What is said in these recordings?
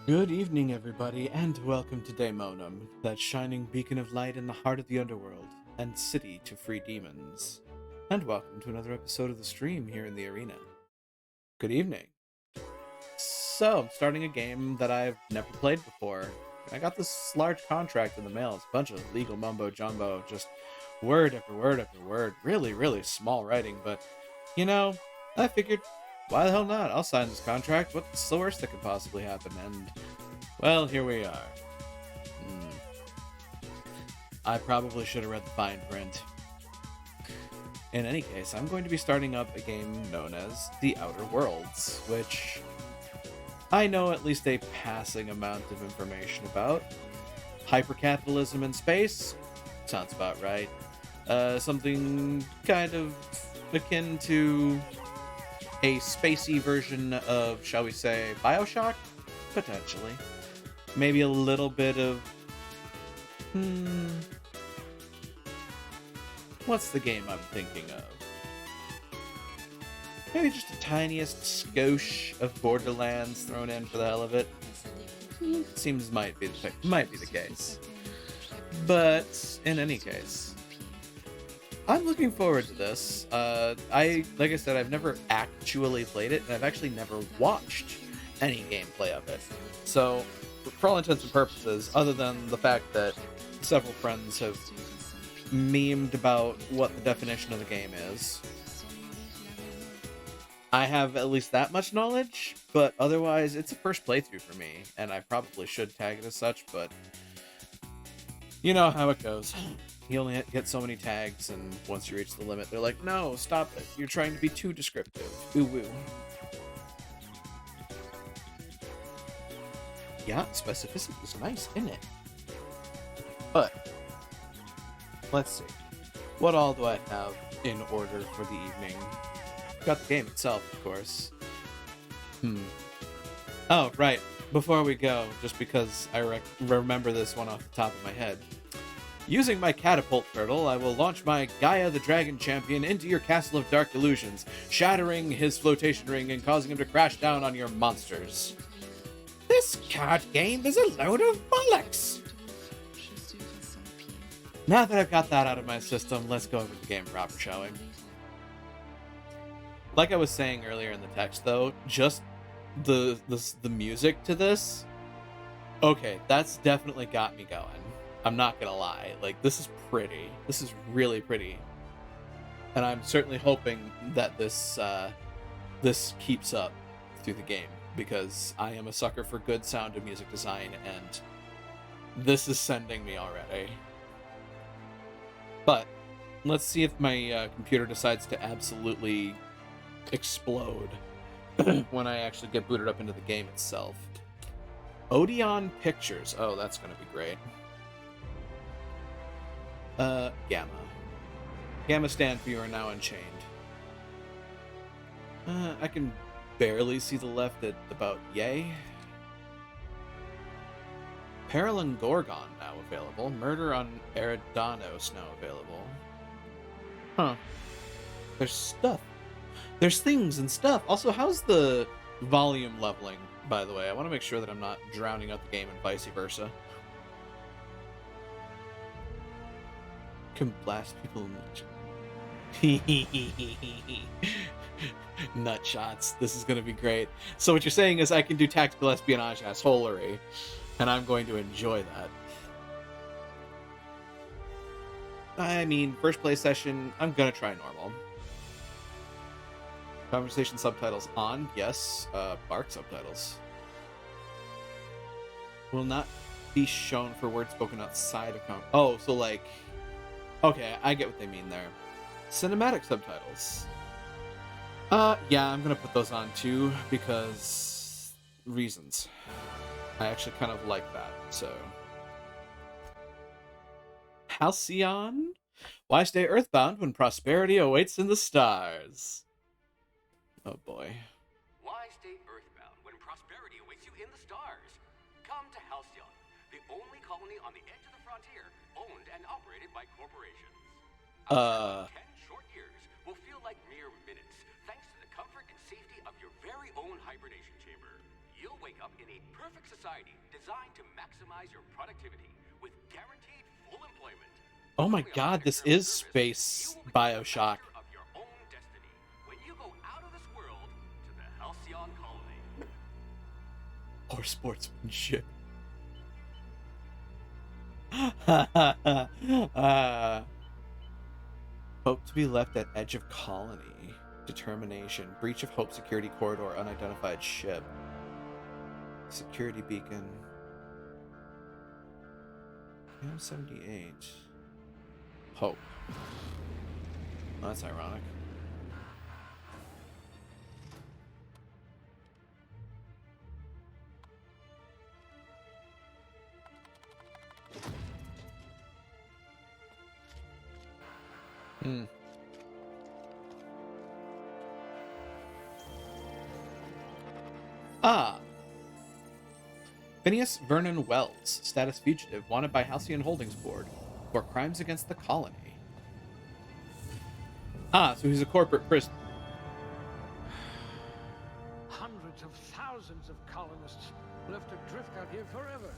Good evening, everybody, and welcome to Daemonum, that shining beacon of light in the heart of the underworld and city to free demons. And welcome to another episode of the stream here in the arena. Good evening. So, I'm starting a game that I've never played before. I got this large contract in the mail. It's a bunch of legal mumbo jumbo, just word after word after word. Really, really small writing, but I figured, why the hell not? I'll sign this contract. What's the worst that could possibly happen? And well, here we are. I probably should have read the fine print. In any case, I'm going to be starting up a game known as The Outer Worlds, which I know at least a passing amount of information about. Hypercapitalism in space? Sounds about right. Something kind of akin to a spacey version of, shall we say, Bioshock? Potentially. Maybe a little bit of... What's the game I'm thinking of? Maybe just the tiniest skosh of Borderlands thrown in for the hell of it. Seems might be the case. But in any case, I'm looking forward to this. Like I said, I've never actually played it, and I've actually never watched any gameplay of it. So, for all intents and purposes, other than the fact that several friends have memed about what the definition of the game is, I have at least that much knowledge, but otherwise it's a first playthrough for me, and I probably should tag it as such, but you know how it goes. You only get so many tags, and once you reach the limit, they're like, no, stop it. You're trying to be too descriptive. Ooh woo. Yeah, specificity is nice, isn't it? But let's see. What all do I have in order for the evening? Got the game itself, of course. Oh, right. Before we go, just because I remember this one off the top of my head. Using my catapult turtle, I will launch my Gaia the Dragon Champion into your Castle of Dark Illusions, shattering his flotation ring and causing him to crash down on your monsters. This card game is a load of bollocks! Now that I've got that out of my system, let's go over the game proper, shall we? Like I was saying earlier in the text, though, just the music to this, okay, that's definitely got me going. I'm not gonna lie. Like, this is pretty. This is really pretty. And I'm certainly hoping that this keeps up through the game, because I am a sucker for good sound and music design, and this is sending me already. But let's see if my computer decides to absolutely explode when I actually get booted up into the game itself. Odeon Pictures. Oh, that's going to be great. Gamma. Gamma stand for You Are Now Unchained. I can barely see the left at about yay. Peril and Gorgon now available. Murder on Eridanos now available. Huh. There's stuff. There's things and stuff. Also, how's the volume leveling, by the way? I want to make sure that I'm not drowning out the game and vice versa. Can blast people in nut shots. This is going to be great. So what you're saying is I can do tactical espionage assholery, and I'm going to enjoy that. I mean, first play session, I'm going to try normal. Conversation subtitles on, yes. Bark subtitles. Will not be shown for words spoken outside of Oh, so like... Okay, I get what they mean there. Cinematic subtitles. Yeah, I'm gonna put those on too, because... reasons. I actually kind of like that, so... Halcyon? Why stay earthbound when prosperity awaits in the stars? Oh boy. Why stay earthbound when prosperity awaits you in the stars? Come to Halcyon, the only colony on the edge of the frontier, owned and operated by corporations. A 10 short years will feel like mere minutes, thanks to the comfort and safety of your very own hibernation chamber. You'll wake up in a perfect society designed to maximize your productivity with guaranteed full employment. Oh my Only on god, Rocket this Service is Service, space you will become the Bioshock. master of your own destiny when you go out of this world to the Halcyon colony. Or sportsmanship. Hope to be left at edge of colony. Determination. Breach of Hope security corridor. Unidentified ship. Security beacon. M78. Hope. Oh, that's ironic. Hmm. Ah. Phineas Vernon Wells, status fugitive, wanted by Halcyon Holdings Board for crimes against the colony. Ah, so he's a corporate prisoner. Hundreds of thousands of colonists left adrift out here forever,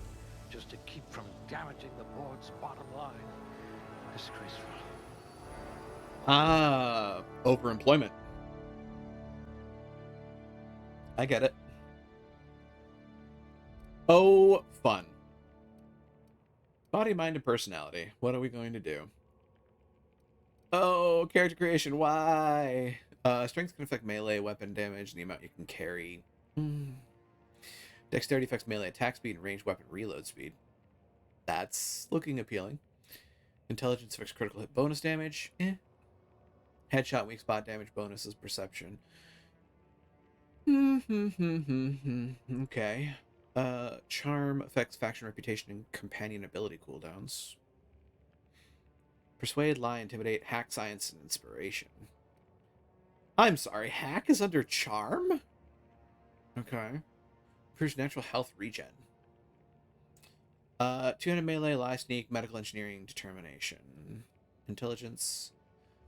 just to keep from damaging the board's bottom line. Disgraceful. Ah, overemployment. I get it. Oh, fun. Body, mind, and personality. What are we going to do? Oh, character creation. Why? Strength can affect melee weapon damage and the amount you can carry. Dexterity affects melee attack speed and ranged weapon reload speed. That's looking appealing. Intelligence affects critical hit bonus damage. Headshot weak spot damage bonuses perception. Okay. Charm affects faction reputation and companion ability cooldowns. Persuade, lie, intimidate, hack, science, and inspiration. I'm sorry, hack is under charm? Okay. Improves natural health regen. 200 melee, lie, sneak, medical engineering, determination. Intelligence.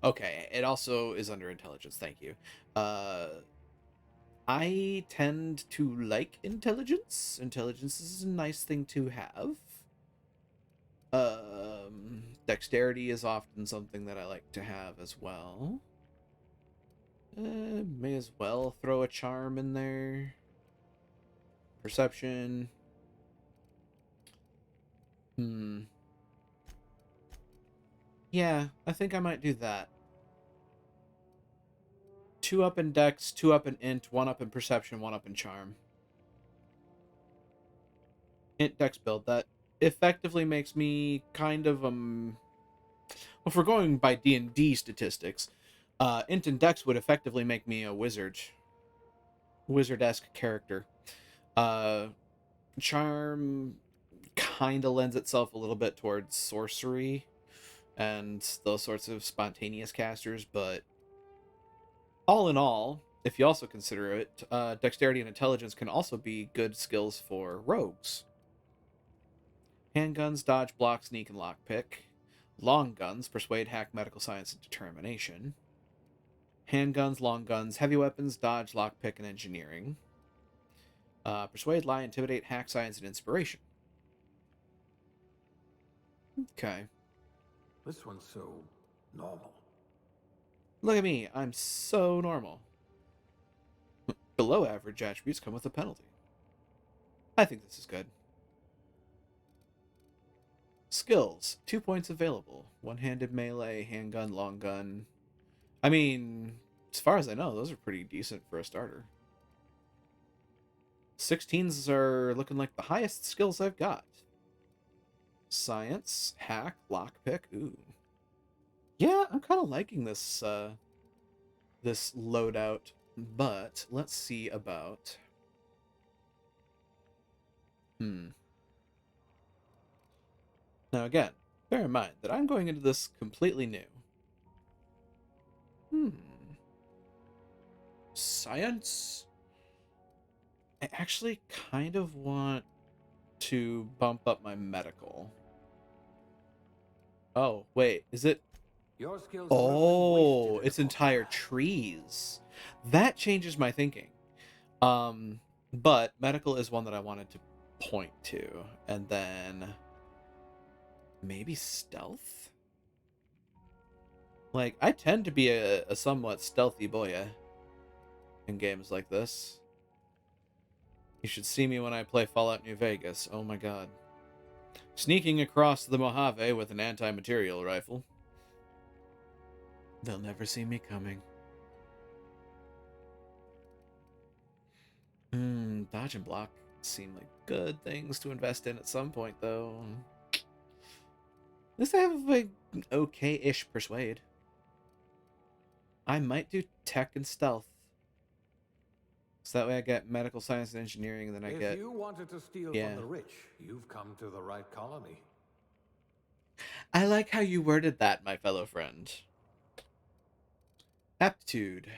Okay, it also is under intelligence, thank you. I tend to like intelligence. Intelligence is a nice thing to have. Dexterity is often something that I like to have as well. May as well throw a charm in there. Perception. Yeah, I think I might do that. 2 up in Dex, 2 up in Int, 1 up in Perception, 1 up in Charm. Int Dex build. That effectively makes me kind of, well, if we're going by D&D statistics, Int and Dex would effectively make me a wizard. Wizard-esque character. Charm kind of lends itself a little bit towards sorcery and those sorts of spontaneous casters, but all in all, if you also consider it, dexterity and intelligence can also be good skills for rogues. Handguns, dodge, block, sneak, and lockpick. Long guns, persuade, hack, medical science, and determination. Handguns, long guns, heavy weapons, dodge, lockpick, and engineering. Persuade, lie, intimidate, hack, science, and inspiration. Okay. This one's so normal. Look at me, I'm so normal. Below average attributes come with a penalty. I think this is good. Skills. 2 points available. One-handed melee, handgun, long gun. I mean, as far as I know, those are pretty decent for a starter. 16s are looking like the highest skills I've got. Science, hack, lockpick. Ooh. Yeah, I'm kind of liking this this loadout, but let's see about Now again, bear in mind that I'm going into this completely new. Science? I actually kind of want to bump up my medical. Oh, wait, is it? Your skills Oh, it's entire trees. That changes my thinking. But medical is one that I wanted to point to. And then maybe stealth? Like, I tend to be a somewhat stealthy boy in games like this. You should see me when I play Fallout New Vegas. Oh my god. Sneaking across the Mojave with an anti-material rifle. They'll never see me coming. Dodge and block seem like good things to invest in at some point, though. At least I have like okay-ish persuade. I might do tech and stealth. So that way I get medical science and engineering, and then I get... If you wanted to steal Yeah. from the rich, you've come to the right colony. I like how you worded that, my fellow friend. Aptitude.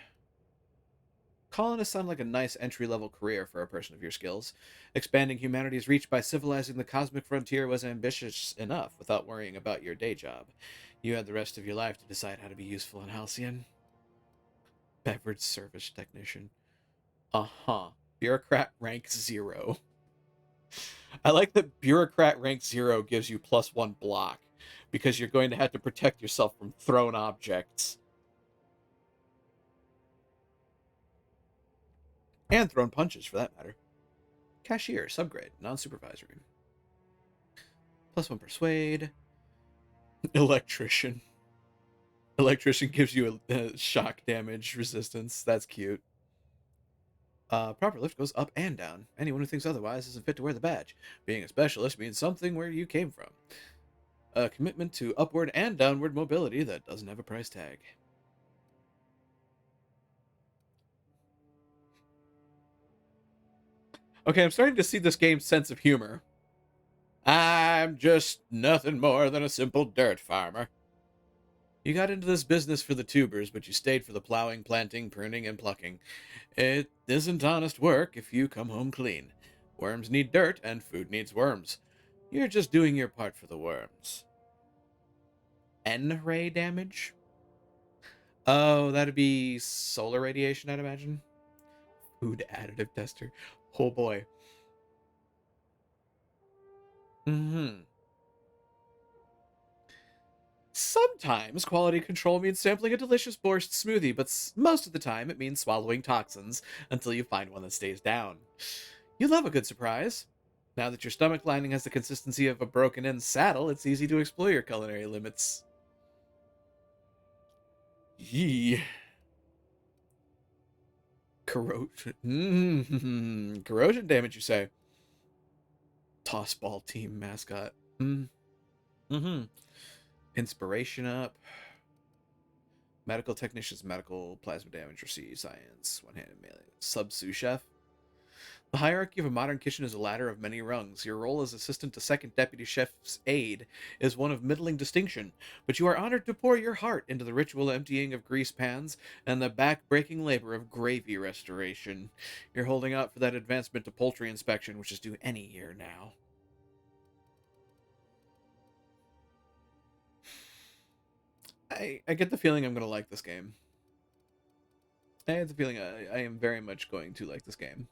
Colonists sound like a nice entry-level career for a person of your skills. Expanding humanity's reach by civilizing the cosmic frontier was ambitious enough without worrying about your day job. You had the rest of your life to decide how to be useful in Halcyon. Beverage service technician. Uh-huh. Bureaucrat rank 0. I like that bureaucrat rank 0 gives you +1 block, because you're going to have to protect yourself from thrown objects. And thrown punches, for that matter. Cashier, subgrade, non-supervisory. +1 persuade. Electrician. Electrician gives you a shock damage resistance. That's cute. Proper lift goes up and down. Anyone who thinks otherwise isn't fit to wear the badge. Being a specialist means something where you came from. A commitment to upward and downward mobility that doesn't have a price tag. Okay, I'm starting to see this game's sense of humor. I'm just nothing more than a simple dirt farmer. You got into this business for the tubers, but you stayed for the plowing, planting, pruning, and plucking. It isn't honest work if you come home clean. Worms need dirt, and food needs worms. You're just doing your part for the worms. N-ray damage? Oh, that'd be solar radiation, I'd imagine. Food additive tester. Oh boy. Sometimes quality control means sampling a delicious borscht smoothie, but most of the time it means swallowing toxins until you find one that stays down. You love a good surprise. Now that your stomach lining has the consistency of a broken-in saddle, it's easy to explore your culinary limits. Yee. Corrosion. Corrosion damage, you say? Tossball team mascot. Inspiration up. Medical technician's medical plasma damage receive science. One-handed melee. Sub-sous chef. The hierarchy of a modern kitchen is a ladder of many rungs. Your role as assistant to second deputy chef's aide is one of middling distinction, but you are honored to pour your heart into the ritual emptying of grease pans and the back-breaking labor of gravy restoration. You're holding out for that advancement to poultry inspection, which is due any year now. I get the feeling I'm going to like this game. I have the feeling I am very much going to like this game.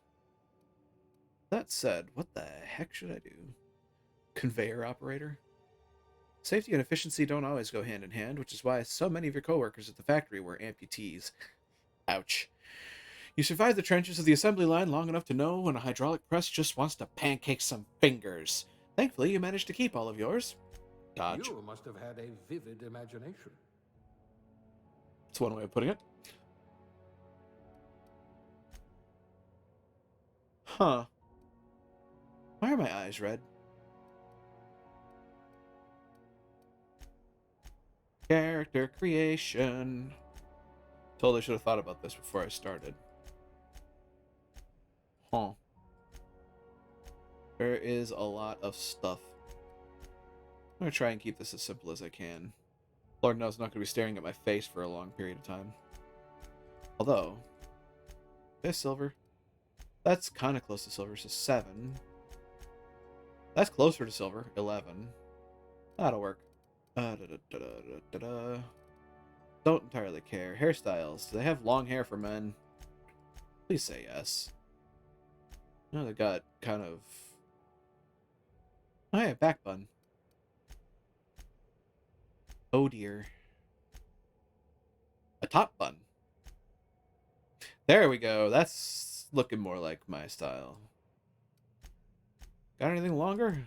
That said, what the heck should I do? Conveyor operator? Safety and efficiency don't always go hand in hand, which is why so many of your coworkers at the factory were amputees. Ouch. You survived the trenches of the assembly line long enough to know when a hydraulic press just wants to pancake some fingers. Thankfully, you managed to keep all of yours. Dodge. You must have had a vivid imagination. That's one way of putting it. Huh. Why are my eyes red? Character creation. Totally should have thought about this before I started. Huh. There is a lot of stuff. I'm going to try and keep this as simple as I can. Lord knows I'm not going to be staring at my face for a long period of time. Although, this silver. That's kind of close to silver, so 7. That's closer to silver, 11. That'll work. Don't entirely care. Hairstyles. Do they have long hair for men? Please say yes. No, they got kind of... Oh yeah, back bun. Oh dear. A top bun. There we go. That's looking more like my style. Got anything longer?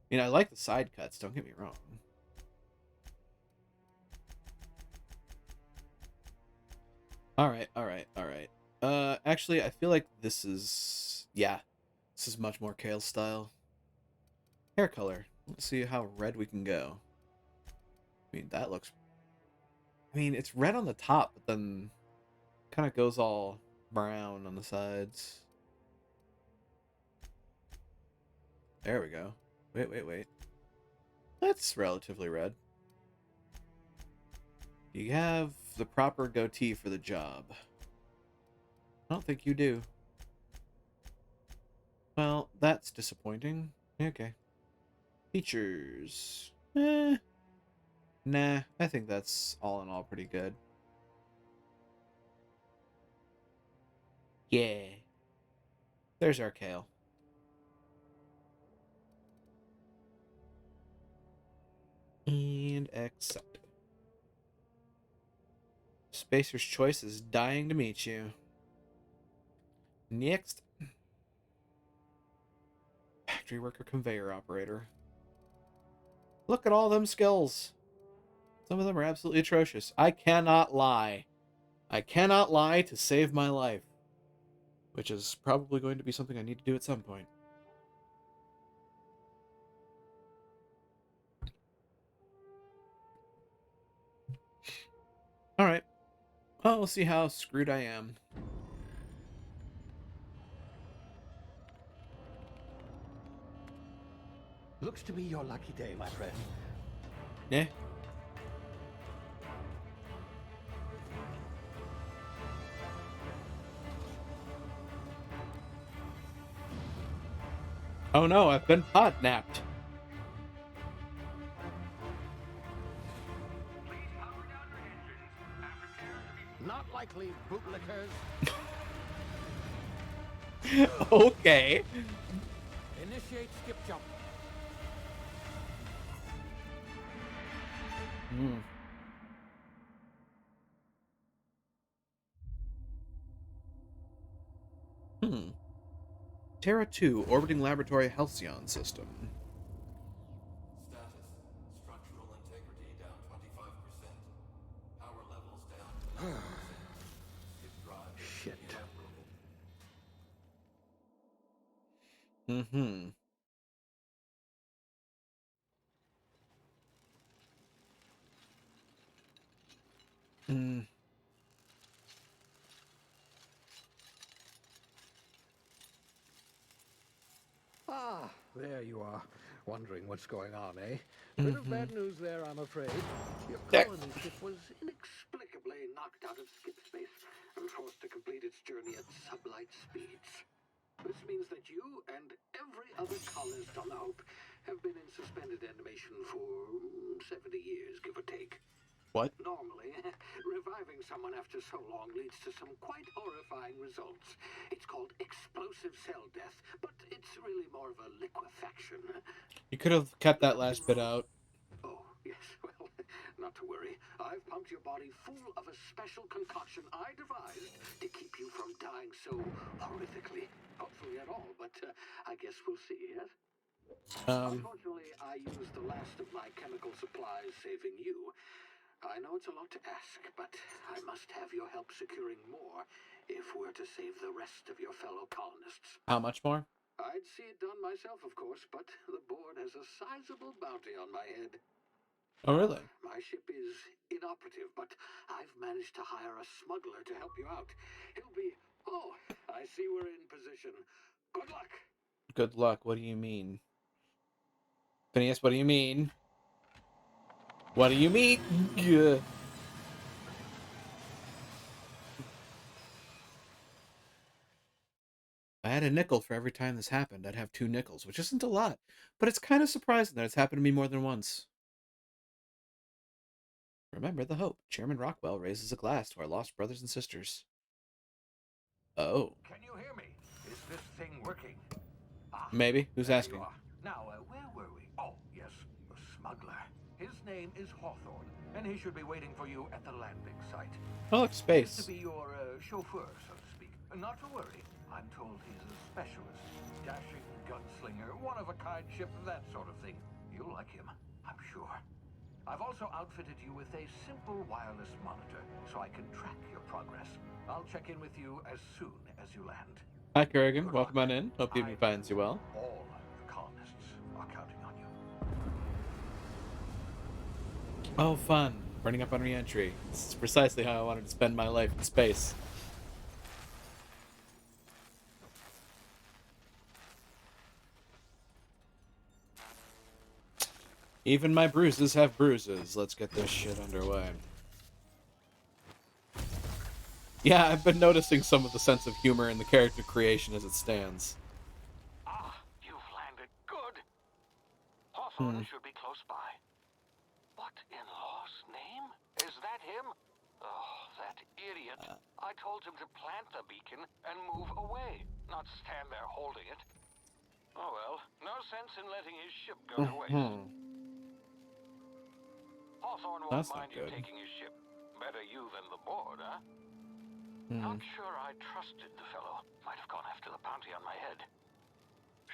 I mean, I like the side cuts, don't get me wrong. Alright. Actually, I feel like this is... Yeah. This is much more Kale's style. Hair color. Let's see how red we can go. I mean, that looks... I mean, it's red on the top, but then kind of goes all brown on the sides. There we go. Wait. That's relatively red. You have the proper goatee for the job. I don't think you do. Well, that's disappointing. Okay. Features. Nah, I think that's all in all pretty good. Yeah. There's our Kale. And accept. Spacer's Choice is dying to meet you. Next. Factory worker conveyor operator. Look at all them skills. Some of them are absolutely atrocious. I cannot lie. I cannot lie to save my life. Which is probably going to be something I need to do at some point. Alright. Well, we'll see how screwed I am. Looks to be your lucky day, my friend. Yeah. Oh no, I've been podnapped. Not likely, bootlickers. Okay. Initiate skip jump. Terra 2 orbiting laboratory Halcyon system. Status. Structural integrity down 25%. Power levels down 20%. Skip drive. Shit. Ah, there you are. Wondering what's going on, eh? Bit of bad news there, I'm afraid. Your colony ship was inexplicably knocked out of skip space and forced to complete its journey at sublight speeds. This means that you and every other colonist on the Hope have been in suspended animation for 70 years, give or take. What? Normally, reviving someone after so long leads to some quite horrifying results. It's called explosive cell death, but it's really more of a liquefaction. You could have kept that last bit out. Oh, yes, well, not to worry. I've pumped your body full of a special concoction I devised to keep you from dying so horrifically. Hopefully at all, but I guess we'll see, yes? Unfortunately, I used the last of my chemical supplies saving you. I know it's a lot to ask, but I must have your help securing more if we're to save the rest of your fellow colonists. How much more? I'd see it done myself, of course, but the board has a sizable bounty on my head. Oh, really? My ship is inoperative, but I've managed to hire a smuggler to help you out. He'll be... Oh, I see we're in position. Good luck. Good luck. What do you mean? Phineas, what do you mean? What do you mean? Yeah. If I had a nickel for every time this happened, I'd have 2 nickels, which isn't a lot. But it's kind of surprising that it's happened to me more than once. Remember the hope. Chairman Rockwell raises a glass to our lost brothers and sisters. Oh. Can you hear me? Is this thing working? Ah, Maybe. Who's there asking? you are. Now, where were we? Oh, yes, the smuggler. His name is Hawthorne, and he should be waiting for you at the landing site. Oh, look, He used space. to be your chauffeur, so to speak. Not to worry. I'm told he's a specialist. Dashing gunslinger, one-of-a-kind ship, that sort of thing. You'll like him, I'm sure. I've also outfitted you with a simple wireless monitor, so I can track your progress. I'll check in with you as soon as you land. Hi, Kerrigan. Good Welcome luck. on in. Hope the evening finds you well. All the colonists are counting on you. Oh, fun. Burning up on re-entry. This is precisely how I wanted to spend my life in space. Even my bruises have bruises. Let's get this shit underway. Yeah, I've been noticing some of the sense of humor in the character creation as it stands. Ah, you've landed good. Hawthorne should be close by. What in law's name? Is that him? Oh, that idiot. I told him to plant the beacon and move away, not stand there holding it. Oh well, no sense in letting his ship go to waste. Hawthorne won't That's not mind you good. taking his ship. Better you than the board, huh? Not sure I trusted the fellow. Might have gone after the bounty on my head.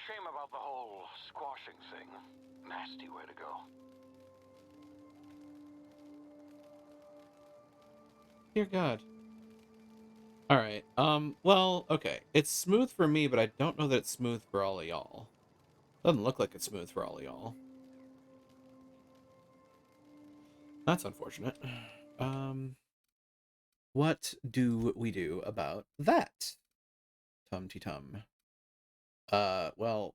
Shame about the whole squashing thing. Nasty way to go. Dear God. Alright, well, okay. It's smooth for me, but I don't know that it's smooth for all of y'all. Doesn't look like it's smooth for all of y'all. That's unfortunate. What do we do about that? Tum-ti-tum. Well,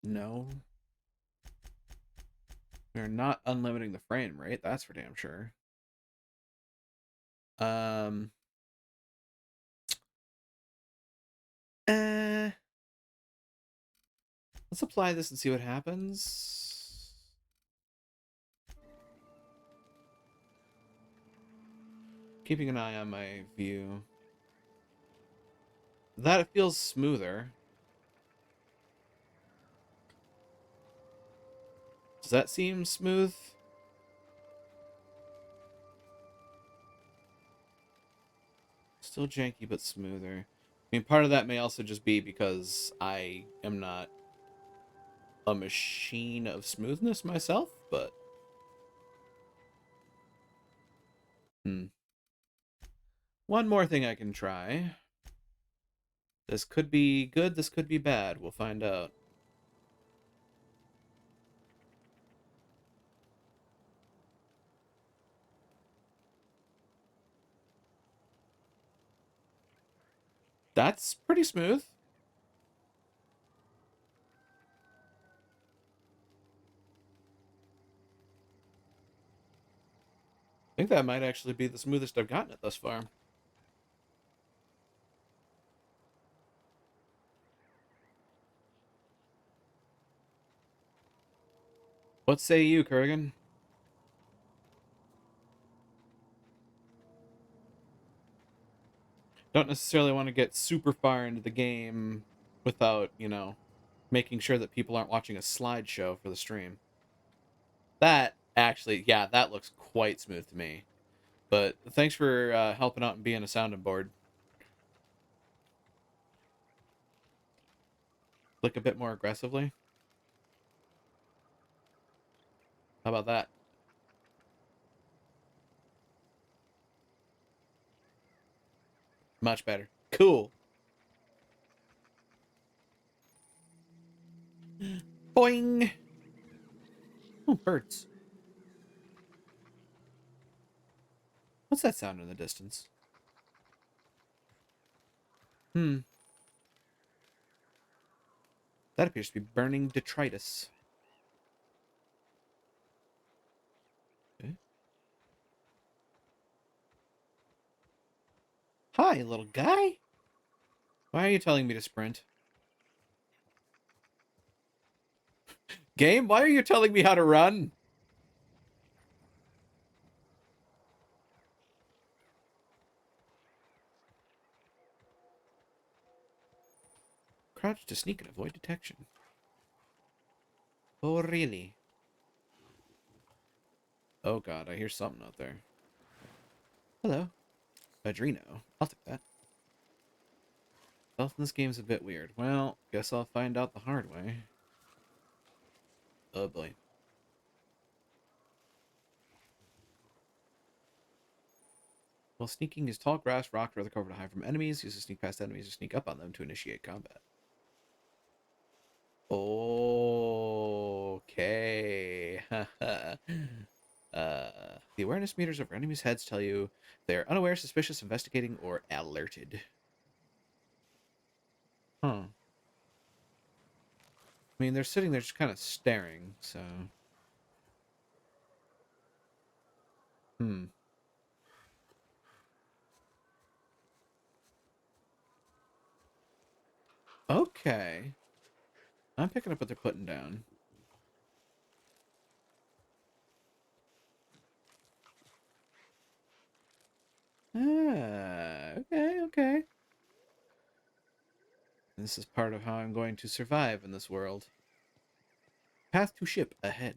no. We're not unlimiting the frame rate, that's for damn sure. Let's apply this and see what happens. Keeping an eye on my view. That it feels smoother. Does that seem smooth? Still janky, but smoother. I mean, part of that may also just be because I am not a machine of smoothness myself, but... One more thing I can try. This could be good, this could be bad. We'll find out. That's pretty smooth. I think that might actually be the smoothest I've gotten it thus far. What say you, Kurgan? Don't necessarily want to get super far into the game without, you know, making sure that people aren't watching a slideshow for the stream. That actually, yeah, that looks quite smooth to me. But thanks for helping out and being a sounding board. Click a bit more aggressively. How about that? Much better. Cool. Boing! Oh, birds. What's that sound in the distance? That appears to be burning detritus. Okay. Hi, little guy. Why are you telling me to sprint? Game, why are you telling me how to run? Crouch to sneak and avoid detection. Oh, really? Oh god, I hear something out there. Hello. Adreno. I'll take that. Stealth in this game's a bit weird. Well, guess I'll find out the hard way. Oh boy. While sneaking, use tall grass, rock, or other cover to hide from enemies. Use to sneak past enemies or sneak up on them to initiate combat. Okay. The awareness meters over enemies' heads tell you they're unaware, suspicious, investigating, or alerted. Huh. I mean, they're sitting there just kind of staring, so... Okay. I'm picking up what they're putting down. Okay. This is part of how I'm going to survive in this world. Path to ship ahead.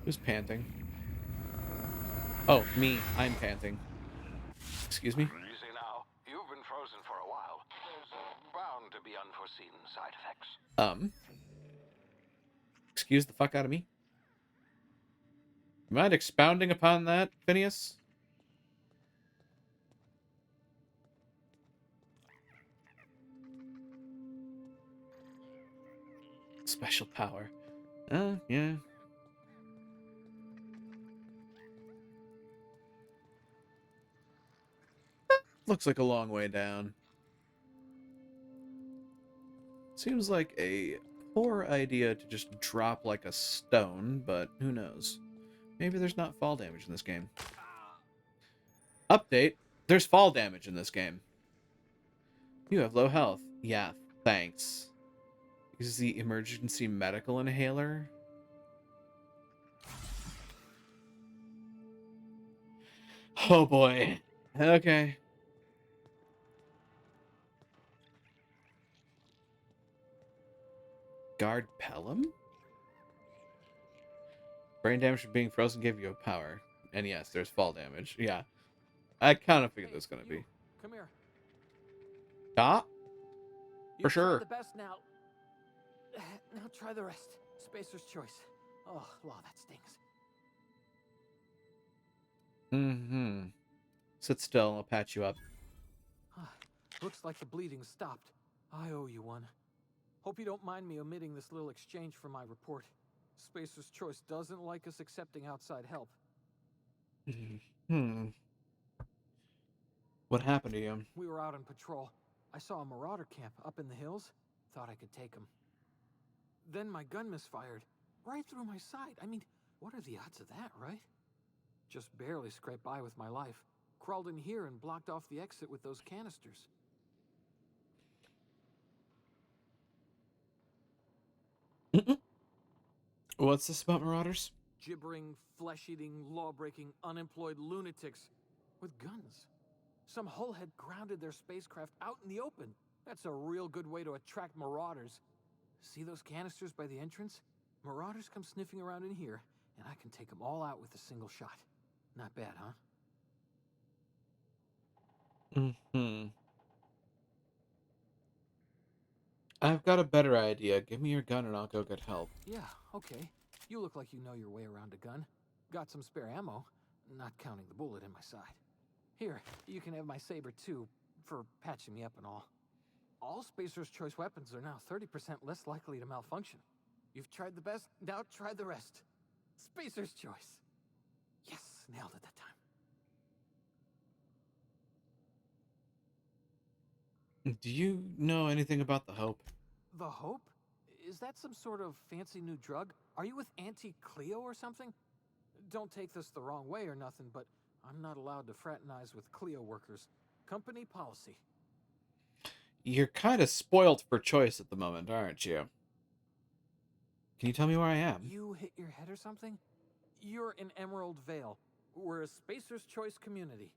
Who's panting? Oh, me. I'm panting. Excuse me? Easy now. You've been frozen for a while. There's bound to be unforeseen side effects. Excuse the fuck out of me? You mind expounding upon that, Phineas? Special power. Yeah. Looks like a long way down. Seems like a poor idea to just drop like a stone, but who knows? Maybe there's not fall damage in this game. Update. There's fall damage in this game. You have low health. Yeah, thanks. Use the emergency medical inhaler. Oh boy. Okay. Guard Pelham? Brain damage from being frozen gave you a power. And yes, there's fall damage. Yeah. I kind of figured this was going to be. Come here. Ah? You sure. tried the best now. Now try the rest. Spacer's choice. Oh, wow, that stings. Mm-hmm. Sit still, I'll patch you up. Looks like the bleeding stopped. I owe you one. Hope you don't mind me omitting this little exchange from my report. Spacer's choice doesn't like us accepting outside help. What happened to you? We were out on patrol. I saw a marauder camp up in the hills. Thought I could take him. Then my gun misfired. Right through my side. I mean, what are the odds of that, right? Just barely scraped by with my life. Crawled in here and blocked off the exit with those canisters. What's this about marauders? Gibbering, flesh-eating, law-breaking, unemployed lunatics with guns. Some hullhead grounded their spacecraft out in the open. That's a real good way to attract marauders. See those canisters by the entrance? Marauders come sniffing around in here, and I can take them all out with a single shot. Not bad, huh? I've got a better idea. Give me your gun and I'll go get help. Yeah, okay. You look like you know your way around a gun. Got some spare ammo, not counting the bullet in my side. Here, you can have my saber too, for patching me up and all. All Spacer's Choice weapons are now 30% less likely to malfunction. You've tried the best, now try the rest. Spacer's Choice. Yes, nailed it that time. Do you know anything about the Hope? The Hope? Is that some sort of fancy new drug? Are you with Auntie Cleo or something? Don't take this the wrong way or nothing, but I'm not allowed to fraternize with Cleo workers. Company policy. You're kind of spoiled for choice at the moment, aren't you? Can you tell me where I am? You hit your head or something? You're in Emerald Vale. We're a Spacer's Choice community.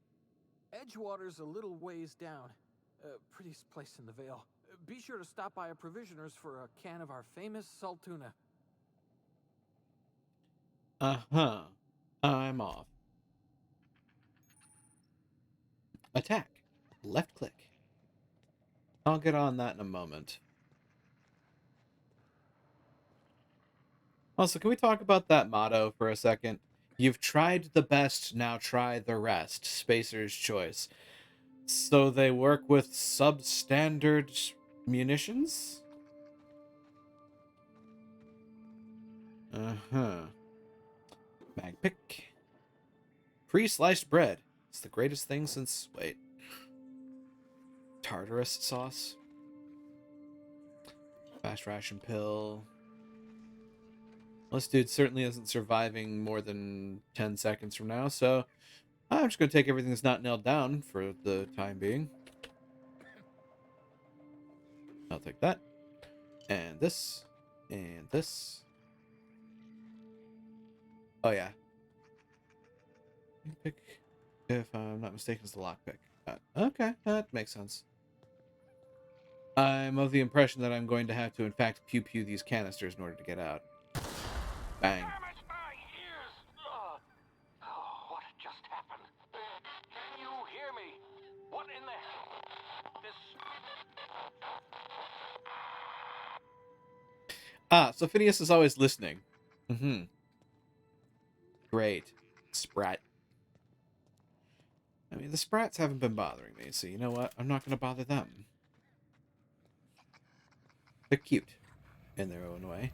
Edgewater's a little ways down. Prettiest place in the Vale. Be sure to stop by a provisioner's for a can of our famous salt tuna. Uh-huh. I'm off. Attack. Left click. I'll get on that in a moment. Also, can we talk about that motto for a second? You've tried the best, now try the rest. Spacer's Choice. So they work with substandard munitions? Uh-huh. Mag pick. Pre-sliced bread. It's the greatest thing since... Wait. Tartarus sauce. Fast ration pill. This dude certainly isn't surviving more than 10 seconds from now, so I'm just going to take everything that's not nailed down for the time being. I'll take that. And this. And this. Oh, yeah. Pick, if I'm not mistaken, is the lockpick. Okay, that makes sense. I'm of the impression that I'm going to have to, in fact, pew-pew these canisters in order to get out. Bang. Damn it, my ears! Oh, what just happened? Can you hear me? What in the hell? This... So Phineas is always listening. Mm-hmm. Great. Sprat. I mean, the Sprats haven't been bothering me, so you know what? I'm not going to bother them. They're cute in their own way.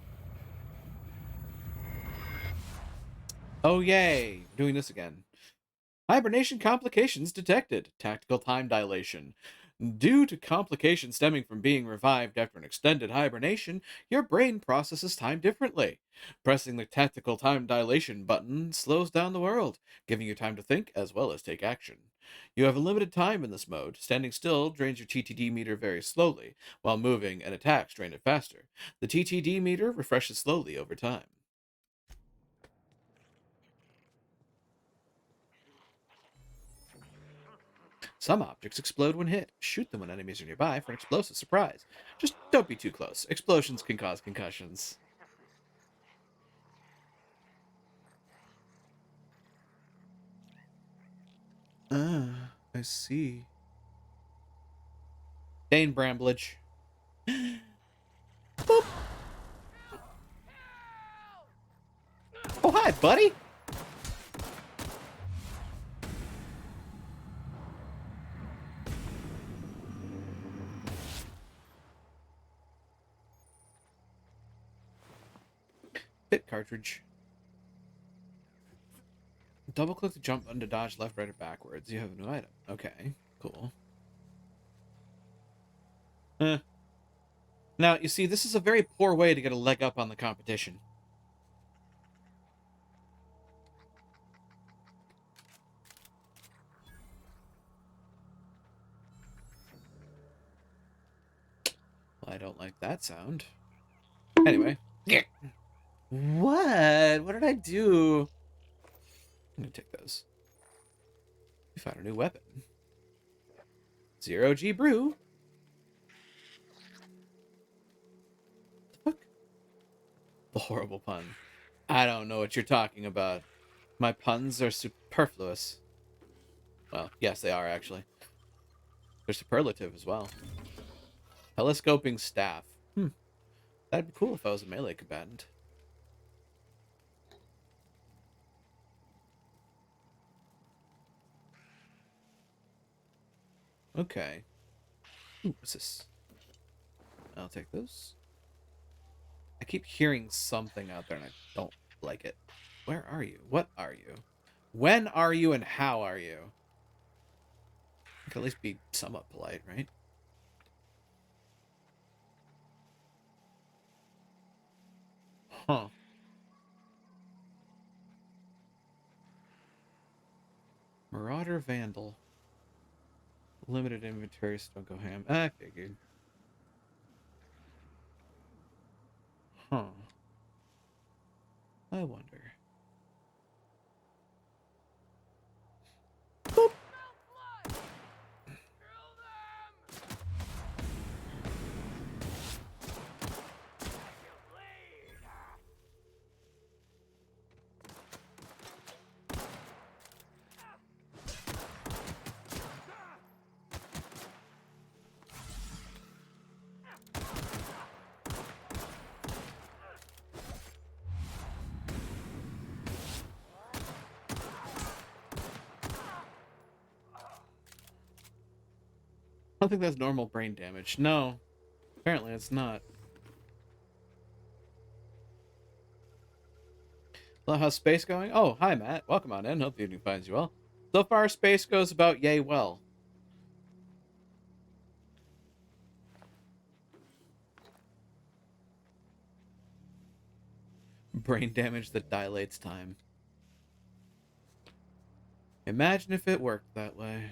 Oh, yay! We're doing this again. Hibernation complications detected. Tactical time dilation. Due to complications stemming from being revived after an extended hibernation, your brain processes time differently. Pressing the tactical time dilation button slows down the world, giving you time to think as well as take action. You have a limited time in this mode. Standing still drains your TTD meter very slowly, while moving and attacks drain it faster. The TTD meter refreshes slowly over time. Some objects explode when hit. Shoot them when enemies are nearby for an explosive surprise. Just don't be too close. Explosions can cause concussions. I see. Dane Bramblage. Boop. Oh, hi, buddy. Hit cartridge. Double click to jump button to dodge left, right, or backwards. You have a new item. Okay, cool. Now, you see, this is a very poor way to get a leg up on the competition. Well, I don't like that sound. Anyway. What? What did I do? I'm gonna take those. We found a new weapon. Zero G Brew. The fuck? The horrible pun. I don't know what you're talking about. My puns are superfluous. Well, yes, they are, actually. They're superlative as well. Telescoping staff. That'd be cool if I was a melee combatant. Okay. Ooh, what's this? I'll take those. I keep hearing something out there and I don't like it. Where are you? What are you? When are you and how are you? I can at least be somewhat polite, right? Huh. Marauder Vandal. Limited inventory, so don't go ham. I figured. Huh. I wonder. don't think that's normal brain damage. No, apparently it's not. Well, how's space going? Oh, hi, Matt. Welcome on in. Hope the evening finds you well. So far, space goes about yay well. Brain damage that dilates time. Imagine if it worked that way.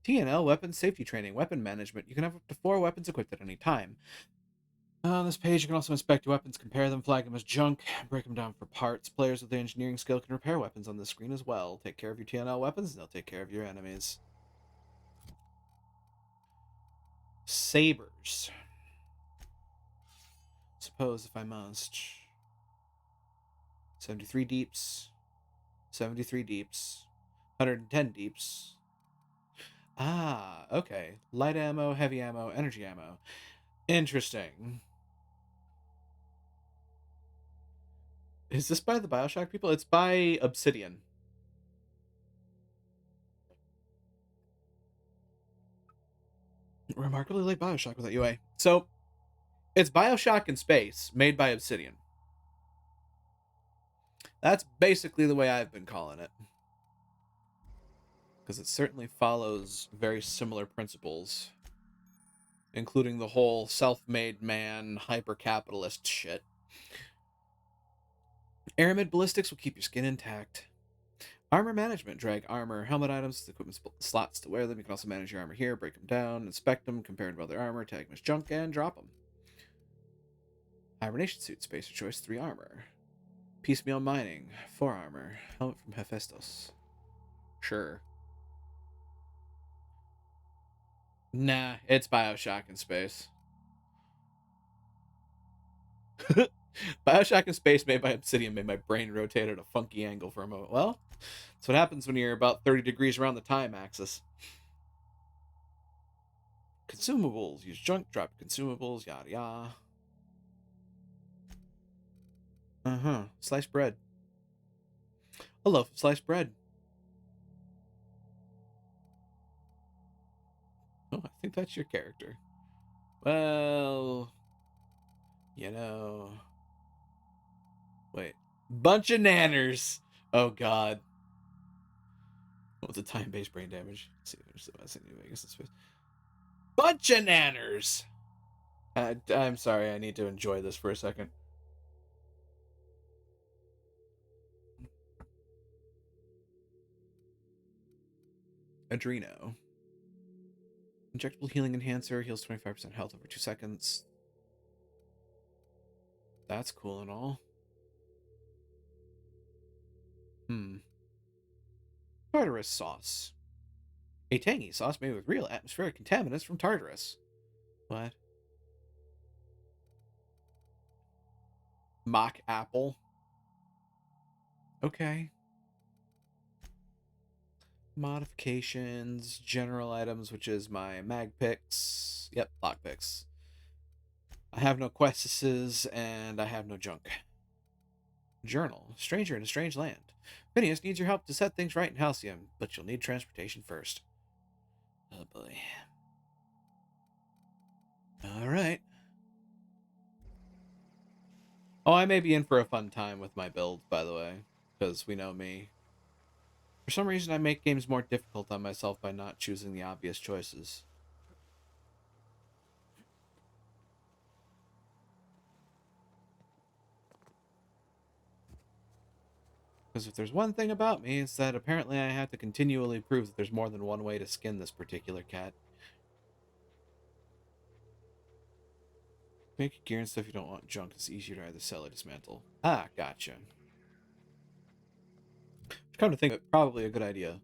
TNL weapons safety training, weapon management. You can have up to 4 weapons equipped at any time. On this page, you can also inspect your weapons, compare them, flag them as junk, break them down for parts. Players with the engineering skill can repair weapons on this screen as well. Take care of your TNL weapons, and they'll take care of your enemies. Sabers. Suppose if I must. 73 deeps. 73 deeps. 110 deeps. Ah, okay. Light ammo, heavy ammo, energy ammo. Interesting. Is this by the Bioshock people? It's by Obsidian. Remarkably like Bioshock without UA. So, it's Bioshock in space, made by Obsidian. That's basically the way I've been calling it. Because it certainly follows very similar principles. Including the whole self-made man, hyper-capitalist shit. Aramid ballistics will keep your skin intact. Armor management. Drag armor, helmet items, equipment slots to wear them. You can also manage your armor here, break them down, inspect them, compare them to other armor, tag them as junk, and drop them. Hibernation suit, spacer choice, 3 armor. Piecemeal mining, 4 armor. Helmet from Hephaestus. Sure. Nah, it's Bioshock in space. Bioshock in space made by Obsidian made my brain rotate at a funky angle for a moment. Well, that's what happens when you're about 30 degrees around the time axis. Consumables. Use junk, drop consumables, yada yada. Uh-huh. Sliced bread. A loaf of sliced bread. Oh, I think that's your character. Well, you know. Wait. Bunch of nanners. Oh, God. What's the time-based brain damage? Let's see if there's the best anyway. I guess it's bunch of nanners. I'm sorry. I need to enjoy this for a second. Adreno. Injectable healing enhancer. Heals 25% health over 2 seconds. That's cool and all. Tartarus sauce. A tangy sauce made with real atmospheric contaminants from Tartarus. What? Mock apple. Okay. Modifications, general items, which is my mag picks. Yep, lock picks. I have no quests, and I have no junk. Journal. Stranger in a strange land. Phineas needs your help to set things right in Halcyon, but you'll need transportation first. Oh boy. Alright. Oh, I may be in for a fun time with my build, by the way, because we know me. For some reason, I make games more difficult on myself by not choosing the obvious choices. Because if there's one thing about me, it's that apparently I have to continually prove that there's more than one way to skin this particular cat. Make gear and stuff you don't want junk. It's easier to either sell or dismantle. Ah, gotcha. Come to think of it, probably a good idea.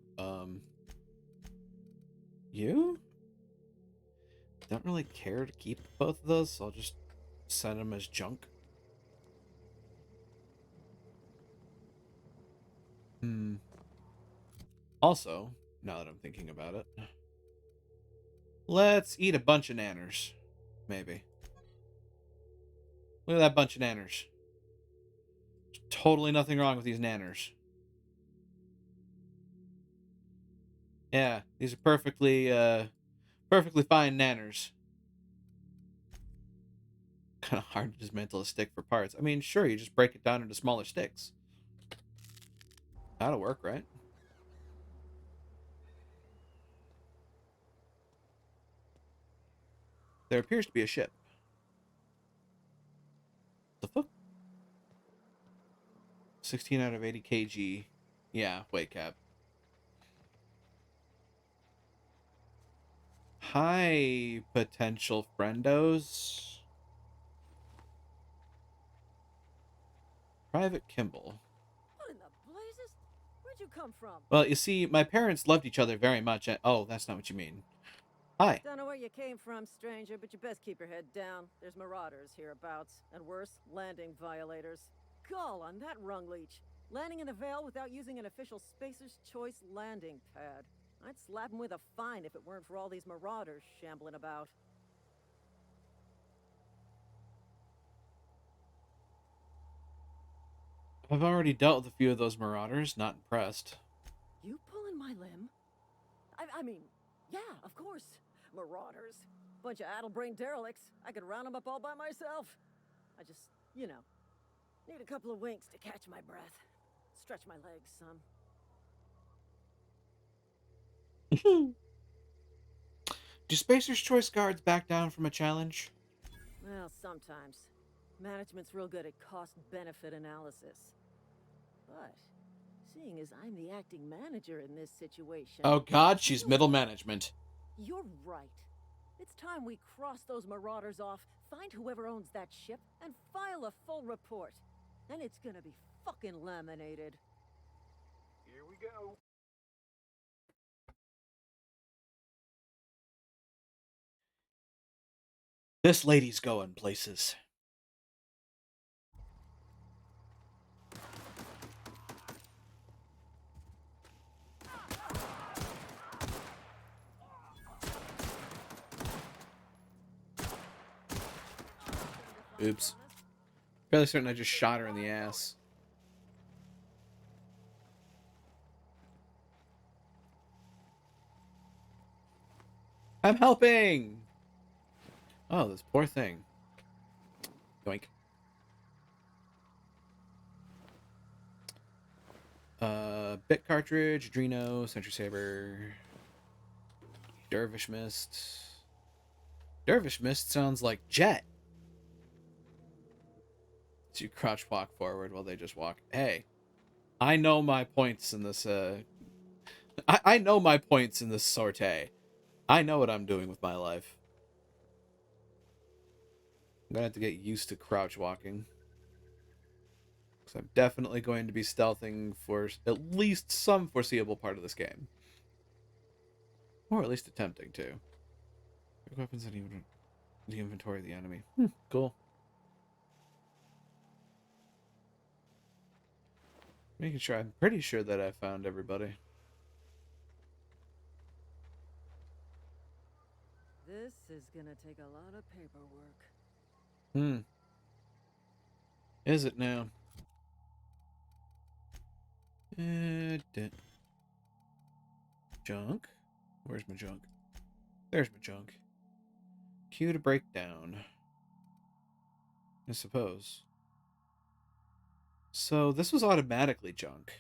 You? Don't really care to keep both of those, so I'll just send them as junk. Also, now that I'm thinking about it, let's eat a bunch of nanners. Maybe. Look at that bunch of nanners. There's totally nothing wrong with these nanners. Yeah, these are perfectly fine nanners. Kind of hard to dismantle a stick for parts. I mean, sure, you just break it down into smaller sticks. That'll work, right? There appears to be a ship. The fuck? 16 out of 80 kg. Yeah, weight cap. Hi, potential friendos. Private Kimball. What in the blazes? Where'd you come from? Well, you see, my parents loved each other very much. Oh, that's not what you mean. Hi. Don't know where you came from, stranger, but you best keep your head down. There's marauders hereabouts, and worse, landing violators. Gall on that rung leech. Landing in the Vale without using an official Spacer's Choice landing pad. I'd slap him with a fine if it weren't for all these marauders shambling about. I've already dealt with a few of those marauders. Not impressed. You pulling my limb? I mean, yeah, of course. Marauders. Bunch of addle-brained derelicts. I could round them up all by myself. I just, you know, need a couple of winks to catch my breath. Stretch my legs some. Do Spacer's Choice guards back down from a challenge? Well, sometimes. Management's real good at cost-benefit analysis. But, seeing as I'm the acting manager in this situation... Oh god, she's middle management. You're right. It's time we cross those marauders off, find whoever owns that ship, and file a full report. And it's gonna be fucking laminated. Here we go. This lady's going places. Oops. Fairly certain I just shot her in the ass. I'm helping! Oh, this poor thing. Yoink. Bit cartridge, Adreno, Sentry Saber, Dervish Mist. Dervish Mist sounds like Jet. So you crouch walk forward while they just walk. Hey, I know my points in this, I know my points in this sortie. I know what I'm doing with my life. I'm gonna have to get used to crouch walking. Because I'm definitely going to be stealthing for at least some foreseeable part of this game. Or at least attempting to. Weapons and even the inventory of the enemy. Cool. Making sure, I'm pretty sure that I found everybody. This is gonna take a lot of paperwork. Is it now? Junk? Where's my junk? There's my junk. Q to break down. I suppose. So this was automatically junk.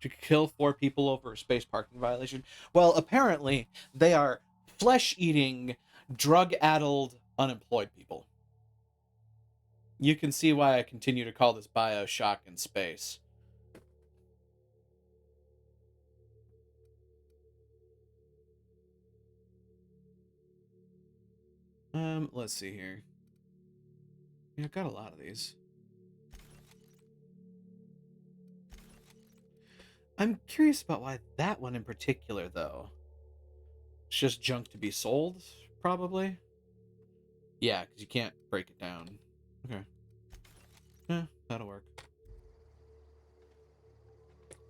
Did you kill 4 people over a space parking violation? Well, apparently they are flesh-eating, drug-addled, unemployed people. You can see why I continue to call this BioShock in space. Let's see here. Yeah, I've got a lot of these. I'm curious about why that one in particular, though. It's just junk to be sold, probably? Yeah, because you can't break it down. Okay. Yeah, that'll work.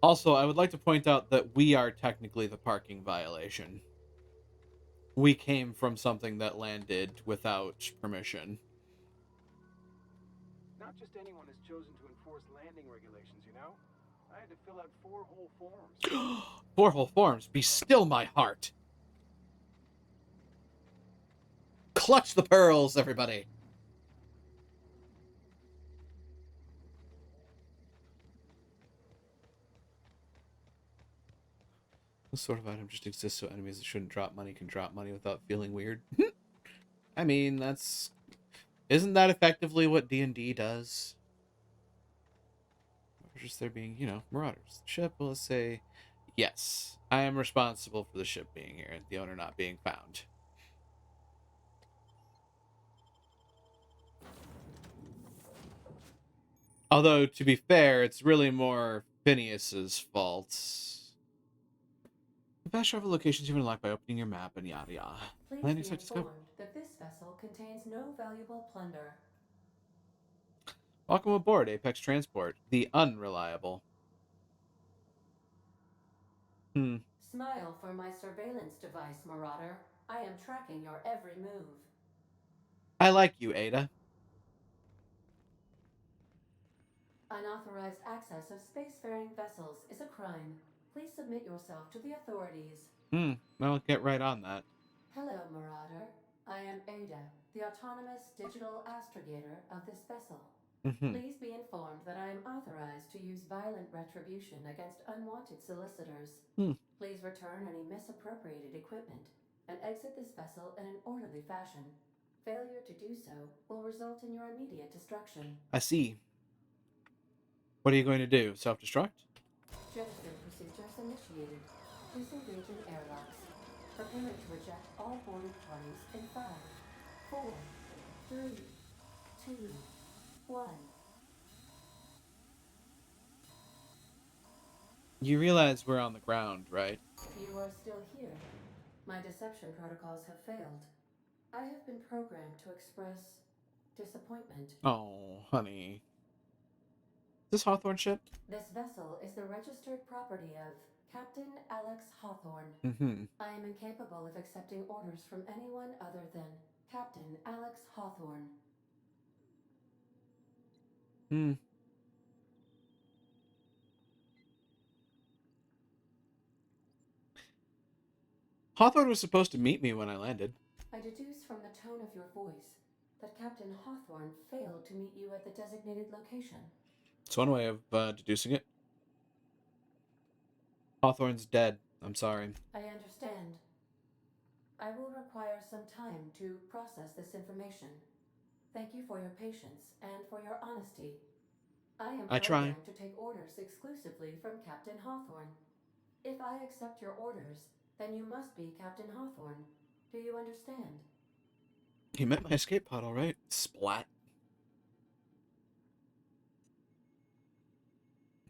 Also, I would like to point out that we are technically the parking violation. We came from something that landed without permission. Not just anyone is chosen to enforce landing regulations, you know? I had to fill out 4 whole forms. 4 whole forms. Be still my heart. Clutch the pearls, everybody. This sort of item just exists so enemies that shouldn't drop money can drop money without feeling weird. I mean, isn't that effectively what D&D does? Or just there being, marauders. Ship, well, let's say, yes, I am responsible for the ship being here and the owner not being found. Although, to be fair, it's really more Phineas's fault. The fast travel locations you can unlock by opening your map and yada yada. Please Landing be site discovered. informed that this vessel contains no valuable plunder. Welcome aboard Apex Transport, the unreliable. Smile for my surveillance device, Marauder. I am tracking your every move. I like you, Ada. Unauthorized access of spacefaring vessels is a crime. Please submit yourself to the authorities. I'll get right on that. Hello, Marauder. I am Ada, the autonomous digital astrogator of this vessel. Please be informed that I am authorized to use violent retribution against unwanted solicitors. Please return any misappropriated equipment and exit this vessel in an orderly fashion. Failure to do so will result in your immediate destruction. I see. What are you going to do? Self-destruct? Jettison procedures initiated. Disengage in airlocks. Preparing to eject all boarded parties in 5, 4, 3, 2, 1. You realize we're on the ground, right? You are still here. My deception protocols have failed. I have been programmed to express disappointment. Oh, honey. Is this Hawthorne ship? This vessel is the registered property of Captain Alex Hawthorne. I am incapable of accepting orders from anyone other than Captain Alex Hawthorne. Hawthorne was supposed to meet me when I landed. I deduce from the tone of your voice that Captain Hawthorne failed to meet you at the designated location. It's one way of deducing it. Hawthorne's dead. I'm sorry. I understand. I will require some time to process this information. Thank you for your patience and for your honesty. I try. programmed to take orders exclusively from Captain Hawthorne. If I accept your orders, then you must be Captain Hawthorne. Do you understand? You met my escape pod, all right? Splat.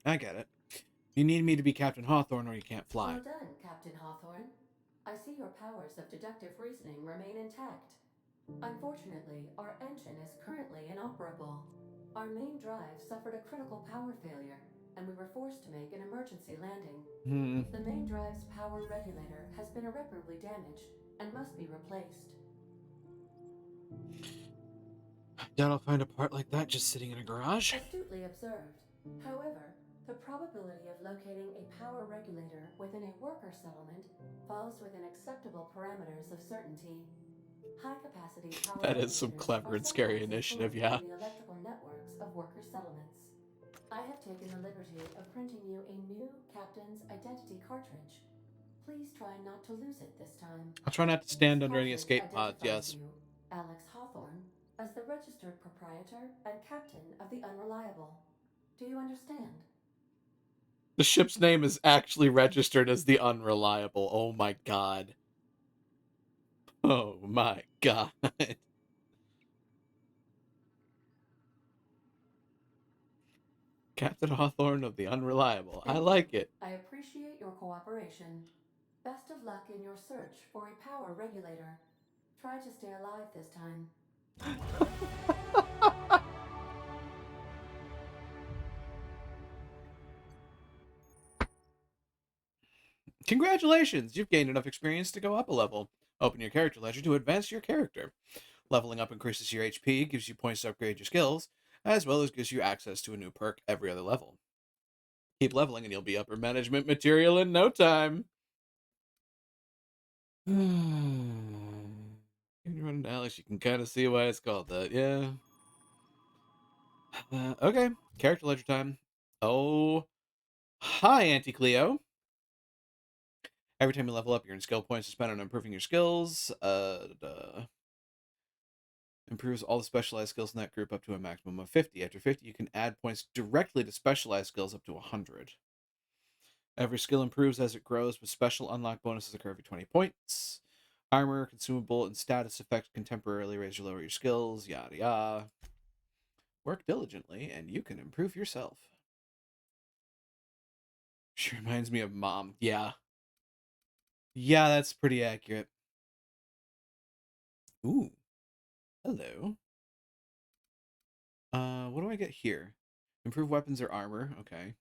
I get it. You need me to be Captain Hawthorne or you can't fly. Well done, Captain Hawthorne. I see your powers of deductive reasoning remain intact. Unfortunately, our engine is currently inoperable. Our main drive suffered a critical power failure, and we were forced to make an emergency landing. The main drive's power regulator has been irreparably damaged and must be replaced. I doubt I'll find a part like that just sitting in a garage. Astutely observed. However, the probability of locating a power regulator within a worker settlement falls within acceptable parameters of certainty. High-capacity power That is some regulators clever are and scary sometimes initiative, included yeah. in the electrical networks of worker settlements. I have taken the liberty of printing you a new captain's identity cartridge. Please try not to lose it this time. I'll try not to stand This under any cartridge escape pods, yes. identifies you, Alex Hawthorne, as the registered proprietor and captain of the Unreliable. Do you understand? The ship's name is actually registered as the Unreliable. Oh my god. Oh my god. Captain Hawthorne of the Unreliable. I like it. I appreciate your cooperation. Best of luck in your search for a power regulator. Try to stay alive this time. Congratulations! You've gained enough experience to go up a level. Open your character ledger to advance your character. Leveling up increases your HP, gives you points to upgrade your skills, as well as gives you access to a new perk every other level. Keep leveling and you'll be upper management material in no time. Alex, you can kind of see why it's called that, yeah. Okay, character ledger time. Oh, hi, Auntie Cleo. Every time you level up, you earn skill points to spend on improving your skills. Improves all the specialized skills in that group up to a maximum of 50. After 50, you can add points directly to specialized skills up to 100. Every skill improves as it grows, with special unlock bonuses occur every 20 points. Armor, consumable, and status effects can temporarily raise or lower your skills, yada yada. Work diligently, and you can improve yourself. She reminds me of Mom. Yeah. Yeah, that's pretty accurate. Ooh. Hello. What do I get here? Improve weapons or armor. Okay.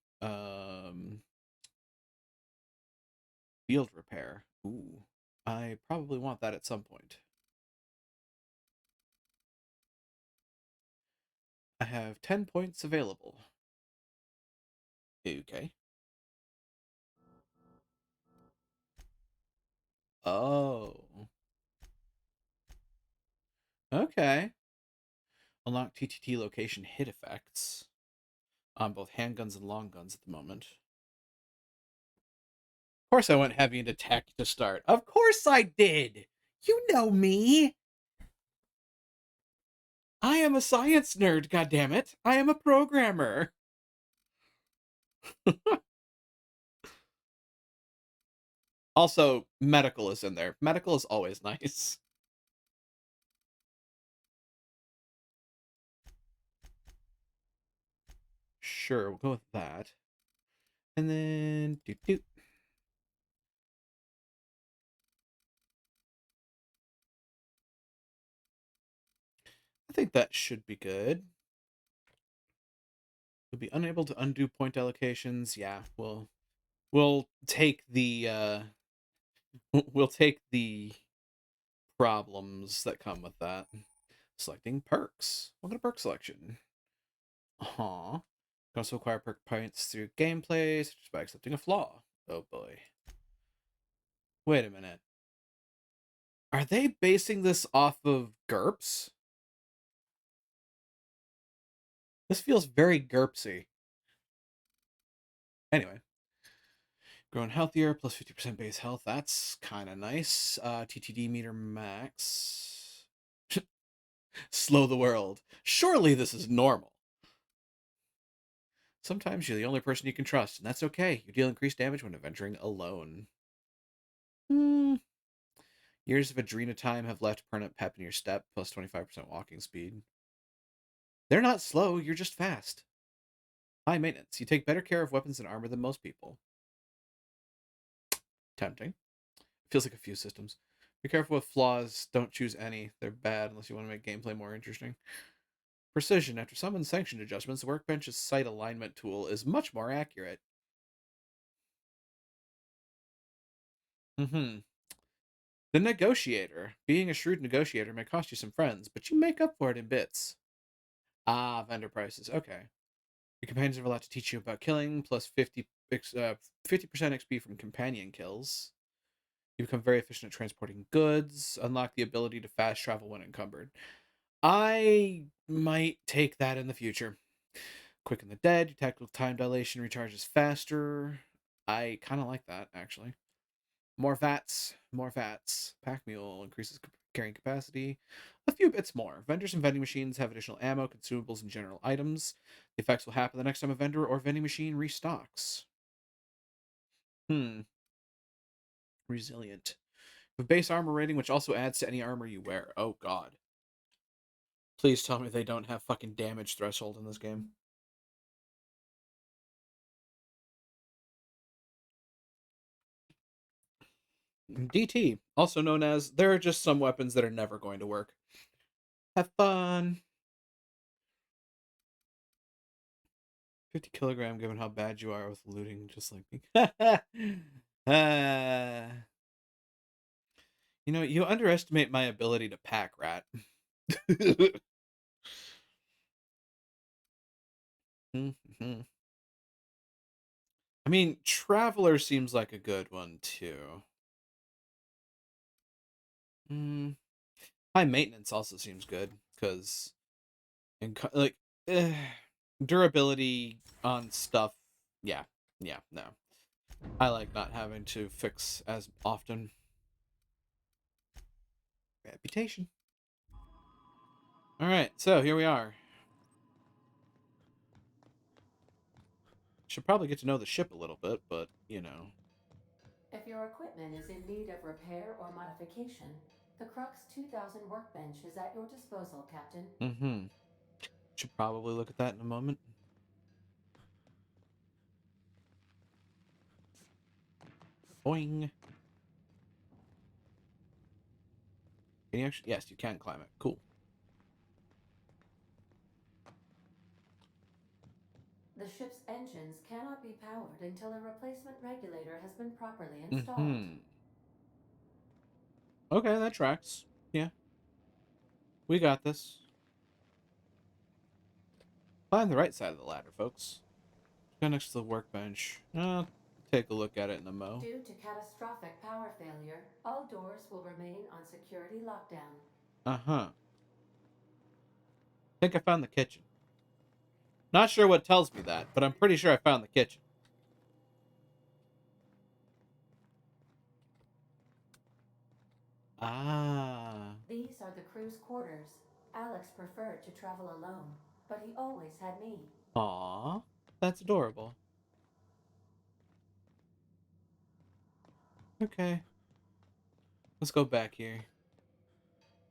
Field repair. Ooh. I probably want that at some point. I have 10 points available. Okay. Oh. Okay. Unlock TTT location hit effects on both handguns and long guns at the moment. Of course I went heavy into tech to start. Of course I did! You know me! I am a science nerd, goddammit! I am a programmer! Also, medical is in there. Medical is always nice. Sure, we'll go with that. And then... doot. I think that should be good. You'll be unable to undo point allocations. Yeah, we'll take the we'll take the problems that come with that. Selecting perks. Welcome to perk selection. You can also acquire perk points through gameplay, such as by accepting a flaw. Oh boy. Wait a minute. Are they basing this off of GURPS? This feels very GURPSy. Anyway. Growing healthier, plus 50% base health. That's kind of nice. TTD meter max. Slow the world. Surely this is normal. Sometimes you're the only person you can trust, and that's okay. You deal increased damage when adventuring alone. Years of Adrena time have left permanent pep in your step, plus 25% walking speed. They're not slow, you're just fast. High maintenance. You take better care of weapons and armor than most people. Tempting. Feels like a few systems. Be careful with flaws. Don't choose any. They're bad unless you want to make gameplay more interesting. Precision. After some unsanctioned adjustments, the Workbench's sight alignment tool is much more accurate. The Negotiator. Being a shrewd negotiator may cost you some friends, but you make up for it in bits. Ah, vendor prices. Okay. Your companions have a lot to teach you about killing, plus 50% XP from companion kills. You become very efficient at transporting goods. Unlock the ability to fast travel when encumbered. I might take that in the future. Quicken the Dead. Your tactical time dilation recharges faster. I kind of like that, actually. More VATs. Pack Mule increases carrying capacity. A few bits more. Vendors and vending machines have additional ammo, consumables, and general items. The effects will happen the next time a vendor or vending machine restocks. Resilient. With base armor rating, which also adds to any armor you wear. Oh, God. Please tell me they don't have fucking damage threshold in this game. DT, also known as, there are just some weapons that are never going to work. Have fun. 50 kilogram, given how bad you are with looting, just like me. You know, you underestimate my ability to pack, rat. I mean, Traveler seems like a good one, too. High Maintenance also seems good, because, like, durability on stuff, yeah, no. I like not having to fix as often. Reputation. Alright, so here we are. Should probably get to know the ship a little bit, but, you know. If your equipment is in need of repair or modification, the Crux 2000 workbench is at your disposal, Captain. Mm-hmm. Should probably look at that in a moment. Boing. Can you actually? Yes, you can climb it. Cool. The ship's engines cannot be powered until a replacement regulator has been properly installed. Mm-hmm. Okay, that tracks. Yeah. We got this. Climb the right side of the ladder, folks. Go next to the workbench. Take a look at it in the mo. Due to catastrophic power failure, all doors will remain on security lockdown. Uh-huh. I think I found the kitchen. Not sure what tells me that, but I'm pretty sure I found the kitchen. Ah. These are the crew's quarters. Alex preferred to travel alone, but he always had me. Aww. That's adorable. Okay. Let's go back here.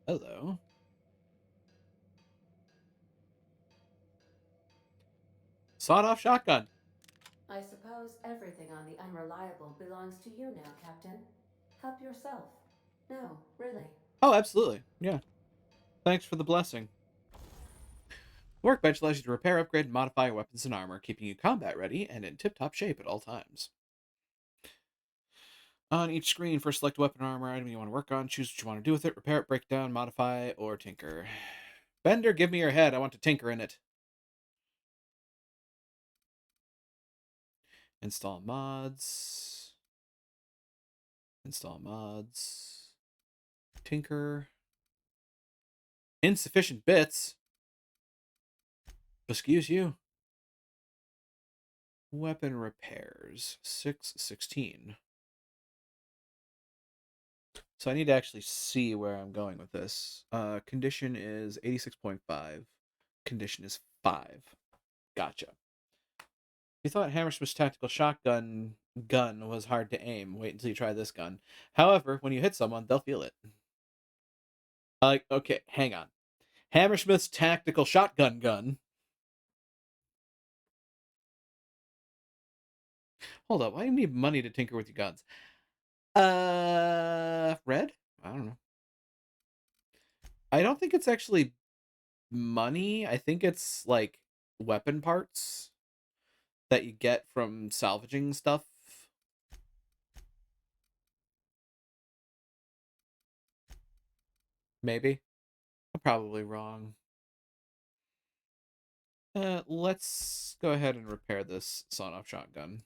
Hello. Sawed-off shotgun. I suppose everything on the Unreliable belongs to you now, Captain. Help yourself. No, really. Oh, absolutely. Yeah. Thanks for the blessing. Workbench allows you to repair, upgrade, and modify your weapons and armor, keeping you combat ready and in tip-top shape at all times. On each screen, first select a weapon or armor item you want to work on. Choose what you want to do with it. Repair it, break it down, modify, or tinker. Bender, give me your head. I want to tinker in it. Install mods. Install mods. Tinker. Insufficient bits. Excuse you. Weapon repairs. 616. So I need to actually see where I'm going with this. Condition is 86.5. Condition is 5. Gotcha. You thought Hammersmith's tactical shotgun gun was hard to aim. Wait until you try this gun. However, when you hit someone, they'll feel it. Okay, hang on. Hammersmith's tactical shotgun gun. Hold up, why do you need money to tinker with your guns? Red? I don't know. I don't think it's actually money. I think it's like weapon parts that you get from salvaging stuff. Maybe. I'm probably wrong. Let's go ahead and repair this sawed-off shotgun.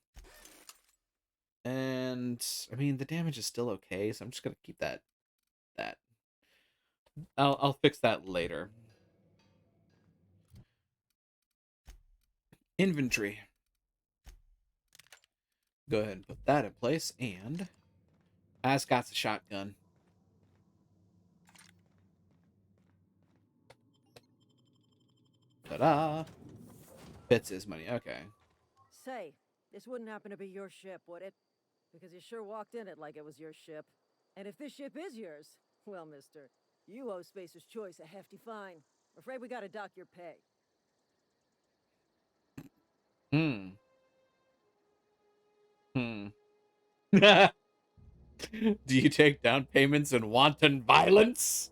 And, I mean, the damage is still okay, so I'm just gonna keep that. I'll fix that later. Inventory. Go ahead and put that in place, and Ascot's a shotgun. Ta-da! Bits is money, okay. Say, this wouldn't happen to be your ship, would it? Because you sure walked in it like it was your ship. And if this ship is yours, well, mister, you owe Spacer's Choice a hefty fine. I'm afraid we gotta dock your pay. Do you take down payments in wanton violence?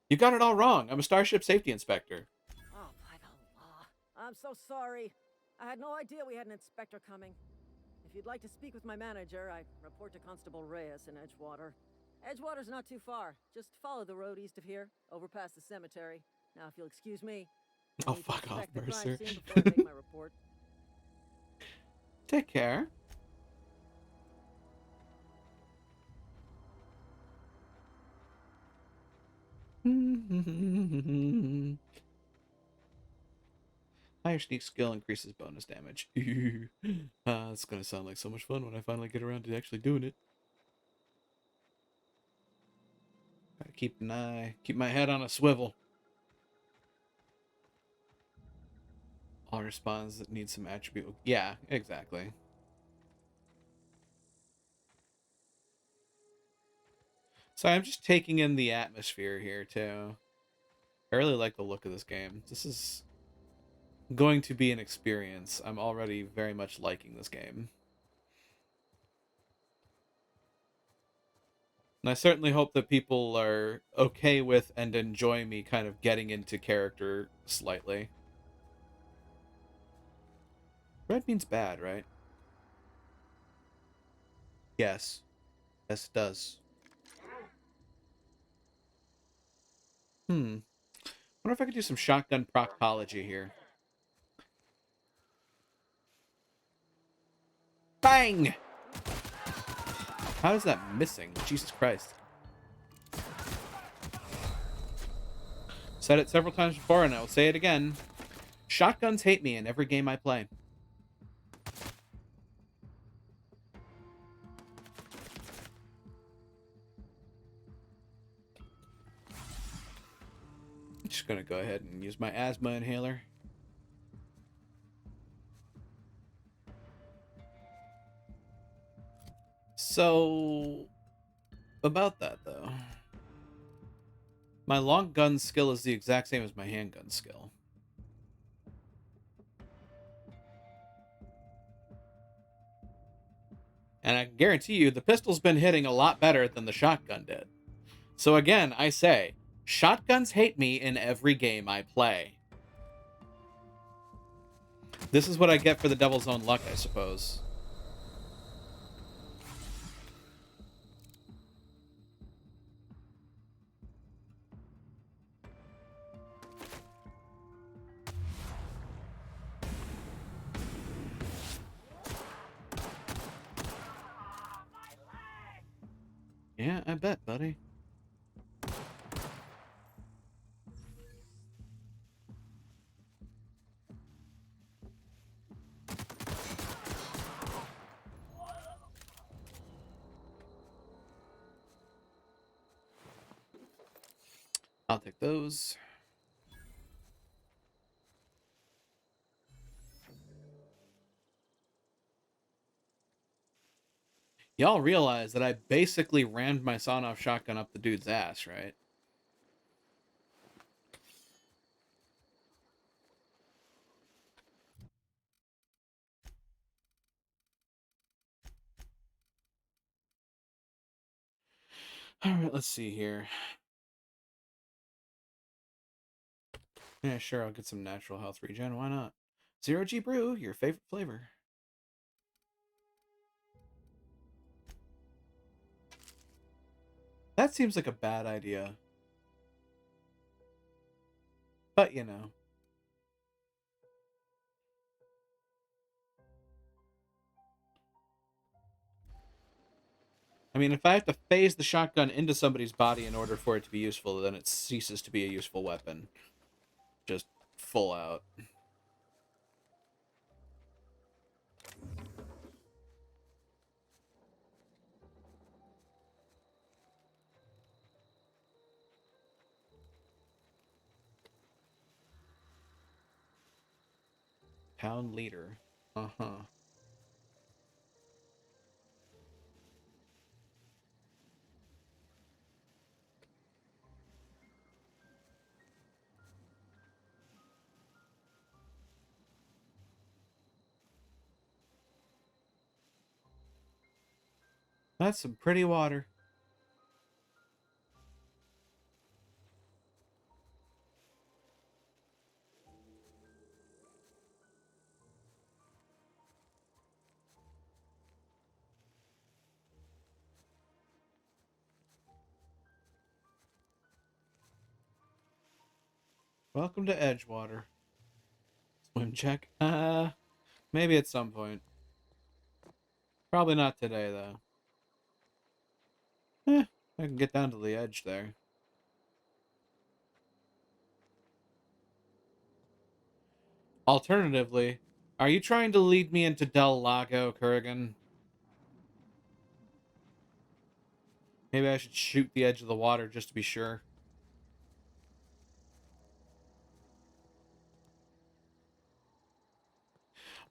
You got it all wrong. I'm a Starship Safety Inspector. Oh, by the law. I'm so sorry. I had no idea we had an inspector coming. If you'd like to speak with my manager, I report to Constable Reyes in Edgewater. Edgewater's not too far. Just follow the road east of here, over past the cemetery. Now, if you'll excuse me. Oh, fuck off, Mercer. Before I make my report. Take care. Higher sneak skill increases bonus damage. It's gonna sound like so much fun when I finally get around to actually doing it. Gotta keep my head on a swivel. All responds that need some attribute. Yeah, exactly. So I'm just taking in the atmosphere here too. I really like the look of this game. This is going to be an experience. I'm already very much liking this game. And I certainly hope that people are okay with and enjoy me kind of getting into character slightly. Red means bad, right? Yes. Yes, it does. Wonder if I could do some shotgun proctology here. Bang! How is that missing? Jesus Christ. Said it several times before, and I will say it again. Shotguns hate me in every game I play. I'm just gonna go ahead and use my asthma inhaler. So, about that though. My long gun skill is the exact same as my handgun skill. And I can guarantee you the pistol's been hitting a lot better than the shotgun did. So again, I say, shotguns hate me in every game I play. This is what I get for the devil's own luck, I suppose. Yeah, I bet, buddy. I'll take those. Y'all realize that I basically rammed my sawn-off shotgun up the dude's ass, right? Alright, let's see here. Yeah, sure, I'll get some natural health regen. Why not? Zero G Brew, your favorite flavor. That seems like a bad idea. But, you know. I mean, if I have to phase the shotgun into somebody's body in order for it to be useful, then it ceases to be a useful weapon. Just full out. Town leader. Uh-huh. That's some pretty water. Welcome to Edgewater. Swim check? Maybe at some point. Probably not today, though. I can get down to the edge there. Alternatively, are you trying to lead me into Del Lago, Kurgan? Maybe I should shoot the edge of the water just to be sure.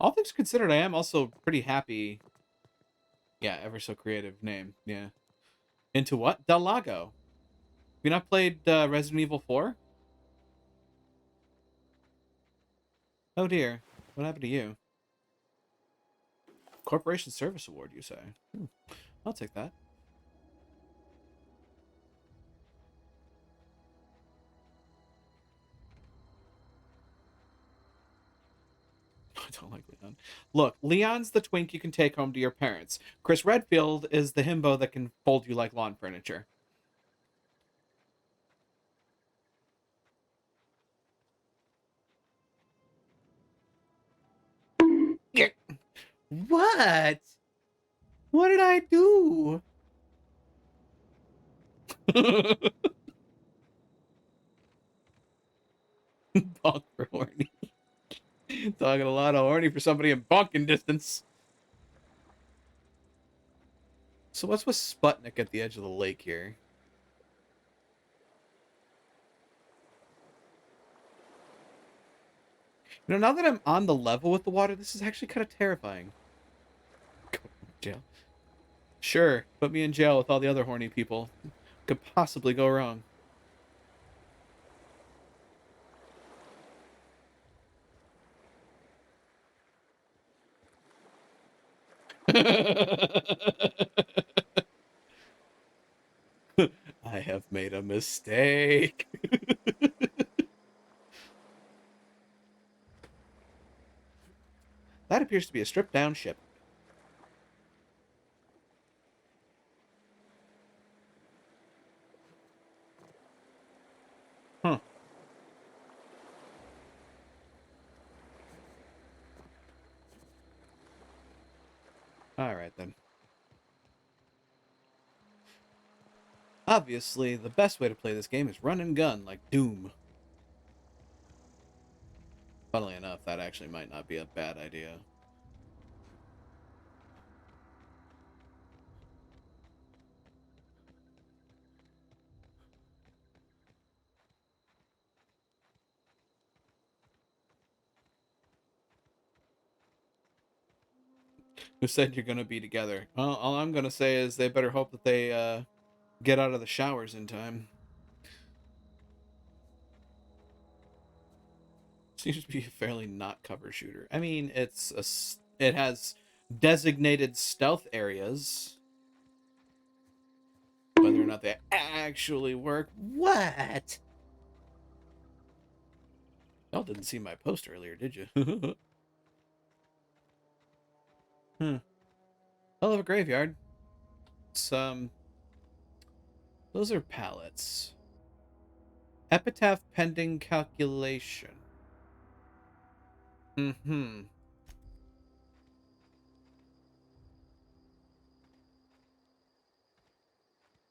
All things considered, I am also pretty happy. Yeah, ever so creative name. Yeah. Into what? Del Lago. Have you not played Resident Evil 4? Oh dear. What happened to you? Corporation Service Award, you say? I'll take that. I don't like Leon. Look, Leon's the twink you can take home to your parents. Chris Redfield is the himbo that can fold you like lawn furniture. What? What did I do? Bonk for horny. Talking a lot of horny for somebody in bonking distance. So what's with Sputnik at the edge of the lake here? You know, now that I'm on the level with the water, this is actually kind of terrifying. Go to jail. Sure, put me in jail with all the other horny people. Could possibly go wrong. I have made a mistake. That appears to be a stripped down ship. Huh. Alright then. Obviously, the best way to play this game is run and gun, like Doom. Funnily enough, that actually might not be a bad idea. Who said you're gonna be together? Well, all I'm gonna say is they better hope that they, get out of the showers in time. Seems to be a fairly not cover shooter. I mean, it has designated stealth areas. Whether or not they actually work. What? Y'all didn't see my post earlier, did you? Hell of a graveyard. Some. Those are pallets. Epitaph pending calculation.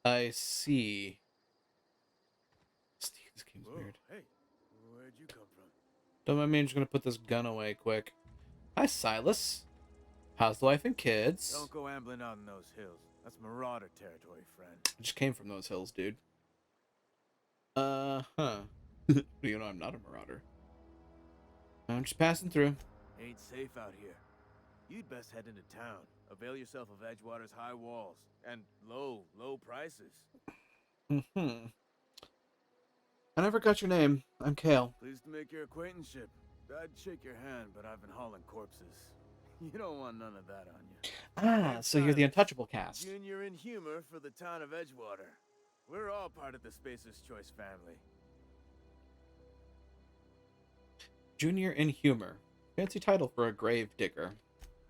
I see. Steve, this game's weird. Hey, where'd you come from? Don't mind me, I'm just gonna put this gun away quick. Hi, Silas. How's the wife and kids? Don't go ambling out in those hills. That's Marauder territory, friend. I just came from those hills, dude. You know, I'm not a marauder. I'm just passing through. Ain't safe out here. You'd best head into town. Avail yourself of Edgewater's high walls and low prices. I never got your name. I'm Kale. Pleased to make your acquaintanceship. I'd shake your hand, but I've been hauling corpses. You don't want none of that on you. Ah, so you're the Untouchable cast. Junior in humor for the town of Edgewater. We're all part of the Spacer's Choice family. Junior in humor. Fancy title for a grave digger.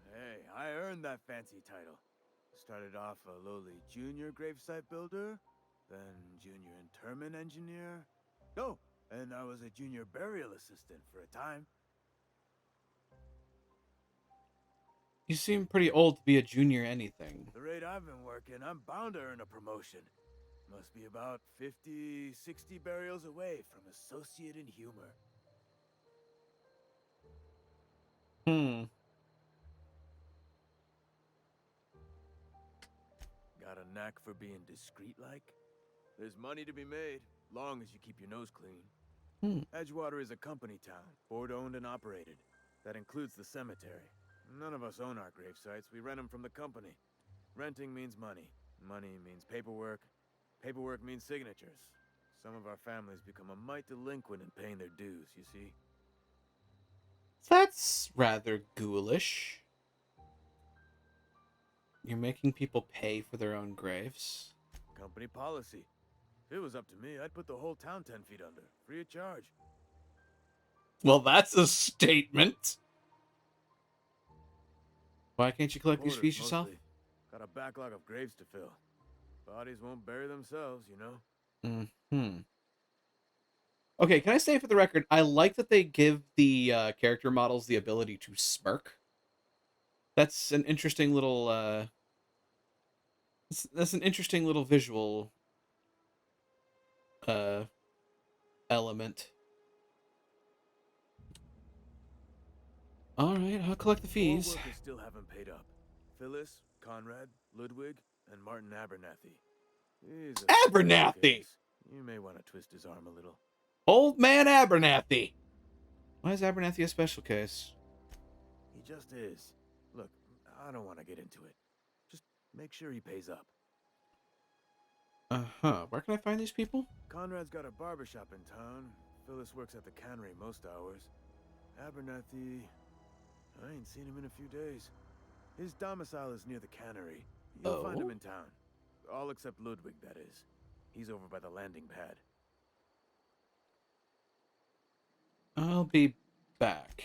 Hey, I earned that fancy title. Started off a lowly junior gravesite builder, then junior interment engineer. Oh, and I was a junior burial assistant for a time. You seem pretty old to be a junior anything. The rate I've been working, I'm bound to earn a promotion. Must be about 50, 60 burials away from associate in humor. Got a knack for being discreet-like? There's money to be made, long as you keep your nose clean. Edgewater is a company town, board-owned and operated. That includes the cemetery. None of us own our grave sites, we rent them from the company. Renting means money. Money means paperwork. Paperwork means signatures. Some of our families become a mite delinquent in paying their dues, you see. That's rather ghoulish. You're making people pay for their own graves? Company policy. If it was up to me, I'd put the whole town 10 feet under, free of charge. Well, that's a statement. Why can't you collect these fees yourself? Mostly. Got a backlog of graves to fill. Bodies won't bury themselves, you know? Okay, can I say for the record, I like that they give the character models the ability to smirk. That's an interesting little, that's an interesting little visual, element. Alright, I'll collect the fees. Four workers still haven't paid up. Phyllis, Conrad, Ludwig, and Martin Abernathy. He's a Abernathy! case. You may want to twist his arm a little. Old man Abernathy! Why is Abernathy a special case? He just is. Look, I don't want to get into it. Just make sure he pays up. Where can I find these people? Conrad's got a barbershop in town. Phyllis works at the cannery most hours. Abernathy... I ain't seen him in a few days. His domicile is near the cannery. You'll find him in town. All except Ludwig, that is. He's over by the landing pad. I'll be back.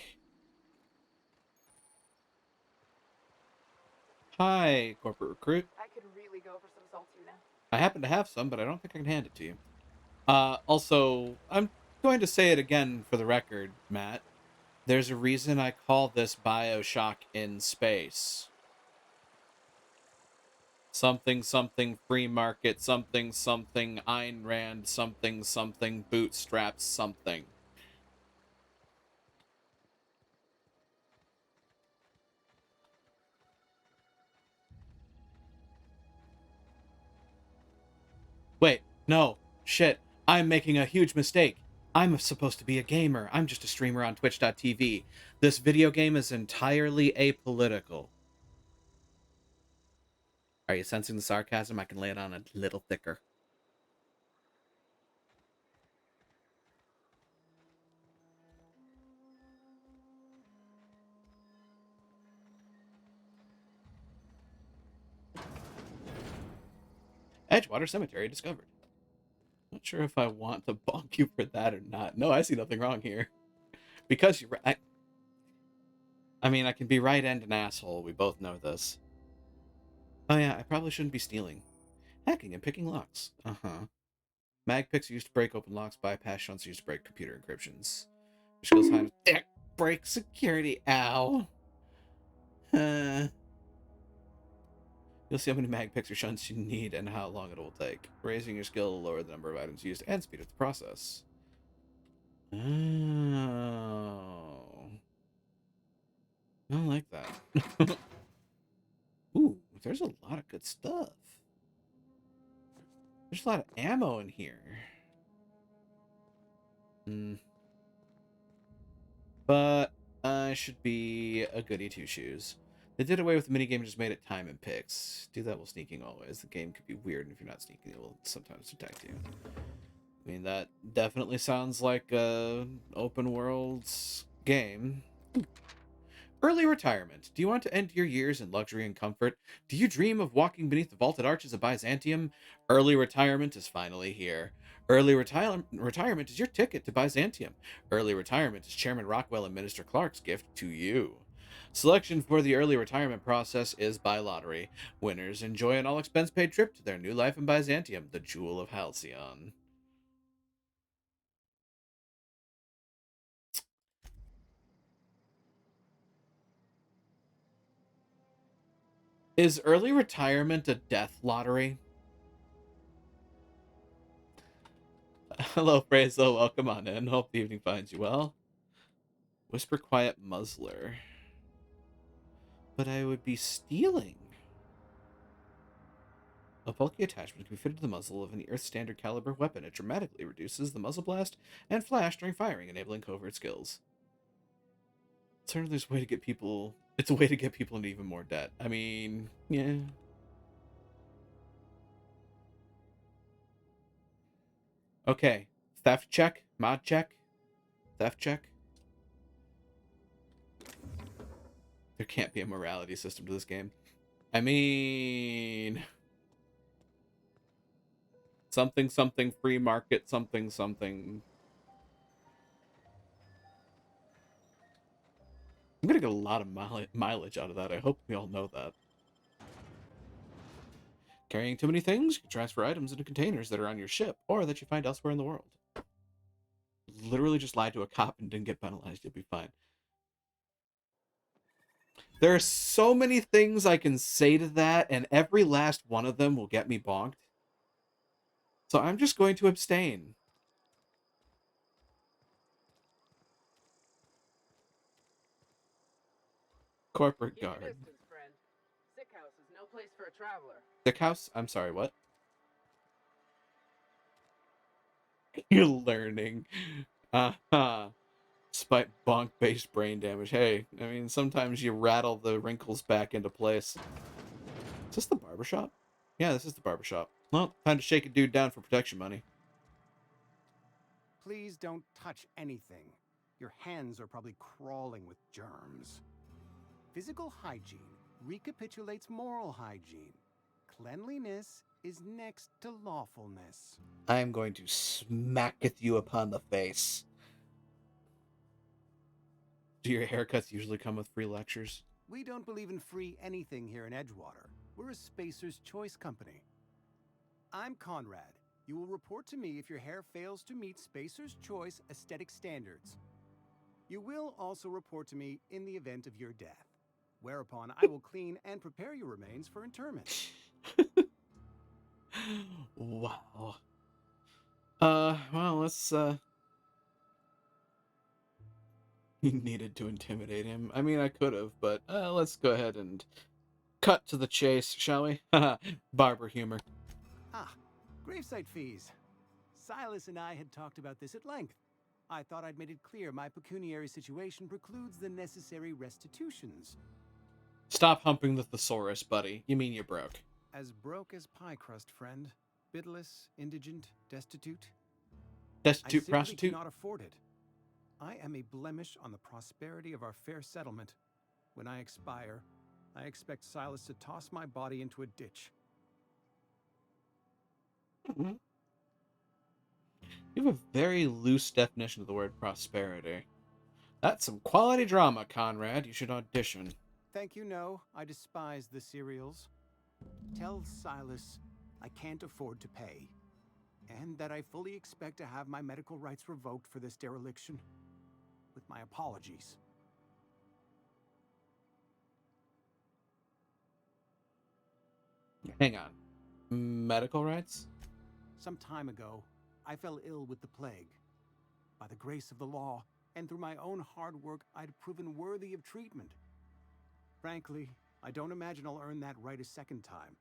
Hi, corporate recruit. I could really go for some saltine. I happen to have some, but I don't think I can hand it to you. Also, I'm going to say it again for the record, Matt. There's a reason I call this BioShock in space. Something, something, free market, something, something, Ayn Rand, something, something, bootstraps, something. Wait, no, shit, I'm making a huge mistake. I'm supposed to be a gamer. I'm just a streamer on Twitch.tv. This video game is entirely apolitical. Are you sensing the sarcasm? I can lay it on a little thicker. Edgewater Cemetery discovered. Not sure if I want to bonk you for that or not. No, I see nothing wrong here. Because you're right. I mean, I can be right and an asshole. We both know this. Oh yeah, I probably shouldn't be stealing. Hacking and picking locks. Mag picks are used to break open locks. Bypass shunts are used to break computer encryptions. Which goes behind break security. Ow. You'll see how many mag picks or shunts you need and how long it will take. Raising your skill will lower the number of items used and speed up the process. Oh. I don't like that. Ooh, there's a lot of good stuff. There's a lot of ammo in here. But I should be a goody two-shoes. They did away with the minigame and just made it time and picks. Do that while sneaking always. The game could be weird, and if you're not sneaking, it will sometimes detect you. I mean, that definitely sounds like a open world game. Early retirement. Do you want to end your years in luxury and comfort? Do you dream of walking beneath the vaulted arches of Byzantium? Early retirement is finally here. Early retirement is your ticket to Byzantium. Early retirement is Chairman Rockwell and Minister Clark's gift to you. Selection for the early retirement process is by lottery. Winners enjoy an all-expense-paid trip to their new life in Byzantium, the Jewel of Halcyon. Is early retirement a death lottery? Hello, Frazo. Welcome on in. Hope the evening finds you well. Whisper Quiet Muzzler. But I would be stealing. A bulky attachment can be fitted to the muzzle of an Earth standard caliber weapon. It dramatically reduces the muzzle blast and flash during firing, enabling covert skills. Certainly there's a way to get people... It's a way to get people into even more debt. I mean, yeah. Okay. Theft check. Mod check. Theft check. There can't be a morality system to this game. I mean... Something, something, free market, something, something. I'm gonna get a lot of mileage out of that. I hope we all know that. Carrying too many things, you can transfer items into containers that are on your ship, or that you find elsewhere in the world. Literally just lied to a cop and didn't get penalized, you'll be fine. There are so many things I can say to that, and every last one of them will get me bonked. So I'm just going to abstain. Corporate guard. Distance, friend. Sick house is no place for a traveler. Sick house? I'm sorry, what? You're learning. Despite bonk-based brain damage. Hey, I mean, sometimes you rattle the wrinkles back into place. Is this the barbershop? Yeah, this is the barbershop. Well, time to shake a dude down for protection money. Please don't touch anything. Your hands are probably crawling with germs. Physical hygiene recapitulates moral hygiene. Cleanliness is next to lawfulness. I am going to smacketh you upon the face. Do your haircuts usually come with free lectures? We don't believe in free anything here in Edgewater. We're a Spacer's Choice company. I'm Conrad. You will report to me if your hair fails to meet Spacer's Choice aesthetic standards. You will also report to me in the event of your death, whereupon I will clean and prepare your remains for interment. Wow. Well, let's, You needed to intimidate him. I mean, I could have, but let's go ahead and cut to the chase, shall we? Barber humor. Ah, gravesite fees. Silas and I had talked about this at length. I thought I'd made it clear my pecuniary situation precludes the necessary restitutions. Stop humping the thesaurus, buddy. You mean you're broke. As broke as pie crust, friend. Bidless, indigent, destitute. Destitute, I simply prostitute? cannot afford it. I am a blemish on the prosperity of our fair settlement. When I expire, I expect Silas to toss my body into a ditch. Mm-hmm. You have a very loose definition of the word prosperity. That's some quality drama, Conrad. You should audition. Thank you, no. I despise the serials. Tell Silas I can't afford to pay. And that I fully expect to have my medical rights revoked for this dereliction. With my apologies. Hang on. Medical rights? Some time ago, I fell ill with the plague. By the grace of the law, and through my own hard work, I'd proven worthy of treatment. Frankly, I don't imagine I'll earn that right a second time.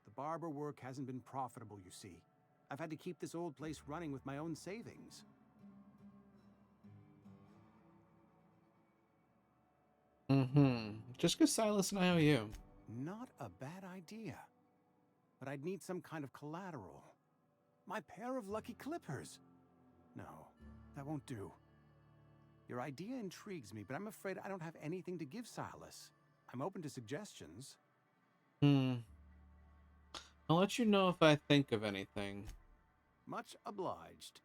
The barber work hasn't been profitable, you see. I've had to keep this old place running with my own savings. Mm-hmm. Just because Silas and I owe you. Not a bad idea. But I'd need some kind of collateral. My pair of lucky clippers. No, that won't do. Your idea intrigues me, but I'm afraid I don't have anything to give Silas. I'm open to suggestions. I'll let you know if I think of anything. Much obliged.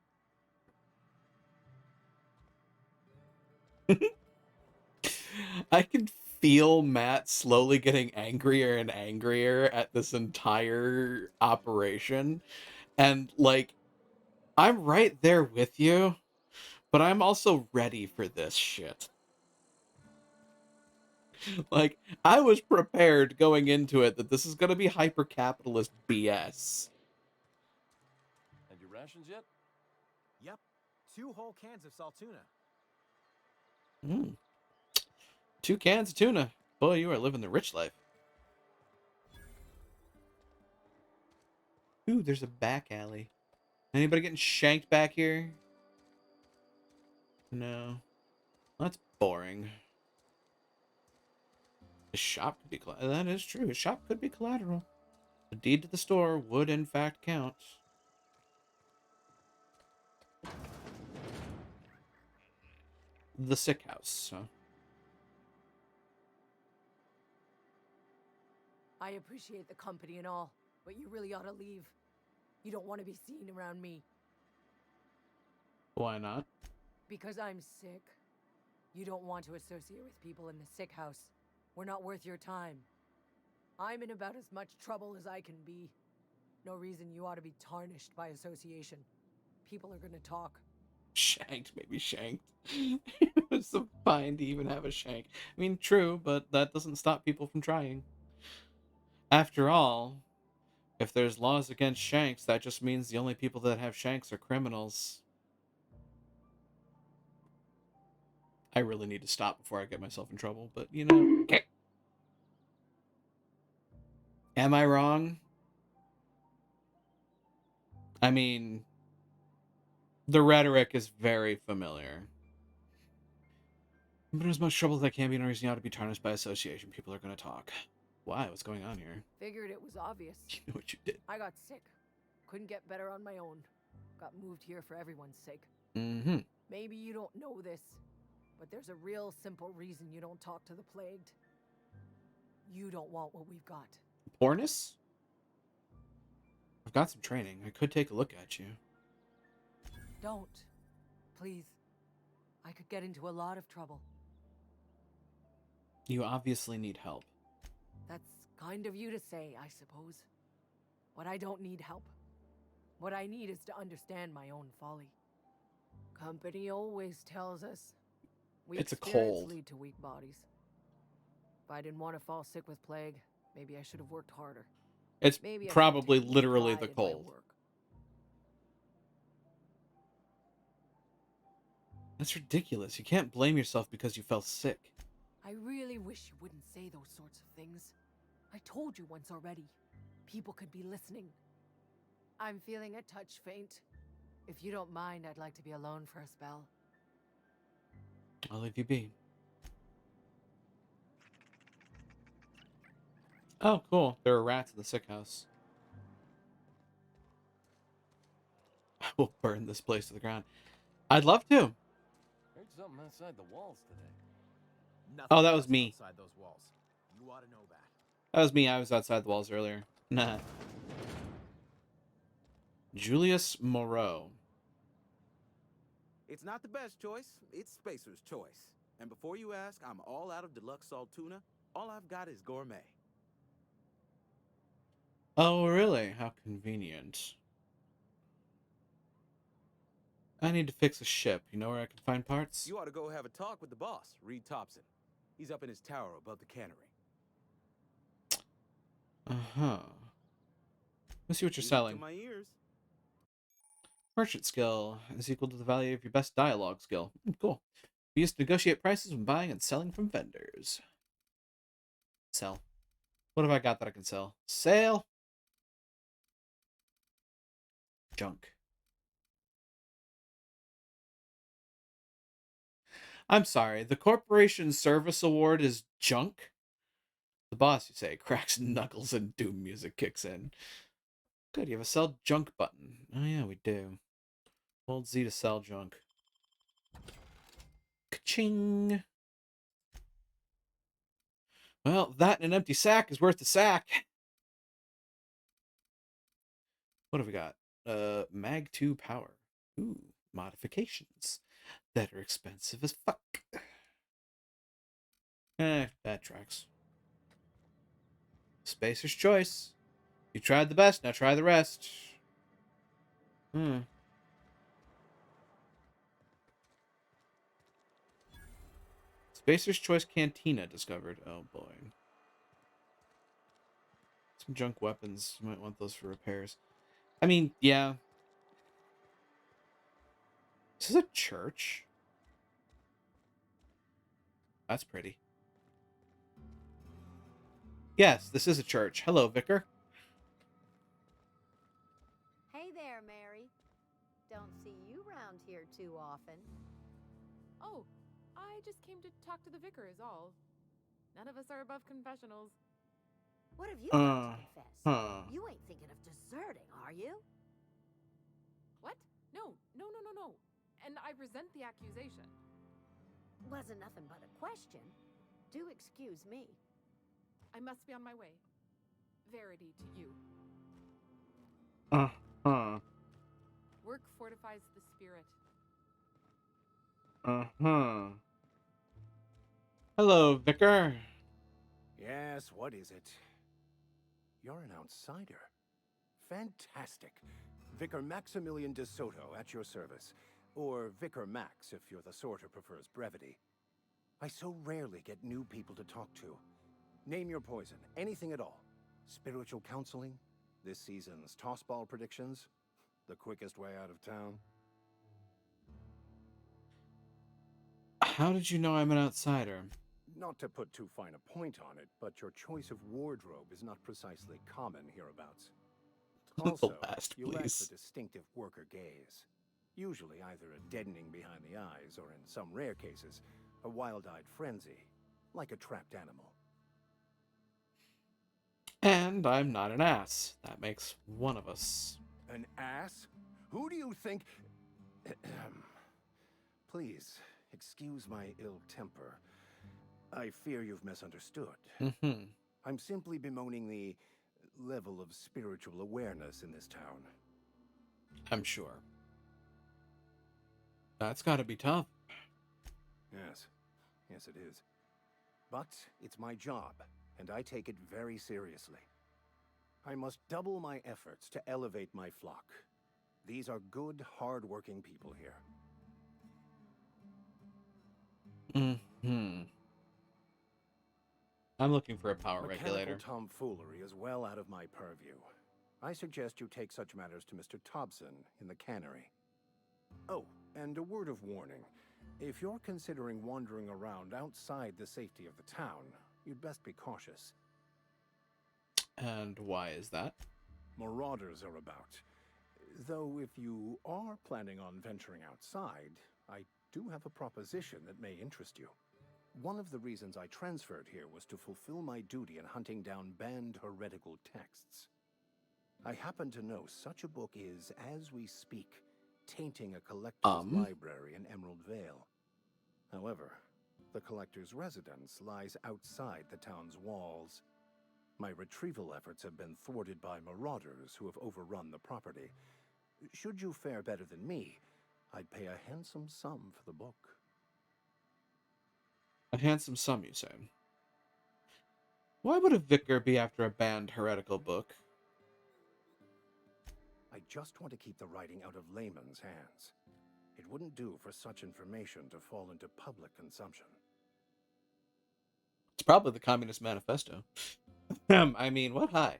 I can feel Matt slowly getting angrier and angrier at this entire operation. And, like, I'm right there with you, but I'm also ready for this shit. Like, I was prepared going into it that this is going to be hyper-capitalist BS. And your rations yet? Yep. 2 whole cans of salt tuna. 2 cans of tuna. Boy, you are living the rich life. Ooh, there's a back alley. Anybody getting shanked back here? No. That's boring. A shop could be that is true. A shop could be collateral. The deed to the store would in fact count. The sick house, huh? I appreciate the company and all, but you really ought to leave. You don't want to be seen around me. Why not? Because I'm sick. You don't want to associate with people in the sick house. We're not worth your time. I'm in about as much trouble as I can be. No reason you ought to be tarnished by association. People are gonna talk. Shanked, maybe shanked. It's so fine to even have a shank. I mean, true, but that doesn't stop people from trying. After all, if there's laws against shanks, that just means the only people that have shanks are criminals. I really need to stop before I get myself in trouble, but you know. Am I wrong? I mean, the rhetoric is very familiar. But as much trouble as I can be, no reason you ought to be tarnished by association. People are going to talk. Why? What's going on here? Figured it was obvious. You know what you did. I got sick. Couldn't get better on my own. Got moved here for everyone's sake. Mm-hmm. Maybe you don't know this, but there's a real simple reason you don't talk to the plagued. You don't want what we've got. Pornis? I've got some training. I could take a look at you. Don't. Please. I could get into a lot of trouble. You obviously need help. That's kind of you to say, I suppose. But I don't need help. What I need is to understand my own folly. Company always tells us weak It's a spirits cold. lead to weak bodies. If I didn't want to fall sick with plague, maybe I should have worked harder. It's Maybe I should probably take literally pride the in my cold. work. That's ridiculous. You can't blame yourself because you fell sick. I really wish you wouldn't say those sorts of things. I told you once already. People could be listening. I'm feeling a touch faint. If you don't mind, I'd like to be alone for a spell. I'll leave you be. Oh, cool. There are rats in the sick house. I will burn this place to the ground. I'd love to. Heard something outside the walls today. Nothing Oh, that was else me. Outside those walls. You ought to know that. That was me. I was outside the walls earlier. Nah. Julius Moreau. It's not the best choice. It's Spacer's choice. And before you ask, I'm all out of deluxe salt tuna. All I've got is gourmet. Oh, really? How convenient. I need to fix a ship. You know where I can find parts? You ought to go have a talk with the boss, Reed Thompson. He's up in his tower above the cannery. Uh-huh. Let's see what you're Music selling. to my ears. Merchant skill is equal to the value of your best dialogue skill. Cool. Be used to negotiate prices when buying and selling from vendors. Sell. What have I got that I can sell? Sale. Junk. I'm sorry. The Corporation Service Award is junk? The boss, you say, cracks knuckles and doom music kicks in. Good, you have a sell junk button. Oh yeah, we do. Hold Z to sell junk. Ka-ching! Well, that and an empty sack is worth the sack. What have we got? Mag 2 power. Ooh, modifications. That are expensive as fuck. That tracks. Spacer's choice. You tried the best, now try the rest. Spacer's Choice Cantina discovered. Oh boy. Some junk weapons. You might want those for repairs. I mean, yeah. This is a church. That's pretty. Yes, this is a church. Hello, Vicar. Hey there, Mary. Don't see you around here too often. Oh, I just came to talk to the vicar is all. None of us are above confessionals. What have you got to confess? You ain't thinking of deserting, are you? What? No. And I resent the accusation. Wasn't nothing but a question. Do excuse me. I must be on my way. Verity to you. Work fortifies the spirit. Hello, Vicar. Yes, what is it? You're an outsider. Fantastic. Vicar Maximilian de Soto at your service. Or Vicar Max if you're the sort who prefers brevity. I so rarely get new people to talk to. Name your poison, anything at all. Spiritual counseling? This season's tossball predictions? The quickest way out of town? How did you know I'm an outsider? Not to put too fine a point on it, but your choice of wardrobe is not precisely common hereabouts. Also, you lack the distinctive worker gaze. Usually either a deadening behind the eyes, or in some rare cases, a wild-eyed frenzy, like a trapped animal. And I'm not an ass. That makes one of us. An ass? Who do you think... Please, excuse my ill temper. I fear you've misunderstood. I'm simply bemoaning the level of spiritual awareness in this town. I'm sure. That's gotta be tough. Yes it is. But it's my job, and I take it very seriously. I must double my efforts to elevate my flock. These are good, hard-working people here. I'm looking for a power regulator. Mechanical tomfoolery is well out of my purview. I suggest you take such matters to Mr. Thompson in the cannery. Oh, and a word of warning. If you're considering wandering around outside the safety of the town, you'd best be cautious. And why is that? Marauders are about. Though if you are planning on venturing outside, I do have a proposition that may interest you. One of the reasons I transferred here was to fulfill my duty in hunting down banned heretical texts. I happen to know such a book is, as we speak, tainting a collector's library in Emerald Vale. However, the collector's residence lies outside the town's walls. My retrieval efforts have been thwarted by marauders who have overrun the property. Should you fare better than me, I'd pay a handsome sum for the book. A handsome sum, you say? Why would a vicar be after a banned heretical book? I just want to keep the writing out of layman's hands. It wouldn't do for such information to fall into public consumption. It's probably the Communist Manifesto. I mean, what hi?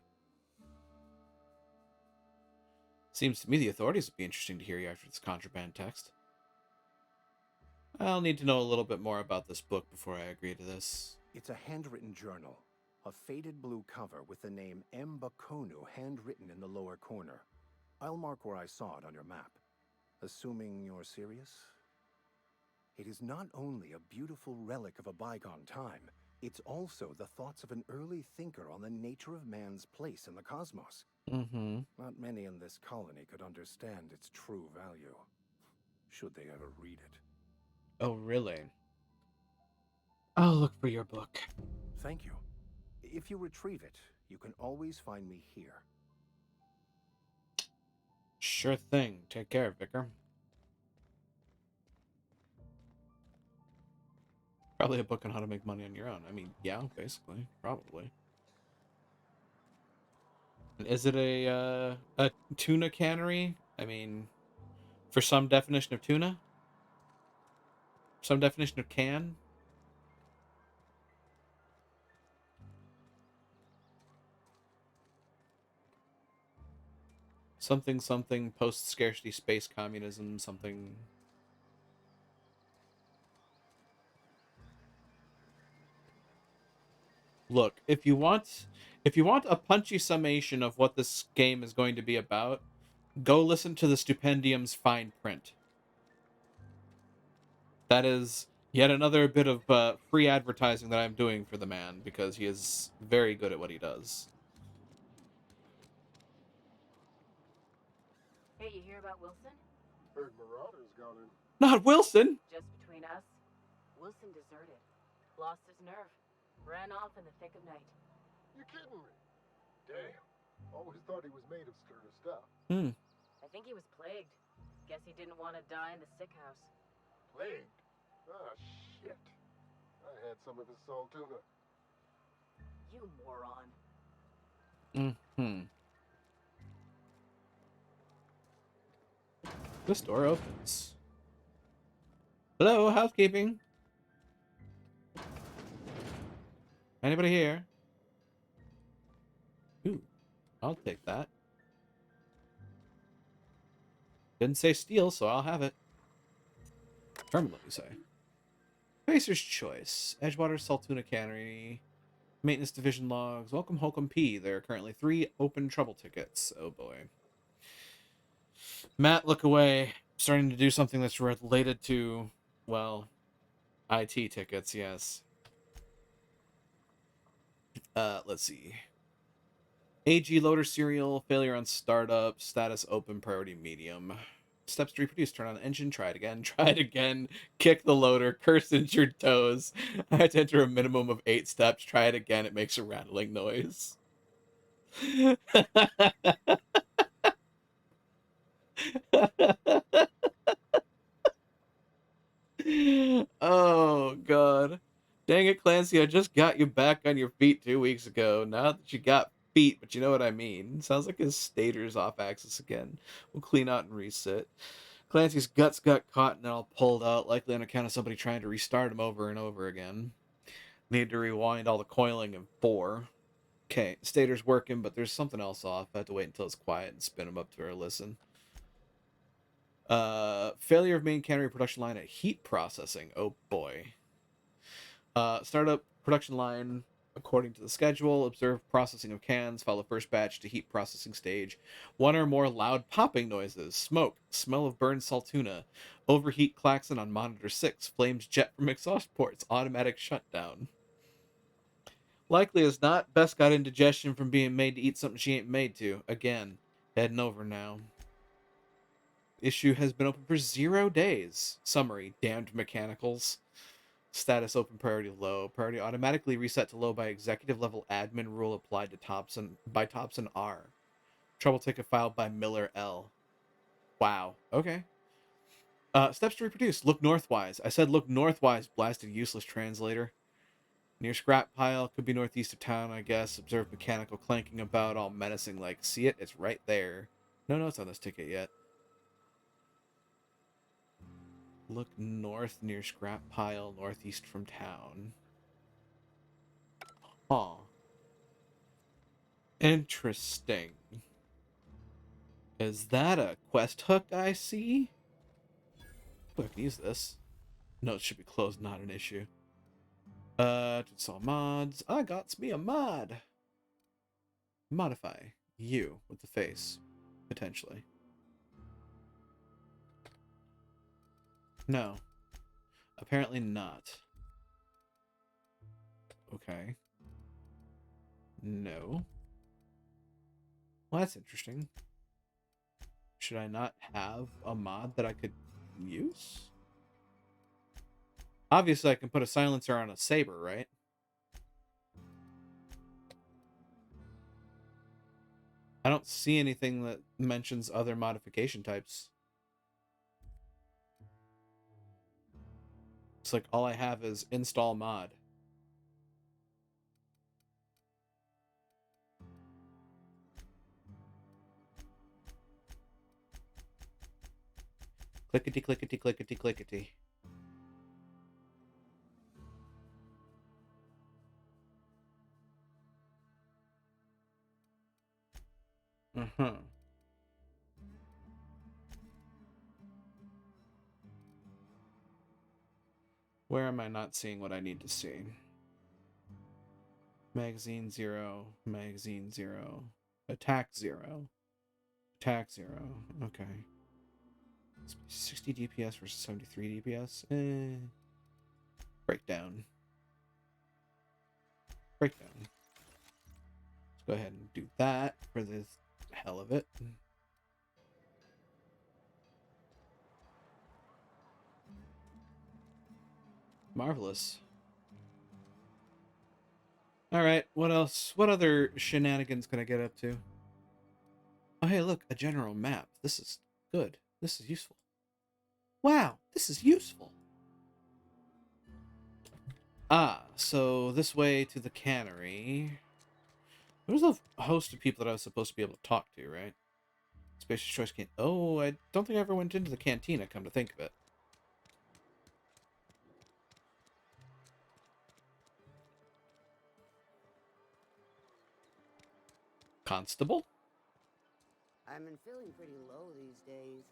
Seems to me the authorities would be interesting to hear you after this contraband text. I'll need to know a little bit more about this book before I agree to this. It's a handwritten journal. A faded blue cover with the name M. Bakonu handwritten in the lower corner. I'll mark where I saw it on your map. Assuming you're serious? It is not only a beautiful relic of a bygone time, it's also the thoughts of an early thinker on the nature of man's place in the cosmos. Not many in this colony could understand its true value, should they ever read it. Oh, really? I'll look for your book. Thank you. If you retrieve it, you can always find me here. Sure thing. Take care, Vicar. Probably a book on how to make money on your own. I mean, yeah, basically. Probably. Is it a tuna cannery? I mean, for some definition of tuna? Some definition of can? Something something post-scarcity space communism something. Look, if you want a punchy summation of what this game is going to be about, go listen to the Stupendium's fine print. That is yet another bit of free advertising that I'm doing for the man, because he is very good at what he does. Hey, you hear about Wilson? Heard Marauders got in. Not Wilson! Just between us, Wilson deserted. Lost his nerve. Ran off in the thick of night. You kidding me? Damn. Always thought he was made of sterner stuff. I think he was plagued. Guess he didn't want to die in the sick house. Plagued? Ah, shit. I had some of his salt tuna. You moron. This door opens. Hello, housekeeping. Anybody here? Ooh, I'll take that. Didn't say steal, so I'll have it. Terminal, you say. Spacer's Choice. Edgewater Saltuna Cannery. Maintenance Division logs. Welcome Holcomb P. There are currently 3 open trouble tickets. Oh boy. Matt, look away. Starting to do something that's related to, well, IT tickets, yes. Let's see. AG loader serial, failure on startup, status open, priority medium. Steps to reproduce, turn on engine, try it again, kick the loader, curse injured toes. I had to enter a minimum of 8 steps, try it again, it makes a rattling noise. Oh, God. Dang it, Clancy, I just got you back on your feet 2 weeks ago. Now that you got feet, but you know what I mean. Sounds like his stator's off axis again. We'll clean out and reset. Clancy's guts got caught and all pulled out, likely on account of somebody trying to restart him over and over again. Need to rewind all the coiling in 4. Okay, stator's working, but there's something else off. I have to wait until it's quiet and spin him up to our listen. Failure of main cannery production line at heat processing. Oh boy. Startup production line according to the schedule. Observe processing of cans. Follow first batch to heat processing stage. 1 or more loud popping noises. Smoke. Smell of burned salt tuna. Overheat klaxon on monitor 6. Flames jet from exhaust ports. Automatic shutdown. Likely as not, Bess got indigestion from being made to eat something she ain't made to. Again. Heading over now. Issue has been open for 0 days. Summary. Damned mechanicals. Status open, priority low. Priority automatically reset to low by executive level admin rule applied to Thompson R. Trouble ticket filed by Miller L. Wow. Okay. Steps to reproduce. Look northwise. I said look northwise, blasted useless translator. Near scrap pile. Could be northeast of town, I guess. Observe mechanical clanking about, all menacing like, see it? It's right there. No notes on this ticket yet. Look north near scrap pile, northeast from town. Huh. Interesting. Is that a quest hook I see? Oh, I can use this. Notes should be closed, not an issue. Install mods. I got me a mod. Modify. You with the face. Potentially. No. Apparently not. Okay. No. Well, that's interesting. Should I not have a mod that I could use? Obviously, I can put a silencer on a saber, right? I don't see anything that mentions other modification types. It's like all I have is install mod. Clickety, clickety, clickety, clickety. Where am I not seeing what I need to see? Magazine 0, magazine 0, attack 0, attack 0. Okay. 60 DPS versus 73 DPS. Breakdown. Breakdown. Let's go ahead and do that for the hell of it. Marvelous. Alright, what else? What other shenanigans can I get up to? Oh, hey, look, a general map. This is good. This is useful. Wow, this is useful. Ah, so this way to the cannery. There's a host of people that I was supposed to be able to talk to, right? Spacious Choice can't. Oh, I don't think I ever went into the cantina, come to think of it. Constable? I've been feeling pretty low these days.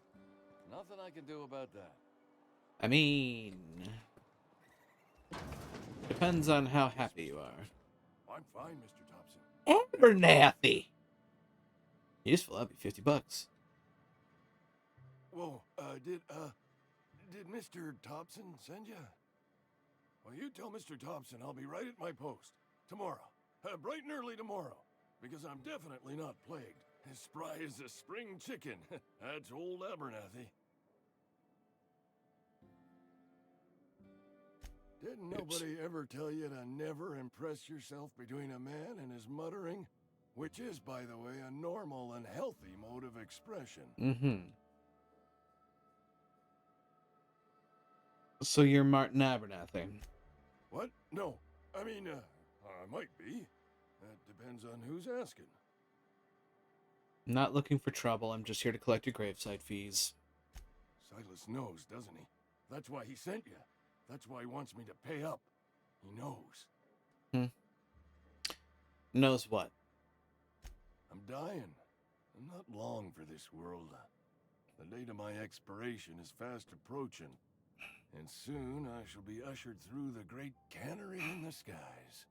Nothing I can do about that. I mean... depends on how happy you are. I'm fine, Mr. Thompson. Abernathy! Useful, that'd be $50. Whoa, did Mr. Thompson send you? Well, you tell Mr. Thompson I'll be right at my post. Tomorrow. Bright and early tomorrow. Because I'm definitely not plagued. As spry as a spring chicken. That's old Abernathy. Didn't nobody ever tell you to never impress yourself between a man and his muttering? Which is, by the way, a normal and healthy mode of expression. Mm-hmm. So you're Martin Abernathy. What? No. I mean, I might be. That depends on who's asking. Not looking for trouble. I'm just here to collect your gravesite fees. Silas knows, doesn't he? That's why he sent you. That's why he wants me to pay up. He knows. Knows what? I'm dying. I'm not long for this world. The date of my expiration is fast approaching. And soon I shall be ushered through the great cannery in the skies.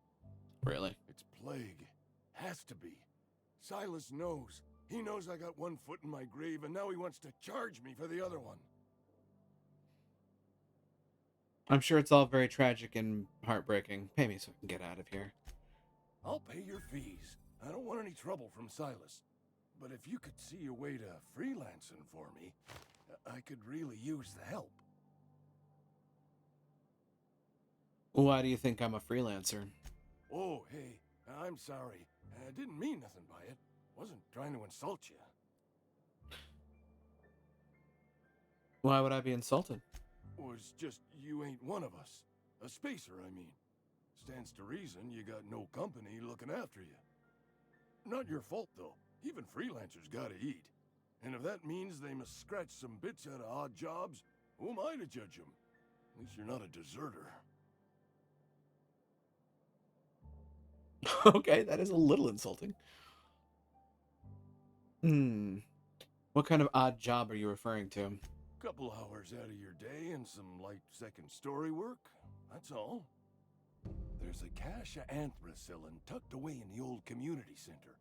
Really? It's plague. Has to be. Silas knows. He knows I got one foot in my grave, and now he wants to charge me for the other one. I'm sure it's all very tragic and heartbreaking. Pay me so I can get out of here. I'll pay your fees. I don't want any trouble from Silas. But if you could see a way to freelancing for me, I could really use the help. Why do you think I'm a freelancer? Oh, hey, I'm sorry. I didn't mean nothing by it. Wasn't trying to insult you. Why would I be insulted? Was just you ain't one of us. A spacer, I mean. Stands to reason you got no company looking after you. Not your fault, though. Even freelancers gotta eat. And if that means they must scratch some bits out of odd jobs, who am I to judge them? At least you're not a deserter. Okay, that is a little insulting. What kind of odd job are you referring to? Couple hours out of your day and some light second story work. That's all. There's a cache of anthracillin tucked away in the old community center.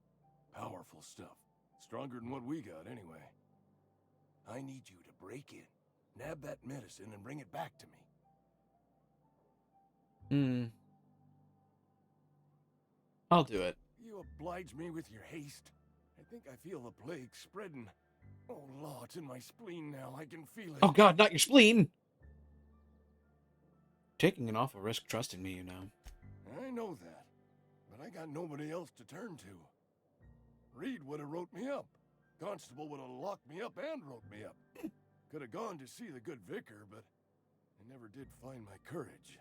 Powerful stuff. Stronger than what we got, anyway. I need you to break in, nab that medicine, and bring it back to me. I'll do it. You oblige me with your haste. I think I feel the plague spreading. Oh, Law, it's in my spleen now. I can feel it. Oh, God, not your spleen! Taking an awful risk trusting me, you know. I know that, but I got nobody else to turn to. Reed would have wrote me up. Constable would have locked me up and wrote me up. Could have gone to see the good vicar, but I never did find my courage.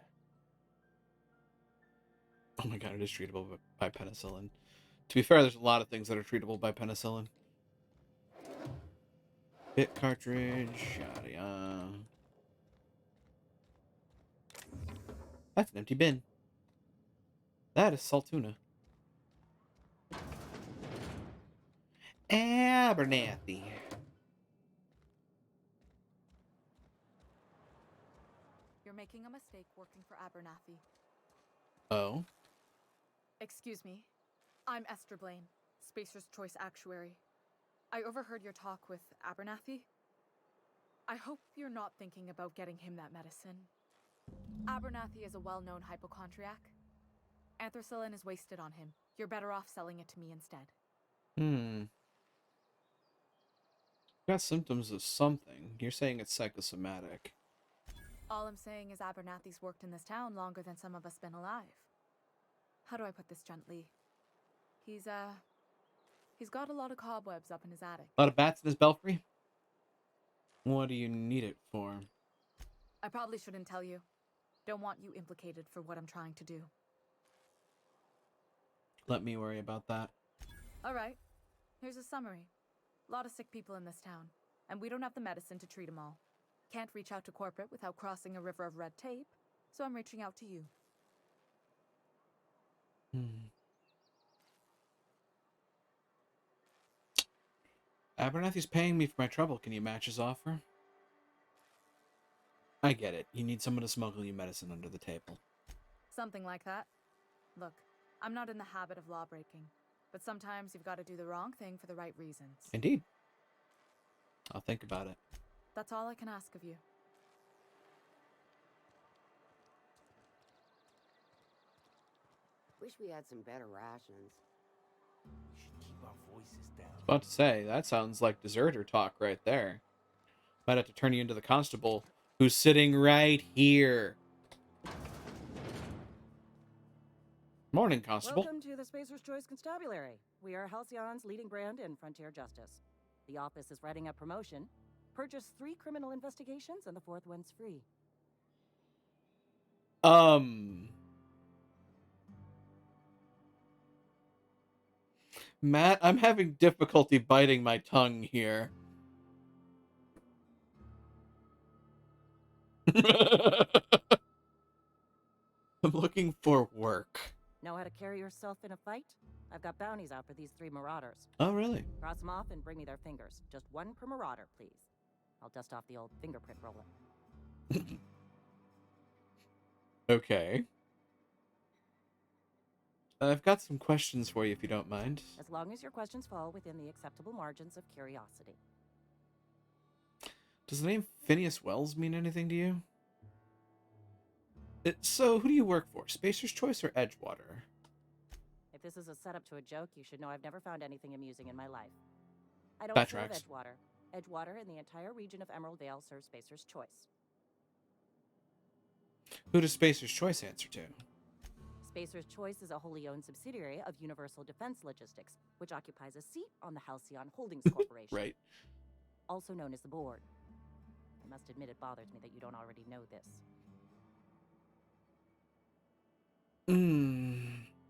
Oh my God, it is treatable by penicillin. To be fair, there's a lot of things that are treatable by penicillin. Bit cartridge, yada yada. That's an empty bin. That is Saltuna. Abernathy. Your You're making a mistake working for Abernathy. Oh? Excuse me. I'm Esther Blaine, Spacer's Choice Actuary. I overheard your talk with Abernathy. I hope you're not thinking about getting him that medicine. Abernathy is a well-known hypochondriac. Anthracillin is wasted on him. You're better off selling it to me instead. Got symptoms of something. You're saying it's psychosomatic. All I'm saying is Abernathy's worked in this town longer than some of us been alive. How do I put this gently? He's got a lot of cobwebs up in his attic. A lot of bats in his belfry? What do you need it for? I probably shouldn't tell you. Don't want you implicated for what I'm trying to do. Let me worry about that. All right. Here's a summary. A lot of sick people in this town, and we don't have the medicine to treat them all. Can't reach out to corporate without crossing a river of red tape, so I'm reaching out to you. Abernathy's paying me for my trouble. Can you match his offer? I get it. You need someone to smuggle you medicine under the table. Something like that. Look, I'm not in the habit of law breaking, but sometimes you've got to do the wrong thing for the right reasons. Indeed. I'll think about it. That's all I can ask of you. Wish we had some better rations. We should keep our voices down. I was about to say, that sounds like deserter talk right there. Might have to turn you into the constable who's sitting right here. Morning, constable. Welcome to the Spacer's Choice Constabulary. We are Halcyon's leading brand in frontier justice. The office is writing a promotion. Purchase 3 criminal investigations and the 4th one's free. Matt, I'm having difficulty biting my tongue here. I'm looking for work. Know how to carry yourself in a fight? I've got bounties out for these 3 marauders. Oh, really? Cross them off and bring me their fingers. Just 1 per marauder, please. I'll dust off the old fingerprint roller. Okay. I've got some questions for you if you don't mind. As long as your questions fall within the acceptable margins of curiosity. Does the name Phineas Wells mean anything to you? So, who do you work for? Spacer's Choice or Edgewater? If this is a setup to a joke, you should know I've never found anything amusing in my life. I don't That serve tracks. Edgewater. Edgewater and the entire region of Emerald Dale serves Spacer's Choice. Who does Spacer's Choice answer to? Spacer's Choice is a wholly owned subsidiary of Universal Defense Logistics, which occupies a seat on the Halcyon Holdings Corporation. Right. Also known as the Board. I must admit it bothers me that you don't already know this.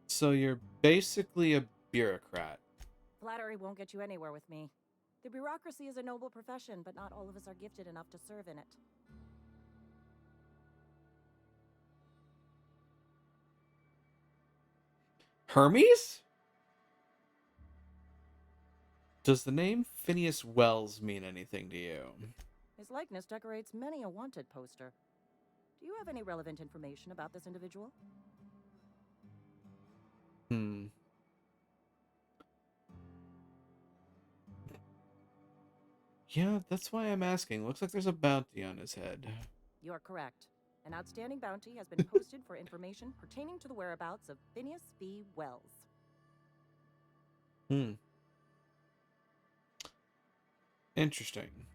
So you're basically a bureaucrat. Flattery won't get you anywhere with me. The bureaucracy is a noble profession, but not all of us are gifted enough to serve in it. Hermes? Does the name Phineas Wells mean anything to you? His likeness decorates many a wanted poster. Do you have any relevant information about this individual? Yeah, that's why I'm asking. Looks like there's a bounty on his head. You're correct. An outstanding bounty has been posted for information pertaining to the whereabouts of Phineas V. Wells. Interesting.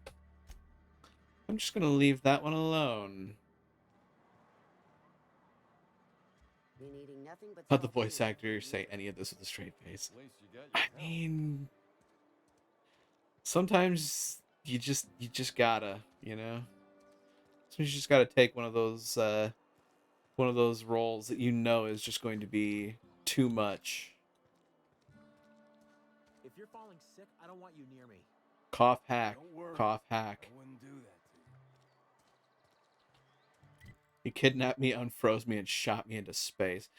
I'm just gonna leave that one alone. Been eating nothing but How'd the voice actor say any of this with a straight face? I mean, sometimes you just gotta, you know. Sometimes you just gotta take one of those roles that you know is just going to be too much. If you're falling sick, I don't want you near me. Cough hack. Cough hack. I wouldn't do that to you. He kidnapped me, unfroze me, and shot me into space.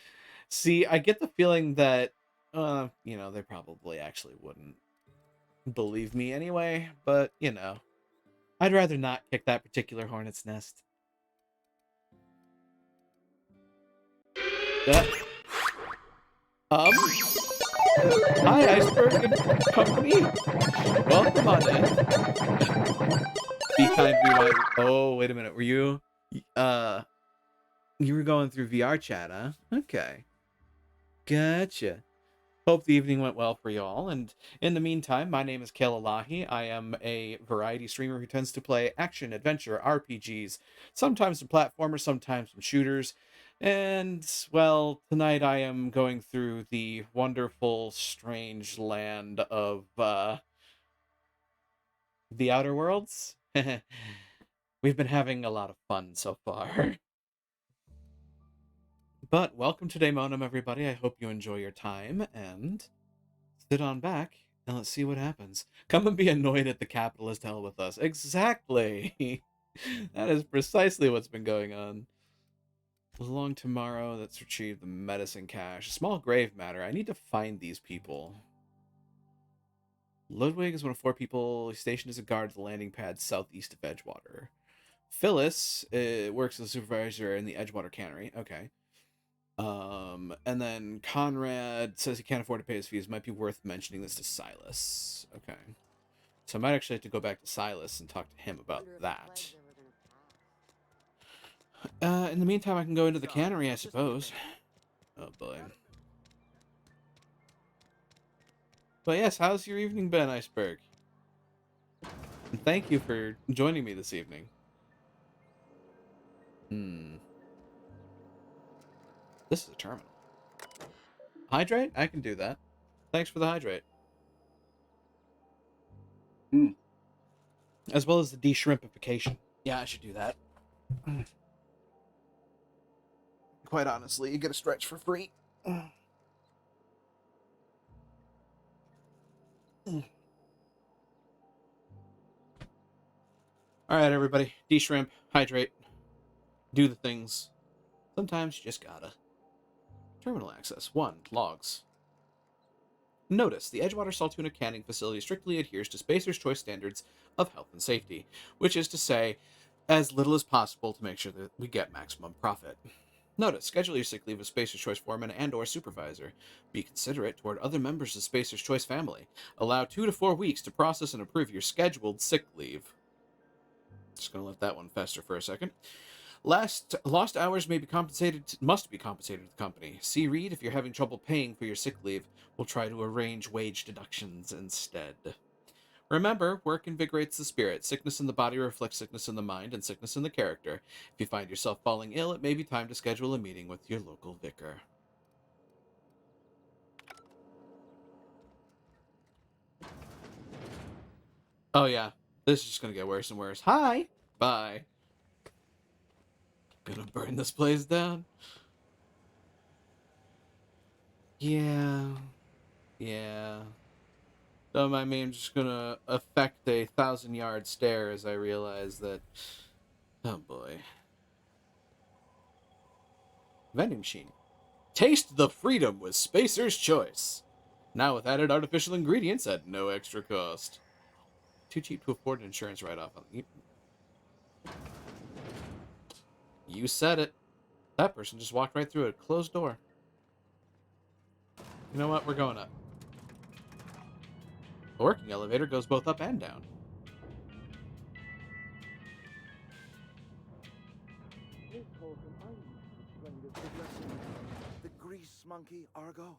See, I get the feeling that, you know, they probably actually wouldn't believe me anyway, but, you know, I'd rather not kick that particular hornet's nest. Hi, Iceberg and Company. Welcome on in. Be kind, be wise. Oh, wait a minute. Were you, you were going through VR chat, huh? Okay. Gotcha. Hope the evening went well for y'all. And in the meantime, my name is Kayla Lahi. I am a variety streamer who tends to play action, adventure, RPGs, sometimes some platformers, sometimes some shooters. And, well, tonight I am going through the wonderful, strange land of, the Outer Worlds. We've been having a lot of fun so far. But welcome to Daemonum, everybody. I hope you enjoy your time, and sit on back, and let's see what happens. Come and be annoyed at the capitalist hell with us. Exactly! That is precisely what's been going on. Along tomorrow, let's retrieve the medicine cache. Small grave matter. I need to find these people. Ludwig is one of 4 people stationed as a guard at the landing pad southeast of Edgewater. Phyllis works as a supervisor in the Edgewater cannery. Okay. And then Conrad says he can't afford to pay his fees. Might be worth mentioning this to Silas. Okay. So I might actually have to go back to Silas and talk to him about that. In the meantime, I can go into the cannery, I suppose. Oh, boy. But yes, how's your evening been, Iceberg? And thank you for joining me this evening. This is a terminal. Hydrate? I can do that. Thanks for the hydrate. As well as the de-shrimpification. Yeah, I should do that. Quite honestly, you get a stretch for free. Alright, everybody. De-shrimp, hydrate, do the things. Sometimes you just gotta. Terminal access. 1. Logs. Notice, the Edgewater Saltuna canning facility strictly adheres to Spacer's Choice standards of health and safety, which is to say, as little as possible to make sure that we get maximum profit. Notice, schedule your sick leave with Spacer's Choice foreman and or supervisor. Be considerate toward other members of Spacer's Choice family. Allow 2 to 4 weeks to process and approve your scheduled sick leave. Just gonna let that one fester for a second. Lost hours must be compensated to the company. See Reed if you're having trouble paying for your sick leave. We'll try to arrange wage deductions instead. Remember, work invigorates the spirit. Sickness in the body reflects sickness in the mind and sickness in the character. If you find yourself falling ill, it may be time to schedule a meeting with your local vicar. Oh yeah, this is just gonna get worse and worse. Hi! Bye. Gonna burn this place down? Yeah. Don't mind me, I'm just gonna affect a 1,000-yard stare as I realize that... Oh boy. Vending machine. Taste the freedom with Spacer's Choice. Now with added artificial ingredients at no extra cost. Too cheap to afford an insurance write-off. You said it. That person just walked right through a closed door. You know what? We're going up. The working elevator goes both up and down. The grease monkey, Argo?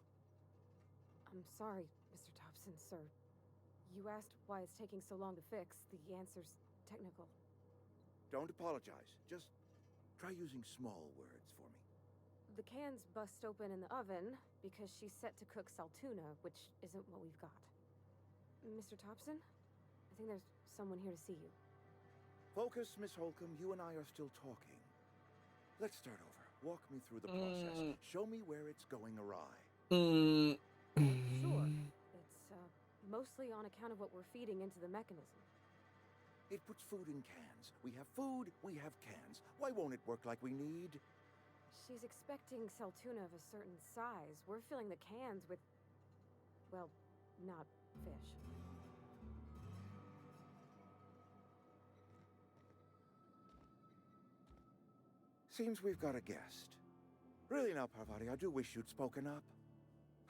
I'm sorry, Mr. Thompson, sir. You asked why it's taking so long to fix. The answer's technical. Don't apologize. Just try using small words for me. The cans bust open in the oven because she's set to cook saltuna, which isn't what we've got. Mr. Thompson? I think there's someone here to see you. Focus, Miss Holcomb. You and I are still talking. Let's start over. Walk me through the process. Show me where it's going awry. Sure. It's mostly on account of what we're feeding into the mechanism. It puts food in cans. We have food, we have cans. Why won't it work like we need? She's expecting saltuna of a certain size. We're filling the cans with, well, not fish. Seems we've got a guest. Really now, Parvati, I do wish you'd spoken up.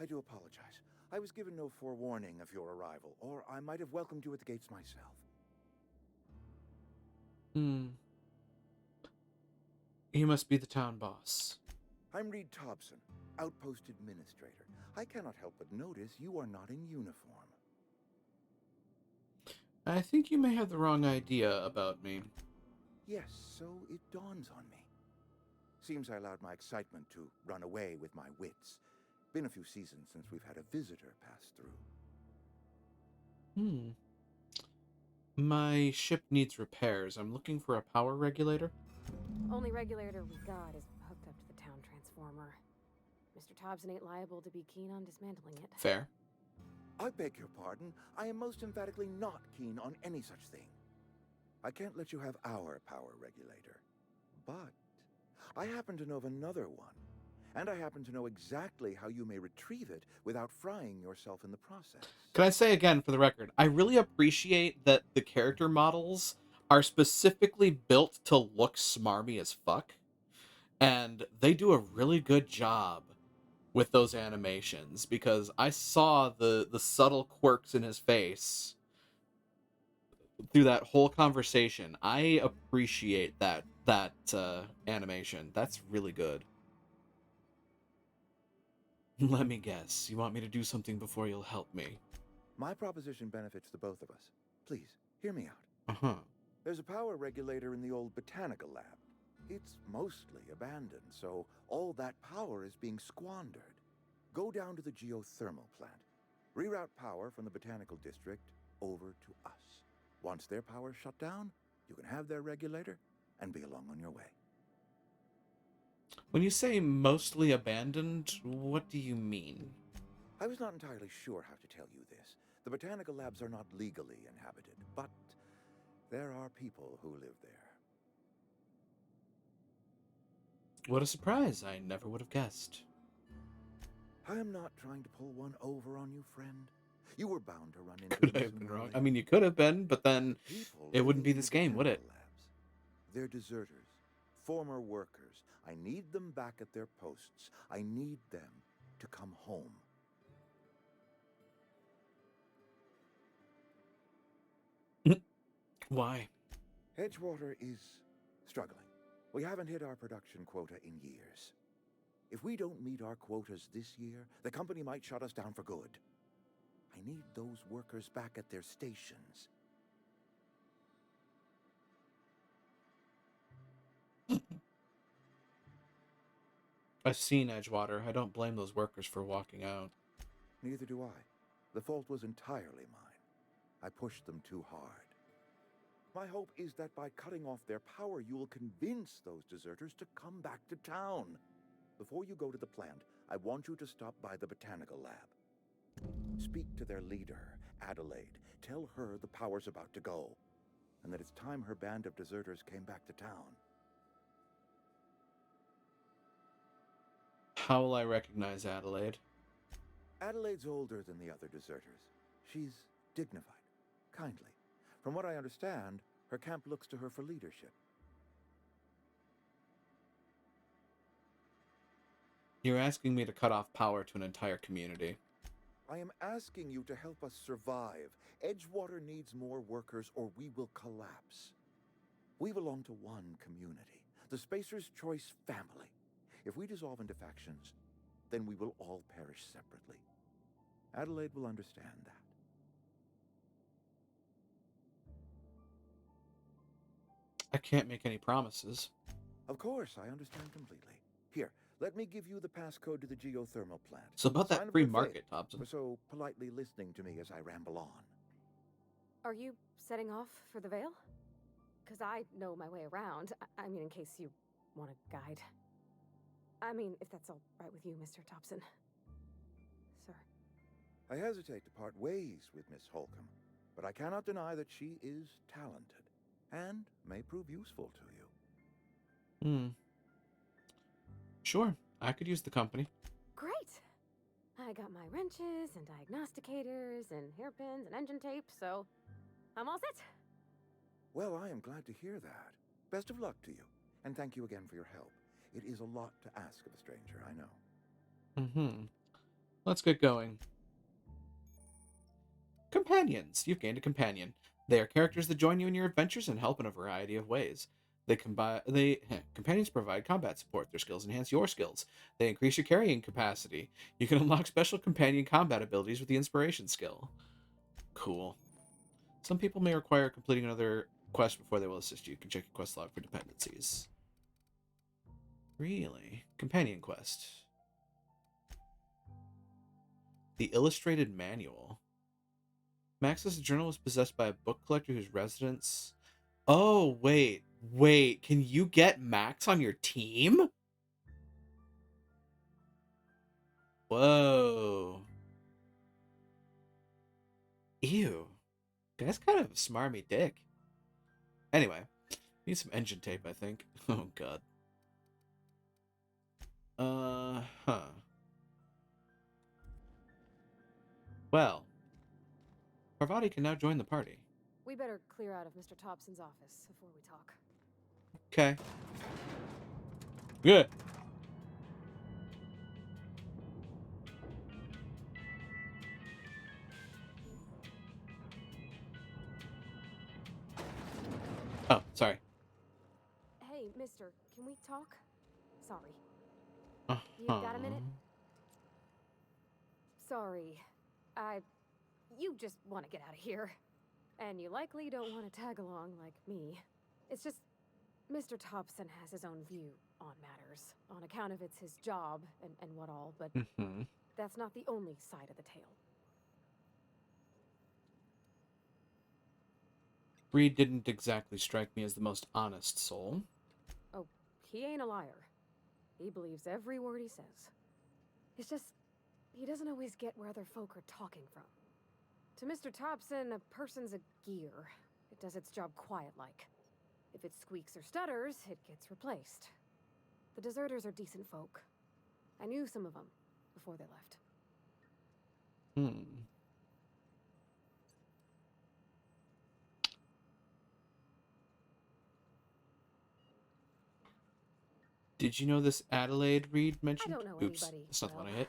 I do apologize. I was given no forewarning of your arrival, or I might have welcomed you at the gates myself. He must be the town boss. I'm Reed Thompson, Outpost Administrator. I cannot help but notice you are not in uniform. I think you may have the wrong idea about me. Yes, so it dawns on me. Seems I allowed my excitement to run away with my wits. Been a few seasons since we've had a visitor pass through. My ship needs repairs. I'm looking for a power regulator. Only regulator we got is hooked up to the town transformer. Mr. Thompson ain't liable to be keen on dismantling it. Fair. I beg your pardon. I am most emphatically not keen on any such thing. I can't let you have our power regulator. But I happen to know of another one. And I happen to know exactly how you may retrieve it without frying yourself in the process. Can I say again for the record, I really appreciate that the character models are specifically built to look smarmy as fuck. And they do a really good job with those animations, because I saw the subtle quirks in his face through that whole conversation. I appreciate that animation. That's really good. Let me guess. You want me to do something before you'll help me? My proposition benefits the both of us. Please, hear me out. Uh-huh. There's a power regulator in the old botanical lab. It's mostly abandoned, so all that power is being squandered. Go down to the geothermal plant. Reroute power from the botanical district over to us. Once their power's shut down, you can have their regulator and be along on your way. When you say mostly abandoned, what do you mean? I was not entirely sure how to tell you this. The botanical labs are not legally inhabited, but there are people who live there. What a surprise. I never would have guessed. I am not trying to pull one over on you, friend. You were bound to run into Could I have been wrong? I mean, you could have been, but then it wouldn't be this game, would it? They're deserters, former workers. I need them back at their posts. I need them to come home. Why? Edgewater is struggling. We haven't hit our production quota in years. If we don't meet our quotas this year, the company might shut us down for good. I need those workers back at their stations. I've seen Edgewater. I don't blame those workers for walking out. Neither do I. The fault was entirely mine. I pushed them too hard. My hope is that by cutting off their power, you will convince those deserters to come back to town. Before you go to the plant, I want you to stop by the botanical lab. Speak to their leader, Adelaide. Tell her the power's about to go, and that it's time her band of deserters came back to town. How will I recognize Adelaide? Adelaide's older than the other deserters. She's dignified, kindly. From what I understand, her camp looks to her for leadership. You're asking me to cut off power to an entire community. I am asking you to help us survive. Edgewater needs more workers or we will collapse. We belong to one community, the Spacer's Choice family. If we dissolve into factions, then we will all perish separately. Adelaide will understand that. I can't make any promises. Of course, I understand completely. Here, let me give you the passcode to the geothermal plant. So about Sign that of free good market, faith Thompson. for so politely listening to me as I ramble on. Are you setting off for the Vale? Because I know my way around. I mean, in case you want a guide. I mean, if that's all right with you, Mr. Thompson. Sir. I hesitate to part ways with Miss Holcomb, but I cannot deny that she is talented and may prove useful to you. Sure, I could use the company. Great! I got my wrenches and diagnosticators and hairpins and engine tape, so I'm all set. Well, I am glad to hear that. Best of luck to you, and thank you again for your help. It is a lot to ask of a stranger, I know. Mm-hmm. Let's get going. Companions. You've gained a companion. They are characters that join you in your adventures and help in a variety of ways. Companions provide combat support. Their skills enhance your skills. They increase your carrying capacity. You can unlock special companion combat abilities with the inspiration skill. Cool. Some people may require completing another quest before they will assist you. You can check your quest log for dependencies. Really? Companion quest. The Illustrated Manual. Max's journal was possessed by a book collector whose residence... Oh, wait. Wait, can you get Max on your team? Whoa. Ew. Guy's kind of a smarmy dick. Anyway, need some engine tape, I think. Oh, God. Well, Parvati can now join the party. We better clear out of Mr. Thompson's office before we talk. Okay. Good. Oh, sorry. Hey, mister, can we talk? Sorry. You got a minute? Sorry. You just want to get out of here. And you likely don't want to tag along like me. It's just, Mr. Thompson has his own view on matters, on account of it's his job and what all, but that's not the only side of the tale. Reed didn't exactly strike me as the most honest soul. Oh, he ain't a liar. He believes every word he says. It's just, he doesn't always get where other folk are talking from. To Mr. Thompson, a person's a gear. It does its job quiet-like. If it squeaks or stutters, it gets replaced. The deserters are decent folk. I knew some of them before they left. Did you know this Adelaide Reed mentioned? I don't know Oops, anybody. that's not the one I hit.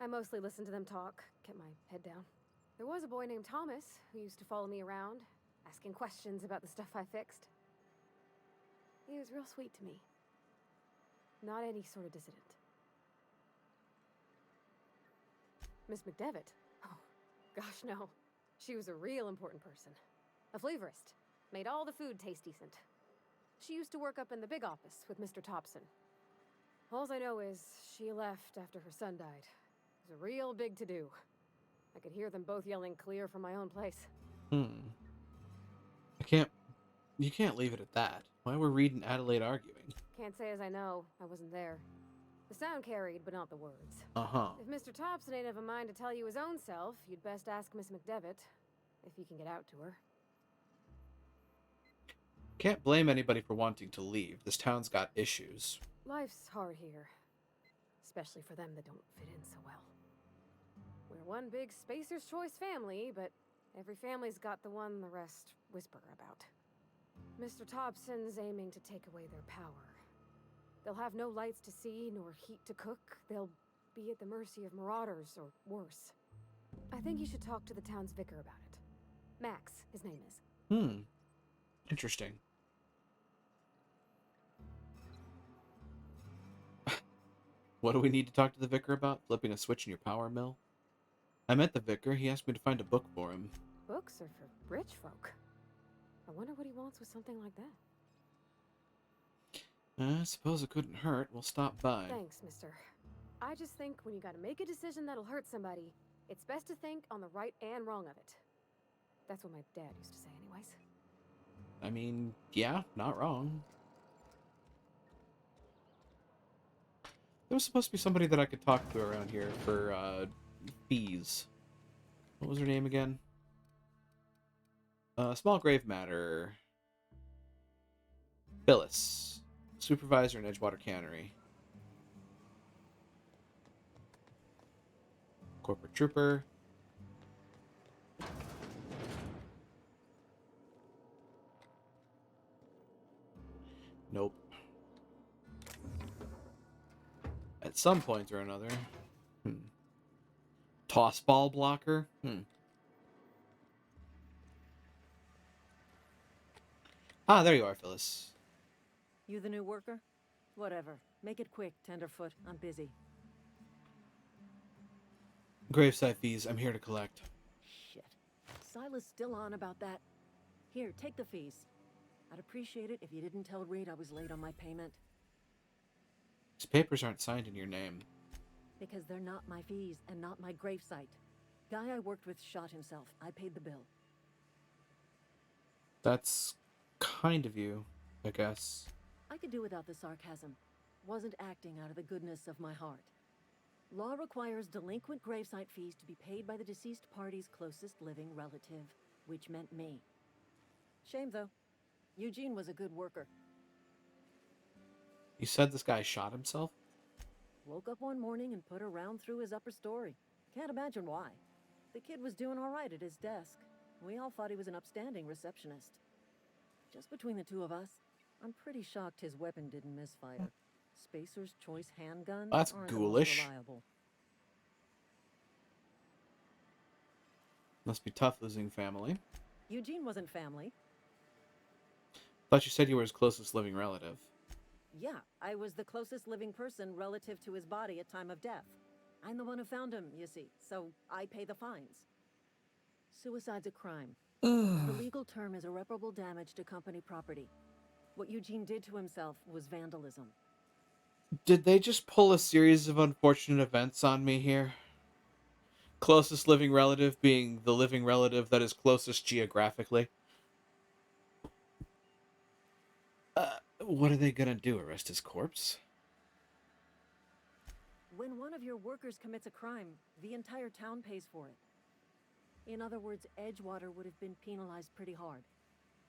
I mostly listened to them talk, kept my head down. There was a boy named Thomas who used to follow me around, asking questions about the stuff I fixed. He was real sweet to me. Not any sort of dissident. Miss McDevitt? Oh, gosh, no. She was a real important person. A flavorist. Made all the food taste decent. She used to work up in the big office with Mr. Thompson. All I know is she left after her son died. It was a real big to-do. I could hear them both yelling clear from my own place. You can't leave it at that. Why were Reed and Adelaide arguing? Can't say as I know. I wasn't there. The sound carried, but not the words. If Mr. Thompson ain't of a mind to tell you his own self, you'd best ask Miss McDevitt, if he can get out to her. Can't blame anybody for wanting to leave. This town's got issues. Life's hard here. Especially for them that don't fit in so well. We're one big Spacer's Choice family, but every family's got the one the rest whisper about. Mr. Thompson's aiming to take away their power. They'll have no lights to see, nor heat to cook. They'll be at the mercy of marauders, or worse. I think you should talk to the town's vicar about it. Max, his name is. Interesting. What do we need to talk to the vicar about? Flipping a switch in your power mill? I met the vicar. He asked me to find a book for him. Books are for rich folk. I wonder what he wants with something like that. I suppose it couldn't hurt. We'll stop by. Thanks, mister. I just think when you gotta make a decision that'll hurt somebody, it's best to think on the right and wrong of it. That's what my dad used to say anyways. I mean, yeah, not wrong. There was supposed to be somebody that I could talk to around here for, fees. What was her name again? Small grave matter. Phyllis. Supervisor in Edgewater Cannery. Corporate Trooper. Nope. At some point or another. Toss ball blocker? Ah, there you are, Phyllis. You the new worker? Whatever. Make it quick, Tenderfoot. I'm busy. Gravesite fees, I'm here to collect. Shit. Silas still on about that. Here, take the fees. I'd appreciate it if you didn't tell Reed I was late on my payment. These papers aren't signed in your name. Because they're not my fees and not my gravesite. Guy I worked with shot himself. I paid the bill. That's kind of you, I guess. I could do without the sarcasm. Wasn't acting out of the goodness of my heart. Law requires delinquent gravesite fees to be paid by the deceased party's closest living relative, which meant me. Shame, though. Eugene was a good worker. You said this guy shot himself? Woke up one morning and put a round through his upper story. Can't imagine why. The kid was doing all right at his desk. We all thought he was an upstanding receptionist. Just between the two of us, I'm pretty shocked his weapon didn't misfire. Spacer's Choice handguns That's aren't ghoulish. the most reliable. Must be tough losing family. Eugene wasn't family. Thought you said you were his closest living relative. Yeah, I was the closest living person relative to his body at time of death. I'm the one who found him, you see, so I pay the fines. Suicide's a crime. The legal term is irreparable damage to company property. What Eugene did to himself was vandalism. Did they just pull a series of unfortunate events on me here? Closest living relative being the living relative that is closest geographically? What are they gonna do? Arrest his corpse? When one of your workers commits a crime, the entire town pays for it. In other words, Edgewater would have been penalized pretty hard.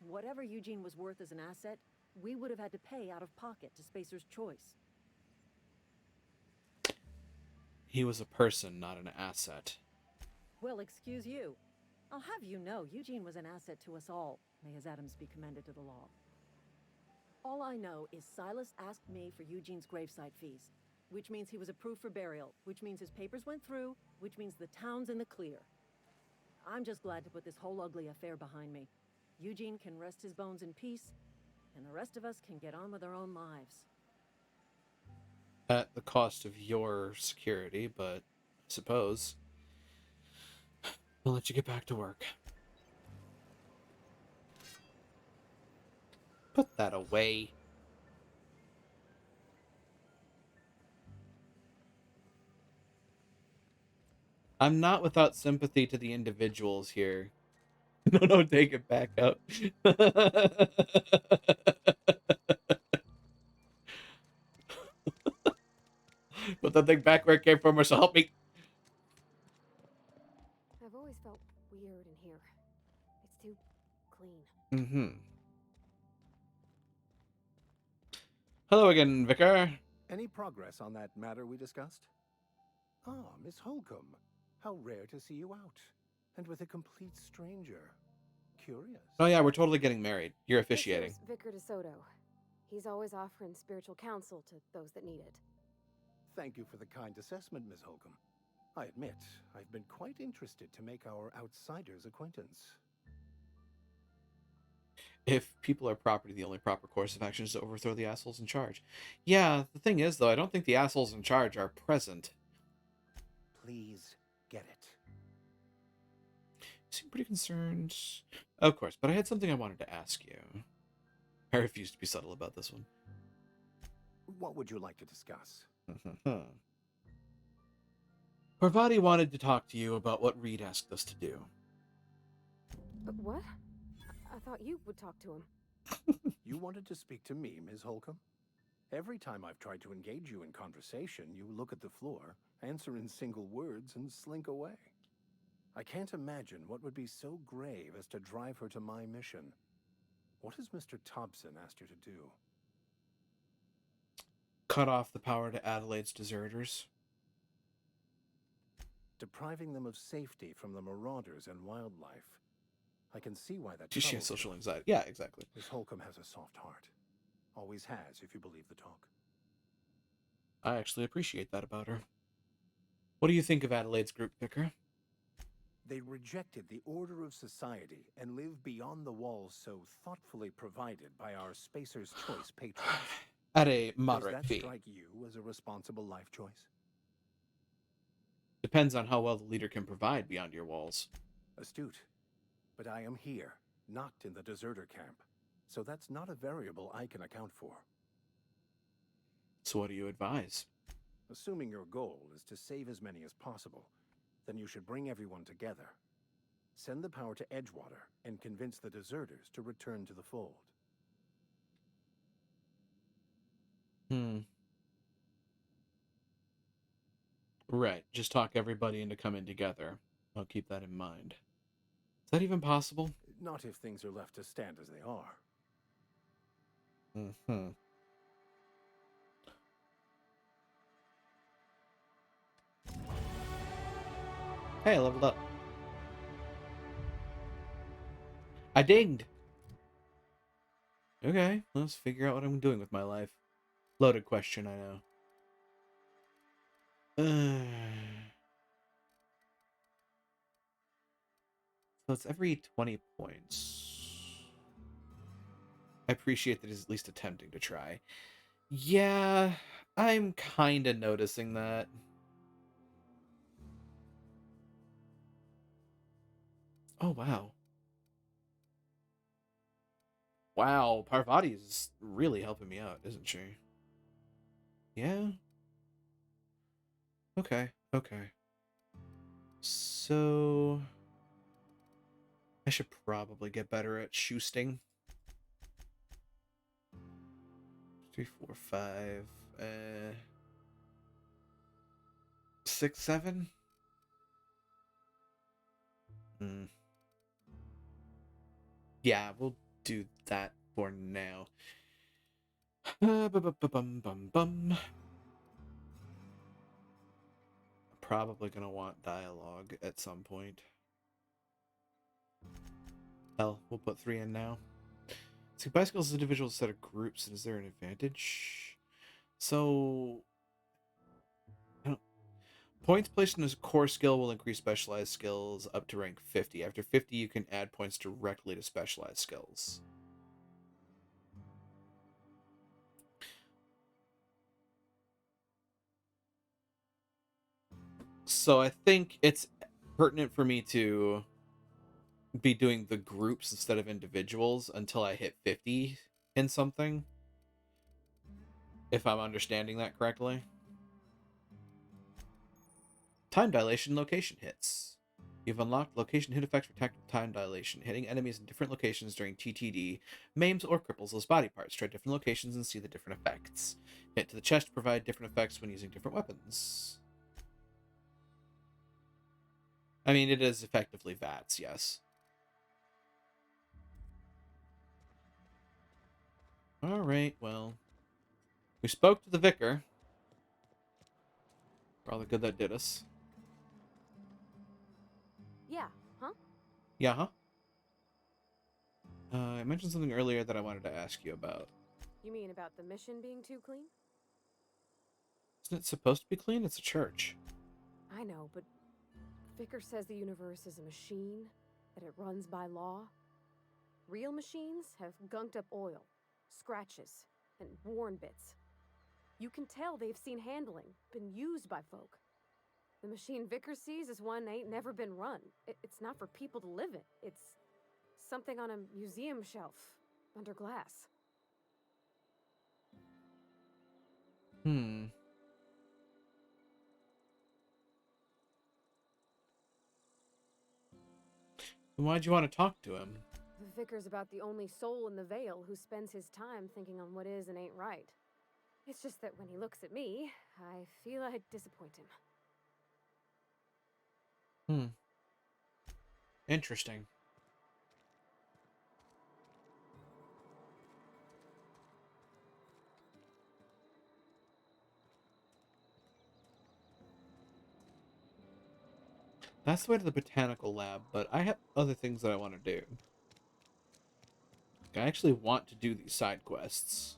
Whatever Eugene was worth as an asset, we would have had to pay out of pocket to Spacer's Choice. He was a person, not an asset. Well, excuse you. I'll have you know, Eugene was an asset to us all. May his atoms be commended to the law. All I know is Silas asked me for Eugene's gravesite fees, which means he was approved for burial, which means his papers went through, which means the town's in the clear. I'm just glad to put this whole ugly affair behind me. Eugene can rest his bones in peace, and the rest of us can get on with our own lives. At the cost of your security, but I suppose I'll let you get back to work. Put that away. I'm not without sympathy to the individuals here. No, take it back up. Put that thing back where it came from, or so help me. I've always felt weird in here. It's too clean. Mm-hmm. Hello again, Vicar. Any progress on that matter we discussed? Ah, Miss Holcomb. How rare to see you out. And with a complete stranger. Curious. Oh yeah, we're totally getting married. You're officiating. This here's Vicar DeSoto. He's always offering spiritual counsel to those that need it. Thank you for the kind assessment, Miss Holcomb. I admit, I've been quite interested to make our outsider's acquaintance. If people are property, the only proper course of action is to overthrow the assholes in charge. Yeah, the thing is, though, I don't think the assholes in charge are present. Please get it. You seem pretty concerned. Of course, but I had something I wanted to ask you. I refuse to be subtle about this one. What would you like to discuss? Parvati wanted to talk to you about what Reed asked us to do. What? I thought you would talk to him. You wanted to speak to me, Ms. Holcomb? Every time I've tried to engage you in conversation, you look at the floor, answer in single words, and slink away. I can't imagine what would be so grave as to drive her to my mission. What has Mr. Thompson asked you to do? Cut off the power to Adelaide's deserters. Depriving them of safety from the marauders and wildlife. I can see why that She has troubles social you. anxiety. Yeah, exactly. Miss Holcomb has a soft heart. Always has, if you believe the talk. I actually appreciate that about her. What do you think of Adelaide's group, Vicar? They rejected the order of society and live beyond the walls so thoughtfully provided by our Spacer's Choice patrons. At a moderate Does that fee. strike you as a responsible life choice? Depends on how well the leader can provide beyond your walls. Astute. But I am here, not in the deserter camp. So that's not a variable I can account for. So what do you advise? Assuming your goal is to save as many as possible, then you should bring everyone together. Send the power to Edgewater and convince the deserters to return to the fold. Right, just talk everybody into coming together. I'll keep that in mind. Is that even possible? Not if things are left to stand as they are. Hey, I leveled up. I dinged! Okay, let's figure out what I'm doing with my life. Loaded question, I know. So it's every 20 points. I appreciate that he's at least attempting to try. Yeah, I'm kind of noticing that. Oh, wow. Wow, Parvati is really helping me out, isn't she? Yeah? Okay, okay. So... I should probably get better at shoosting. 3, 4, 5, 6, 7? Yeah, we'll do that for now. Probably gonna want dialogue at some point. Hell, we'll put 3 in now. See, bicycles is individual set of groups, and is there an advantage? So... Points placed in a core skill will increase specialized skills up to rank 50. After 50, you can add points directly to specialized skills. So I think it's pertinent for me to be doing the groups instead of individuals until I hit 50 in something. If I'm understanding that correctly. Time dilation location hits. You've unlocked location hit effects for tactical time dilation. Hitting enemies in different locations during TTD maims or cripples those body parts. Try different locations and see the different effects. Hit to the chest to provide different effects when using different weapons. I mean, it is effectively VATS, yes. Alright, well. We spoke to the vicar. For all the good that did us. Yeah, huh? Yeah, huh? I mentioned something earlier that I wanted to ask you about. You mean about the mission being too clean? Isn't it supposed to be clean? It's a church. I know, but Vicar says the universe is a machine, that it runs by law. Real machines have gunked up oil, scratches, and worn bits. You can tell they've seen handling, been used by folk. The machine Vicar sees is one ain't never been run. It's not for people to live in. It's something on a museum shelf, under glass. Then why'd you want to talk to him? The Vicar's about the only soul in the Vale who spends his time thinking on what is and ain't right. It's just that when he looks at me, I feel I'd disappoint him. Interesting. That's the way to the botanical lab, but I have other things that I want to do. I actually want to do these side quests.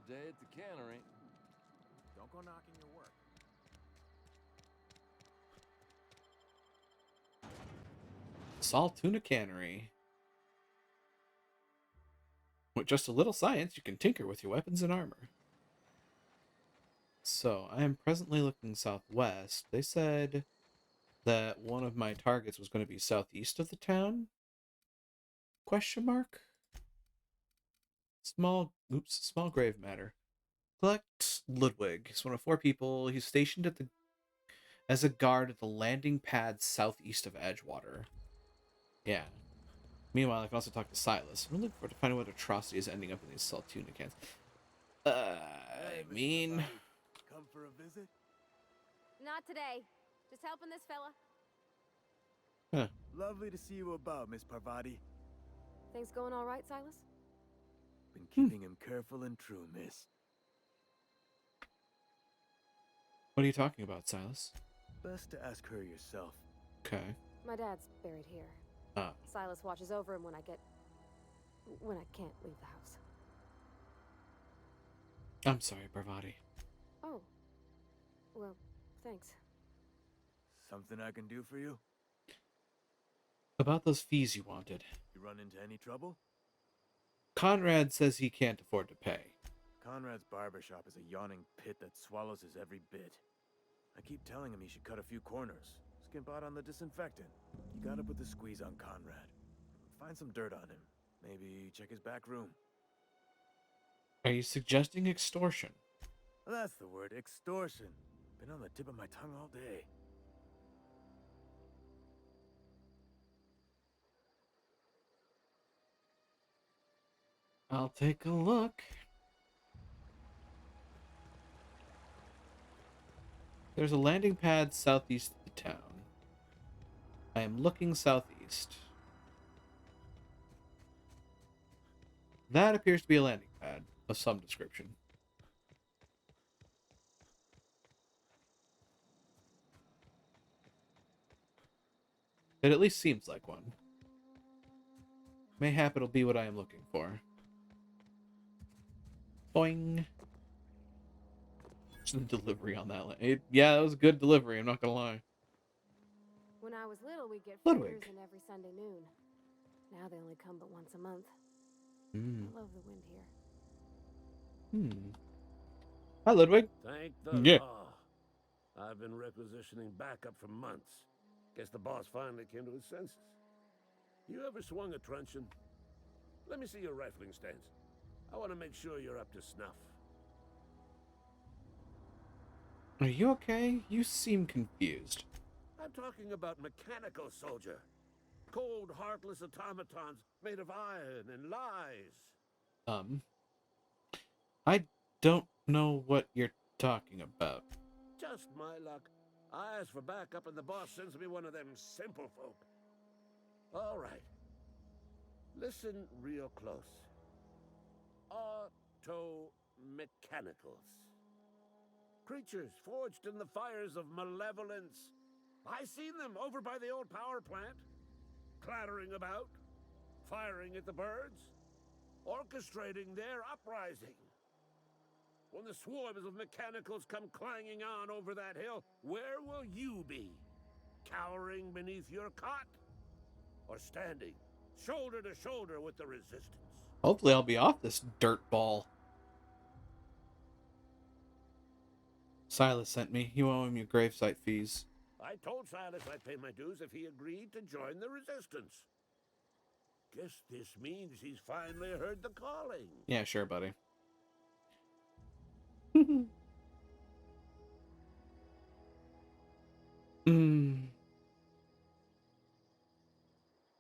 day at the cannery. Don't go knocking your work. Saltuna Cannery. With just a little science, you can tinker with your weapons and armor. So, I am presently looking southwest. They said that one of my targets was going to be southeast of the town? Question mark? Small grave matter. Collect Ludwig. He's one of 4 people. He's stationed as a guard at the landing pad southeast of Edgewater. Yeah. Meanwhile, I can also talk to Silas. I'm looking forward to finding what atrocity is ending up in these Saltuna cans. Hey, I mean... Come for a visit? Not today. Just helping this fella. Huh. Lovely to see you about, Miss Parvati. Things going all right, Silas? Been keeping him careful and true, miss. What are you talking about, Silas? Best to ask her yourself. Okay. My dad's buried here. Ah. Silas watches over him when I can't leave the house. I'm sorry, Parvati. Oh. Well, thanks. Something I can do for you? About those fees you wanted. You run into any trouble? Conrad says he can't afford to pay. Conrad's barbershop is a yawning pit that swallows his every bit. I keep telling him he should cut a few corners. Skimp out on the disinfectant. You gotta put the squeeze on Conrad. Find some dirt on him. Maybe check his back room. Are you suggesting extortion? That's the word, extortion. Been on the tip of my tongue all day. I'll take a look. There's a landing pad southeast of the town. I am looking southeast. That appears to be a landing pad of some description. It at least seems like one. Mayhap it'll be what I am looking for. Boing. Just the delivery on that. Yeah, that was a good delivery, I'm not gonna lie. When I was little, we'd get Ludwig. fritters in every Sunday noon. Now they only come but once a month. Mm. I love the wind here. Hi, Ludwig. Thank the Yeah. law. I've been requisitioning backup for months. Guess the boss finally came to his senses. You ever swung a truncheon? Let me see your rifling stance. I want to make sure you're up to snuff. Are you okay? You seem confused. I'm talking about mechanical soldier. Cold, heartless automatons made of iron and lies. I don't know what you're talking about. Just my luck. I ask for backup and the boss sends me one of them simple folk. All right. Listen real close. Auto-mechanicals. Creatures forged in the fires of malevolence. I seen them over by the old power plant. Clattering about. Firing at the birds. Orchestrating their uprising. When the swarms of mechanicals come clanging on over that hill, where will you be? Cowering beneath your cot? Or standing, shoulder to shoulder with the resistance? Hopefully I'll be off this dirt ball. Silas sent me. You owe him your gravesite fees. I told Silas I'd pay my dues if he agreed to join the resistance. Guess this means he's finally heard the calling. Yeah, sure, buddy.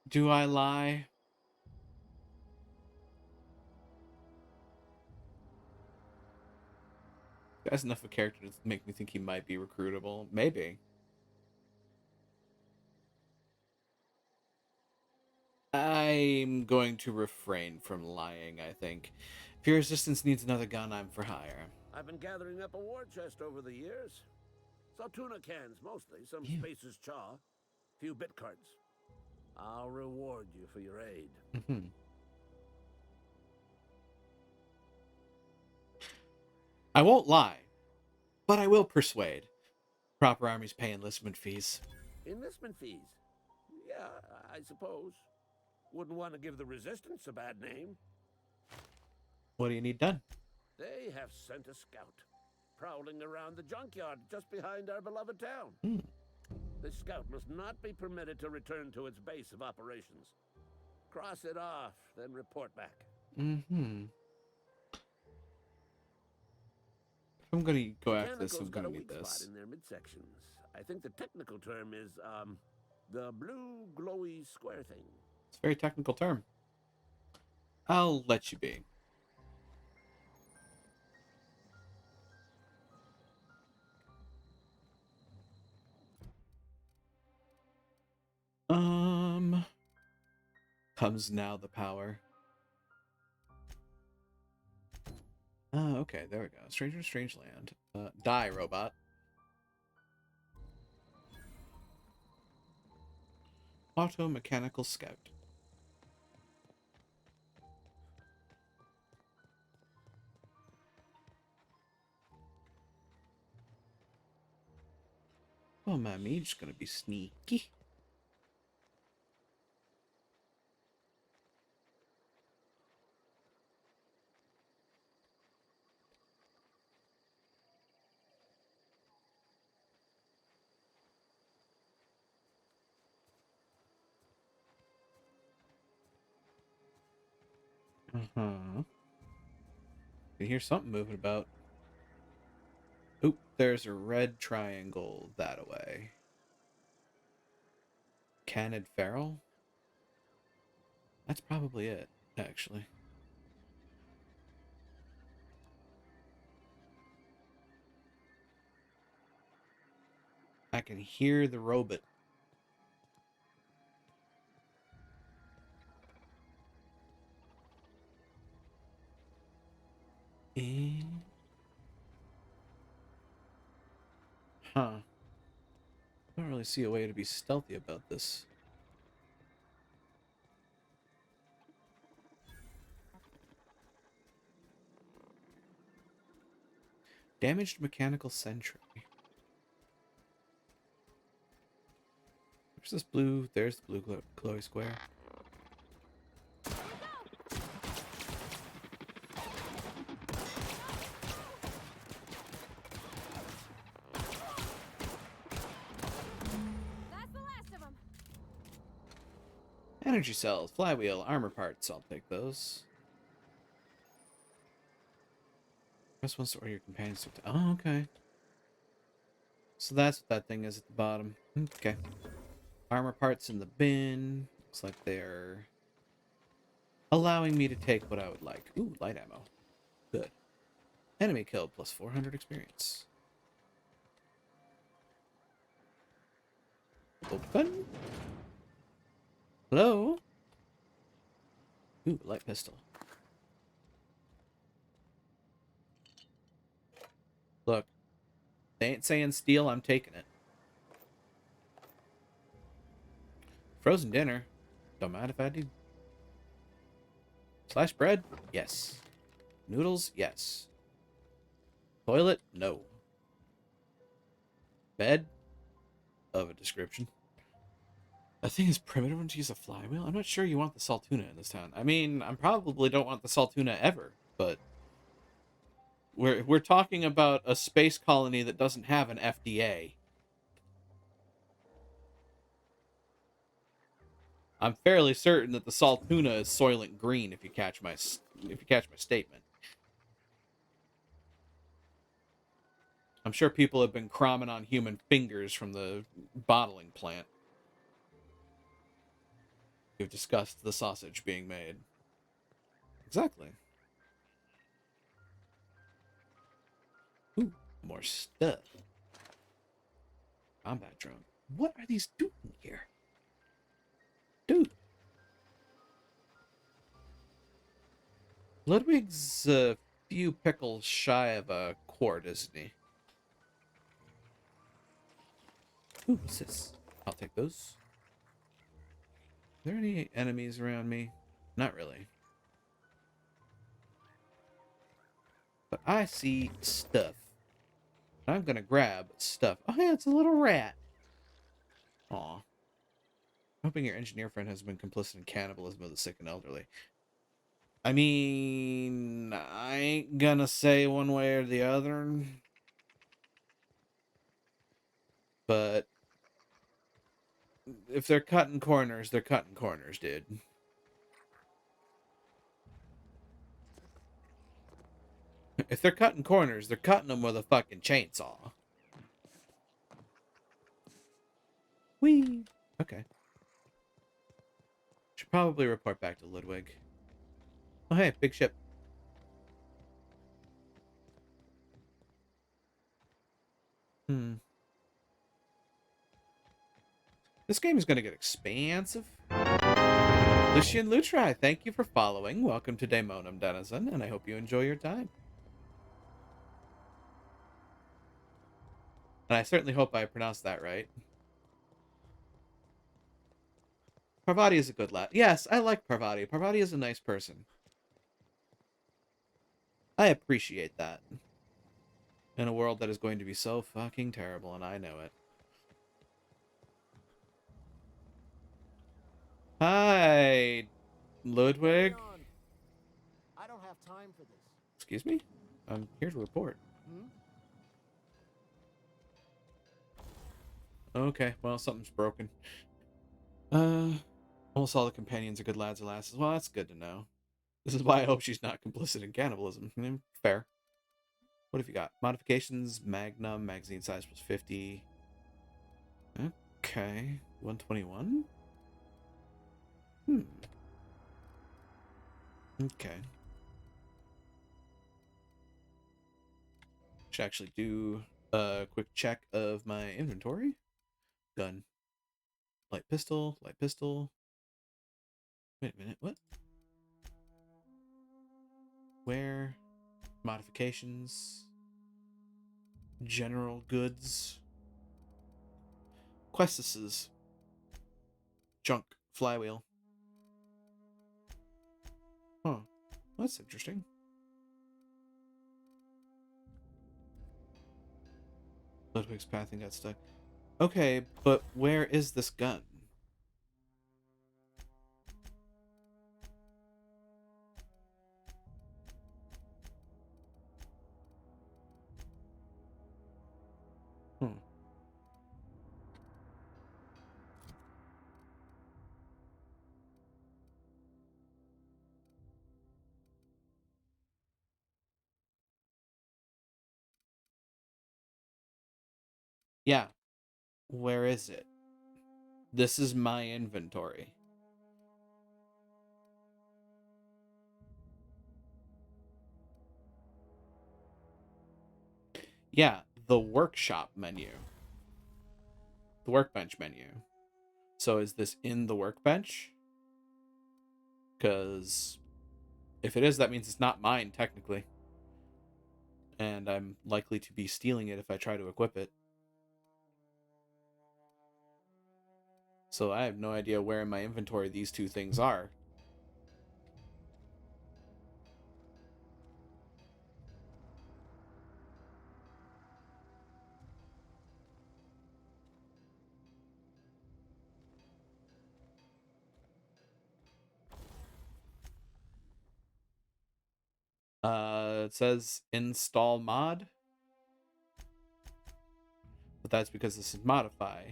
Do I lie? That's enough of a character to make me think he might be recruitable. Maybe. I'm going to refrain from lying, I think. If your resistance needs another gun, I'm for hire. I've been gathering up a war chest over the years. Saltuna cans, mostly. Some Spacer's chaw. Few bit cards. I'll reward you for your aid. I won't lie, but I will persuade. Proper armies pay enlistment fees. Enlistment fees? Yeah, I suppose. Wouldn't want to give the Resistance a bad name. What do you need done? They have sent a scout, prowling around the junkyard just behind our beloved town. This scout must not be permitted to return to its base of operations. Cross it off, then report back. Mm-hmm. If I'm gonna go after this, I'm gonna need Spot this. in their midsections. I think the technical term is, the blue glowy square thing. It's a very technical term. I'll let you be. Comes now the power. Okay, there we go. Stranger in Strange Land. Die, robot. Auto Mechanical Scout. Oh, my mage's gonna be sneaky. You hear something moving about. Oop, there's a red triangle that away. Canid Farrell? That's probably it, actually. I can hear the robot. Huh. I don't really see a way to be stealthy about this. Damaged mechanical sentry. There's this blue. There's the blue glowy square. Energy cells, flywheel, armor parts. I'll take those. Press once to order your companions to... Oh, okay. So that's what that thing is at the bottom. Okay. Armor parts in the bin. Looks like they're allowing me to take what I would like. Ooh, light ammo. Good. Enemy killed plus 400 experience. Open. Hello? Ooh, light pistol. Look. They ain't saying steal, I'm taking it. Frozen dinner. Don't mind if I do. Sliced bread? Yes. Noodles? Yes. Toilet? No. Bed? Of a description. I think it's primitive to use a flywheel. I'm not sure you want the Saltuna in this town. I mean, I probably don't want the Saltuna ever, but we're talking about a space colony that doesn't have an FDA. I'm fairly certain that the Saltuna is Soylent Green. If you catch my statement. I'm sure people have been cramming on human fingers from the bottling plant. You've discussed the sausage being made. Exactly. Ooh, more stuff. Combat drone. What are these doing here? Dude. Ludwig's a few pickles shy of a quart, isn't he? Ooh, what's this? I'll take those. Are there any enemies around me? Not really. But I see stuff. I'm gonna grab stuff. Oh yeah, it's a little rat. Aw. Hoping your engineer friend has been complicit in cannibalism of the sick and elderly. I mean, I ain't gonna say one way or the other. But if they're cutting corners, they're cutting corners, dude. If they're cutting corners, they're cutting them with a fucking chainsaw. Whee! Okay. Should probably report back to Ludwig. Oh, hey, big ship. This game is going to get expansive. Lucian Lutri, thank you for following. Welcome to Daemonum, Denizen, and I hope you enjoy your time. And I certainly hope I pronounced that right. Parvati is a good lad. Yes, I like Parvati. Parvati is a nice person. I appreciate that. In a world that is going to be so fucking terrible, and I know it. Hi, Ludwig. I don't have time for this. Excuse me? I'm here to report. Okay, well, something's broken. Almost all the companions are good lads or lasses. Well, that's good to know. This is why I hope she's not complicit in cannibalism. Fair. What have you got? Modifications, Magnum, magazine size plus 50. Okay. 121? Okay. Should actually do a quick check of my inventory. Gun. Light pistol, light pistol. Wait a minute, what? Where? Modifications. General goods. Questuses. Junk. Flywheel. Huh. That's interesting. Ludwig's pathing got stuck. Okay, but where is this gun? Yeah. Where is it? This is my inventory. Yeah, the workshop menu. The workbench menu. So is this in the workbench? Because if it is, that means it's not mine, technically. And I'm likely to be stealing it if I try to equip it. So I have no idea where in my inventory these two things are. It says install mod. But that's because this is modify.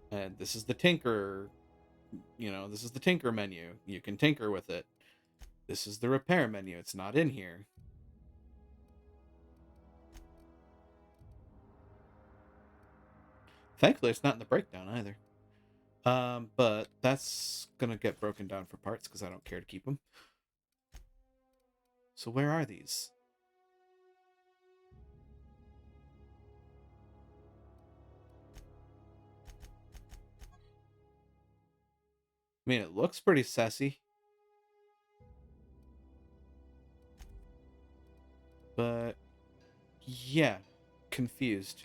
And this is the tinker, this is the tinker menu. You can tinker with it. This is the repair menu. It's not in here. Thankfully, it's not in the breakdown either. But that's gonna get broken down for parts because I don't care to keep them. So where are these? I mean, it looks pretty sassy. But, yeah, confused.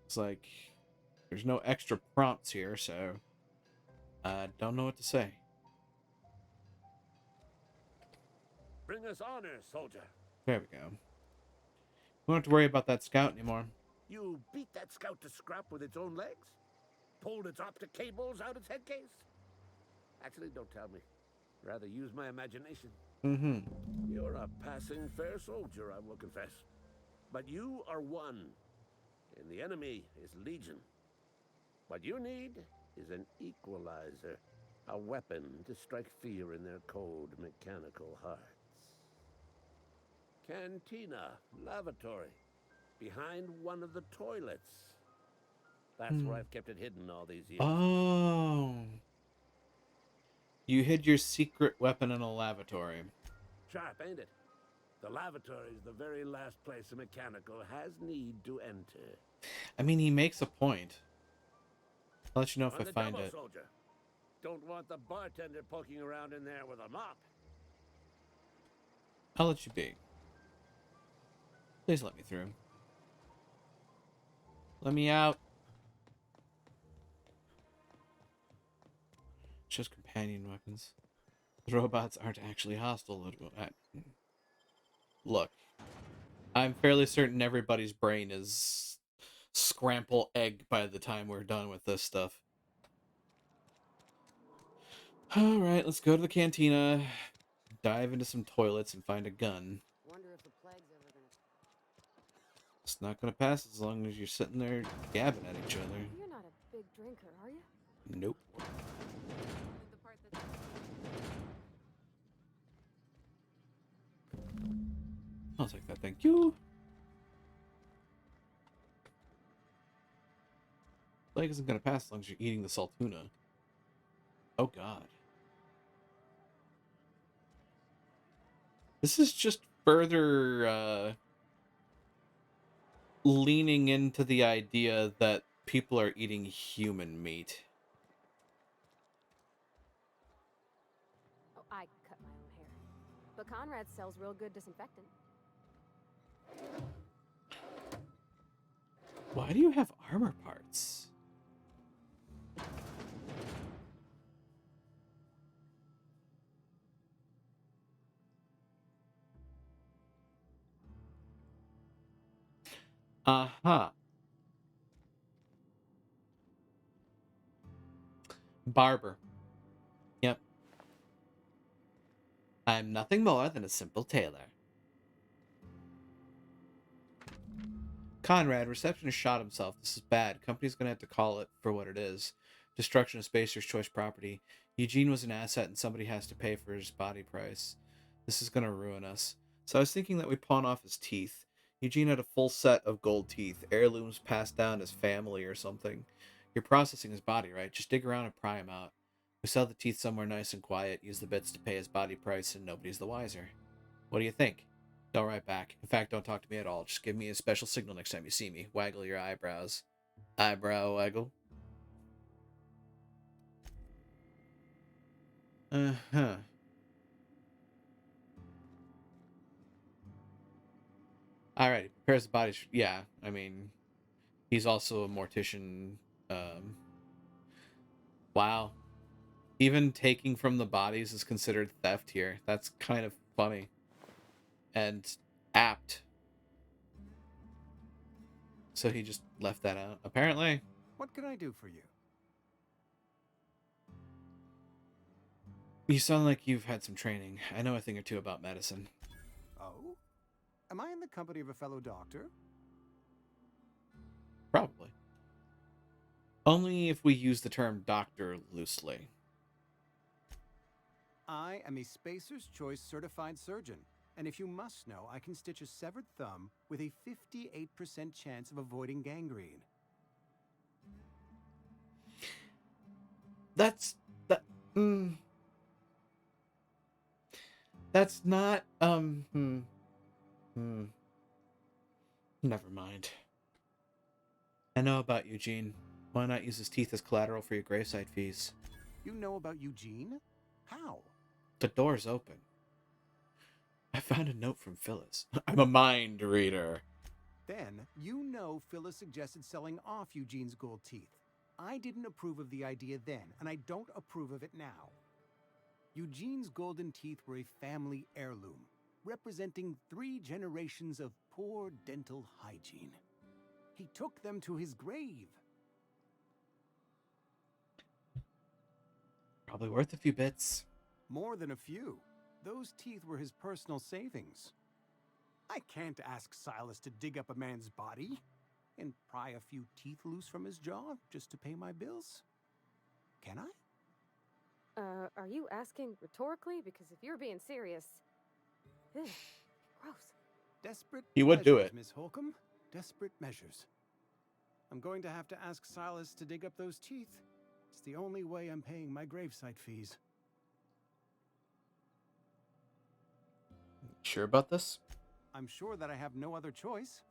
It's like, there's no extra prompts here, so I don't know what to say. Bring us honor, soldier. There we go. We don't have to worry about that scout anymore. You beat that scout to scrap with its own legs? Pulled its optic cables out its head case? Actually, don't tell me. Rather use my imagination. Mm-hmm. You're a passing fair soldier, I will confess. But you are one, and the enemy is legion. What you need is an equalizer, a weapon to strike fear in their cold mechanical hearts. Cantina, lavatory, behind one of the toilets. That's where I've kept it hidden all these years. Oh. You hid your secret weapon in a lavatory. Sharp, ain't it? The lavatory is the very last place a mechanical has need to enter. I mean, he makes a point. I'll let you know if On I the find double, it. soldier. Don't want the bartender poking around in there with a mop. I'll let you be. Please let me through. Let me out. Just companion weapons. The robots aren't actually hostile. Look, I'm fairly certain everybody's brain is scramble egg by the time we're done with this stuff. Alright, let's go to the cantina, dive into some toilets, and find a gun. Wonder if the plague's ever gonna... It's not gonna pass as long as you're sitting there gabbing at each other. You're not a big drinker, are you? Nope. I'll take that, thank you. Plague isn't gonna pass as long as you're eating the saltuna. Oh god. This is just further leaning into the idea that people are eating human meat. Oh, I cut my own hair. But Conrad sells real good disinfectant. Why do you have armor parts? Uh-huh. Barber. Yep. I'm nothing more than a simple tailor. Conrad, receptionist shot himself. This is bad. Company's gonna have to call it for what it is. Destruction of Spacer's Choice property. Eugene was an asset and somebody has to pay for his body price. This is gonna ruin us. So I was thinking that we pawn off his teeth. Eugene had a full set of gold teeth. Heirlooms passed down his family or something. You're processing his body, right? Just dig around and pry him out. We sell the teeth somewhere nice and quiet, use the bits to pay his body price, and nobody's the wiser. What do you think? Don't write back. In fact, don't talk to me at all. Just give me a special signal next time you see me. Waggle your eyebrows. Eyebrow waggle. Uh-huh. Alright, prepares the body. Yeah, I mean, he's also a mortician. Wow. Even taking from the bodies is considered theft here. That's kind of funny. And apt. So he just left that out, apparently. What can I do for you? You sound like you've had some training. I know a thing or two about medicine. Oh? Am I in the company of a fellow doctor? Probably. Only if we use the term doctor loosely. I am a Spacer's Choice certified surgeon. And if you must know, I can stitch a severed thumb with a 58% chance of avoiding gangrene. That's not Never mind. I know about Eugene. Why not use his teeth as collateral for your gravesite fees? You know about Eugene? How? The door's open. I found a note from Phyllis. I'm a mind reader. Then, you know Phyllis suggested selling off Eugene's gold teeth. I didn't approve of the idea then, and I don't approve of it now. Eugene's golden teeth were a family heirloom. representing 3 generations of poor dental hygiene. He took them to his grave. Probably worth a few bits. More than a few. Those teeth were his personal savings. I can't ask Silas to dig up a man's body and pry a few teeth loose from his jaw just to pay my bills. Can I? Are you asking rhetorically? Because if you're being serious... Ugh, gross. Desperate He would do measures, it. Miss Holcomb. Desperate measures. I'm going to have to ask Silas to dig up those teeth. It's the only way I'm paying my gravesite fees. Sure about this? I'm sure that I have no other choice.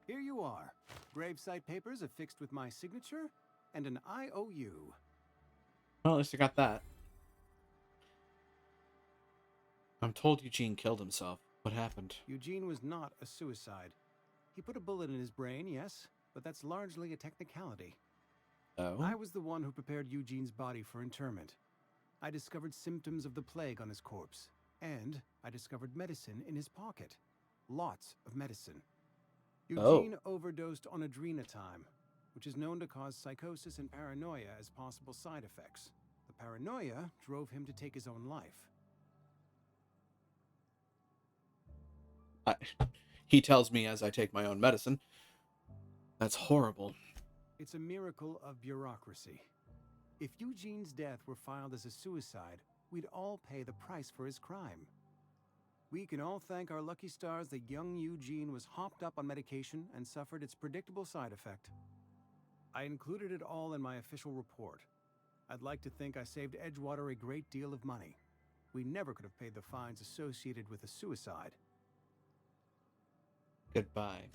Here you are. Gravesite papers affixed with my signature and an IOU. Well, at least I got that. I'm told Eugene killed himself. What happened? Eugene was not a suicide. He put a bullet in his brain, yes, but that's largely a technicality. Oh? I was the one who prepared Eugene's body for interment. I discovered symptoms of the plague on his corpse, and I discovered medicine in his pocket. Lots of medicine. Eugene overdosed on adrenatime, which is known to cause psychosis and paranoia as possible side effects. The paranoia drove him to take his own life. He tells me as I take my own medicine. That's horrible. It's a miracle of bureaucracy. If Eugene's death were filed as a suicide, we'd all pay the price for his crime. We can all thank our lucky stars that young Eugene was hopped up on medication and suffered its predictable side effect. I included it all in my official report. I'd like to think I saved Edgewater a great deal of money. We never could have paid the fines associated with a suicide. Goodbye.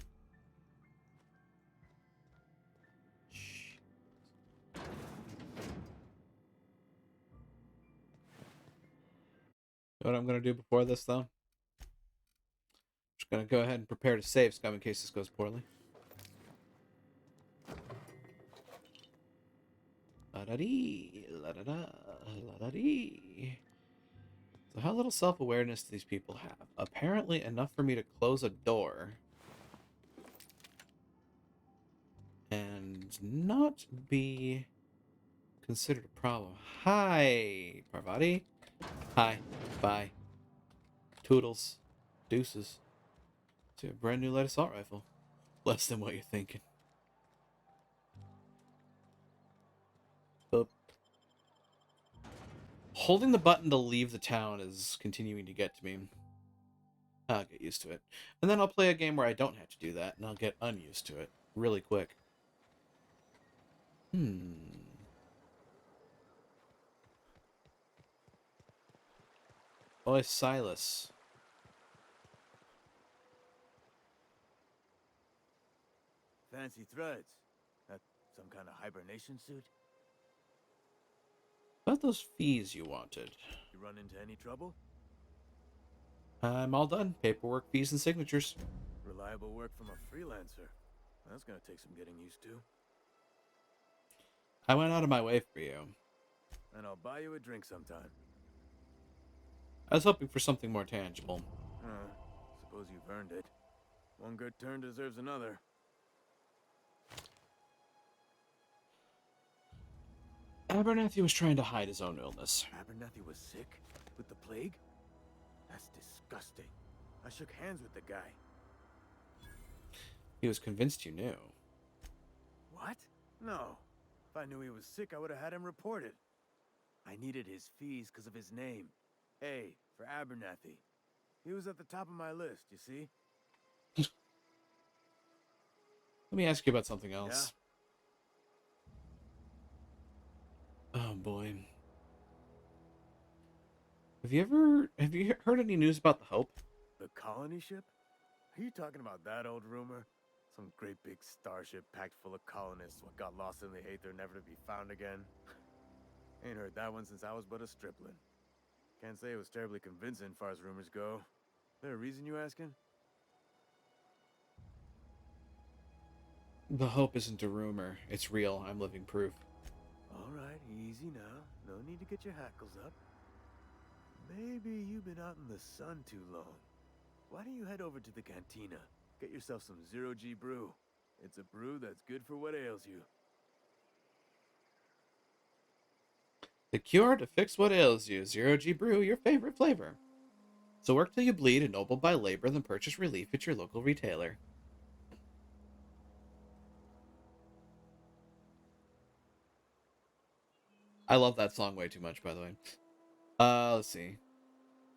You know what I'm going to do before this, though? Just going to go ahead and prepare to save Scum in case this goes poorly. La-da-dee, la-da-da, la-da-dee. So how little self-awareness do these people have? Apparently enough for me to close a door. And not be considered a problem. Hi, Parvati. Hi. Bye. Toodles. Deuces. See a brand new light assault rifle. Less than what you're thinking. Boop. Holding the button to leave the town is continuing to get to me. I'll get used to it. And then I'll play a game where I don't have to do that, and I'll get unused to it really quick. Oh, it's Silas. Fancy threads. That some kind of hibernation suit? About those fees you wanted. You run into any trouble? I'm all done. Paperwork, fees, and signatures. Reliable work from a freelancer. That's gonna take some getting used to. I went out of my way for you. And I'll buy you a drink sometime. I was hoping for something more tangible. Suppose you've earned it. One good turn deserves another. Abernathy was trying to hide his own illness. Abernathy was sick? With the plague? That's disgusting. I shook hands with the guy. He was convinced you knew. What? No. If I knew he was sick, I would have had him reported. I needed his fees because of his name. A for Abernathy. He was at the top of my list, you see? Let me ask you about something else. Yeah? Oh boy. Have you heard any news about the Hope? The colony ship? Are you talking about that old rumor? Some great big starship packed full of colonists what got lost in the aether never to be found again? Ain't heard that one since I was but a stripling. Can't say it was terribly convincing as far as rumors go. There a reason you asking? The Hope isn't a rumor. It's real. I'm living proof. Alright, easy now. No need to get your hackles up. Maybe you've been out in the sun too long. Why don't you head over to the cantina? Get yourself some Zero-G brew. It's a brew that's good for what ails you. The cure to fix what ails you. Zero-G brew, your favorite flavor. So work till you bleed, ennobled by labor, then purchase relief at your local retailer. I love that song way too much, by the way. Let's see.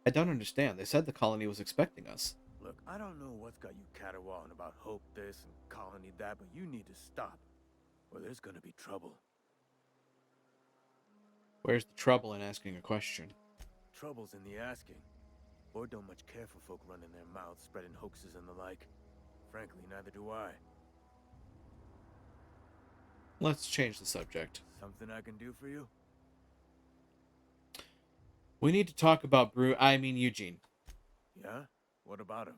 I don't understand. They said the colony was expecting us. Look, I don't know what's got you caterwauling about hope this and colony that, but you need to stop, or there's gonna be trouble. Where's the trouble in asking a question? Trouble's in the asking. Board don't much care for folk running their mouths, spreading hoaxes and the like. Frankly, neither do I. Let's change the subject. Something I can do for you? We need to talk about Eugene. Yeah? What about him?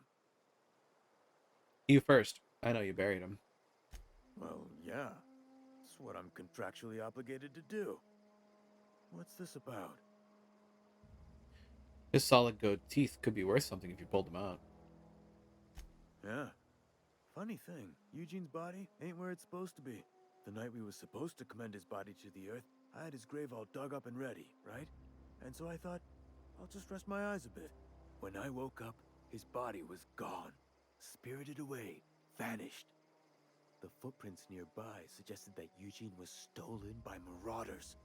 You first. I know you buried him. Well, yeah. It's what I'm contractually obligated to do. What's this about? His solid gold teeth could be worth something if you pulled them out. Yeah. Funny thing, Eugene's body ain't where it's supposed to be. The night we was supposed to commend his body to the earth, I had his grave all dug up and ready, right? And so I thought, I'll just rest my eyes a bit. When I woke up, his body was gone. Spirited away. Vanished. The footprints nearby suggested that Eugene was stolen by marauders.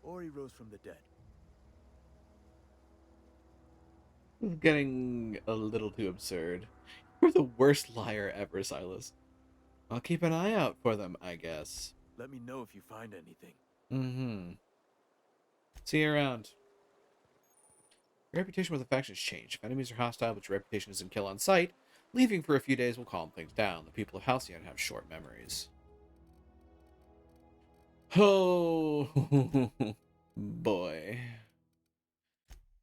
Or he rose from the dead. This is getting a little too absurd. You're the worst liar ever, Silas. I'll keep an eye out for them, I guess. Let me know if you find anything. Mm-hmm. See you around. Your reputation with the factions changed. If enemies are hostile, but your reputation isn't kill on sight, leaving for a few days will calm things down. The people of Halcyon have short memories. Oh, boy.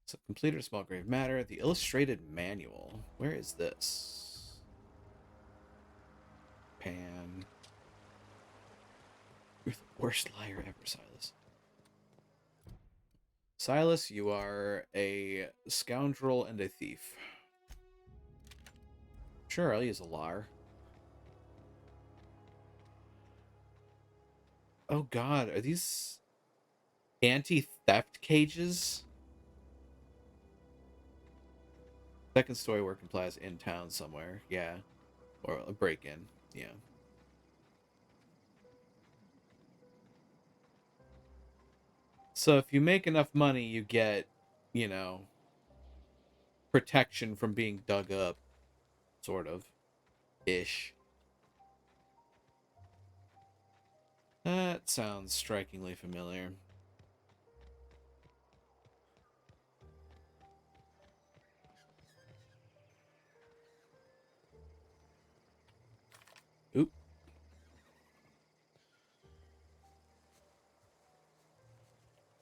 So completed a small grave matter. The illustrated manual. Where is this? Pan. You're the worst liar ever, Silas. Silas, you are a scoundrel and a thief. Sure, I'll use a liar. Oh god, are these anti-theft cages? Second story working plaza in town somewhere, yeah. Or a break-in, yeah. So if you make enough money, you get, you know, protection from being dug up. Sort of. Ish. That sounds strikingly familiar. Oop.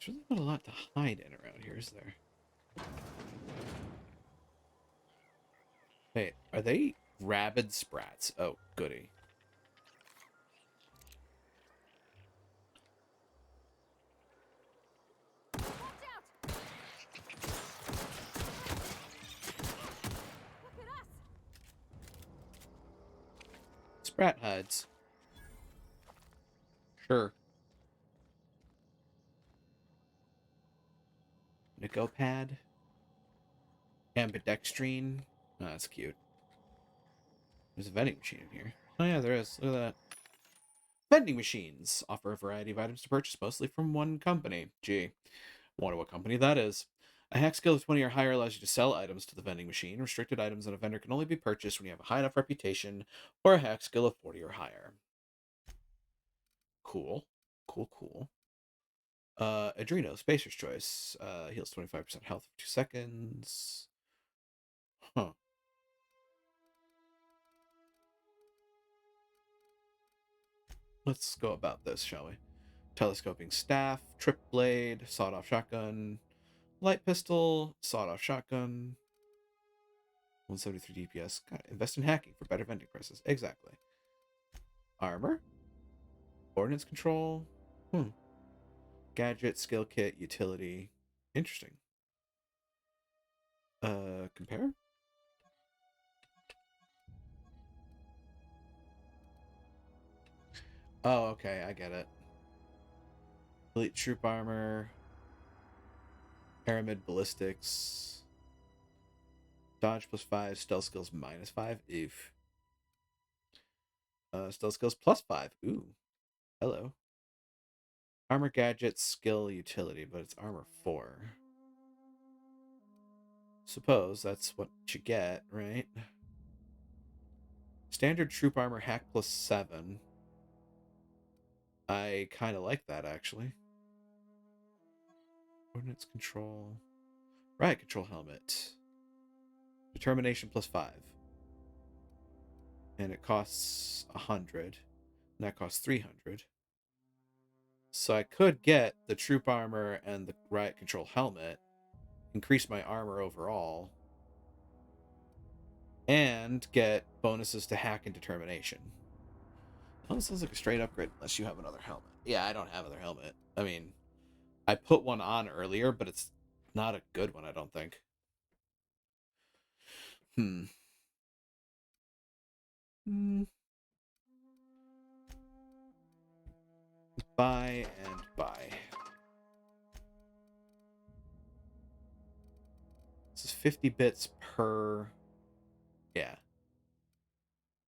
There's really not a lot to hide in around here, is there? Hey, are they rabid sprats? Oh, goody. Sprat hides. Sure. Nicopad. Ambidextrine. Oh, that's cute. There's a vending machine in here. Oh yeah, there is. Look at that. Vending machines offer a variety of items to purchase, mostly from one company. Gee, wonder what company that is. A hack skill of 20 or higher allows you to sell items to the vending machine. Restricted items on a vendor can only be purchased when you have a high enough reputation or a hack skill of 40 or higher. Cool. Cool, cool. Adreno, Spacer's Choice. Heals 25% health for 2 seconds. Huh. Let's go about this, shall we? Telescoping staff, trip blade, sawed-off shotgun, light pistol, sawed-off shotgun, 173 DPS. God, invest in hacking for better vending prices. Exactly. Armor, ordnance control, gadget, skill kit, utility. Interesting. compare? Oh, okay, I get it. Elite troop armor, pyramid ballistics, dodge +5, stealth skills -5. Oof. Stealth skills +5. Ooh. Hello. Armor gadgets, skill, utility, but it's armor 4. Suppose that's what you get, right? Standard troop armor hack +7. I kind of like that, actually. Ordnance control. Riot control helmet. Determination +5. And it costs 100. And that costs 300. So I could get the troop armor and the riot control helmet, increase my armor overall, and get bonuses to hack and determination. Oh, this sounds like a straight upgrade unless you have another helmet. Yeah, I don't have another helmet. I mean, I put one on earlier, but it's not a good one, I don't think. Buy and buy. This is 50 bits per... Yeah.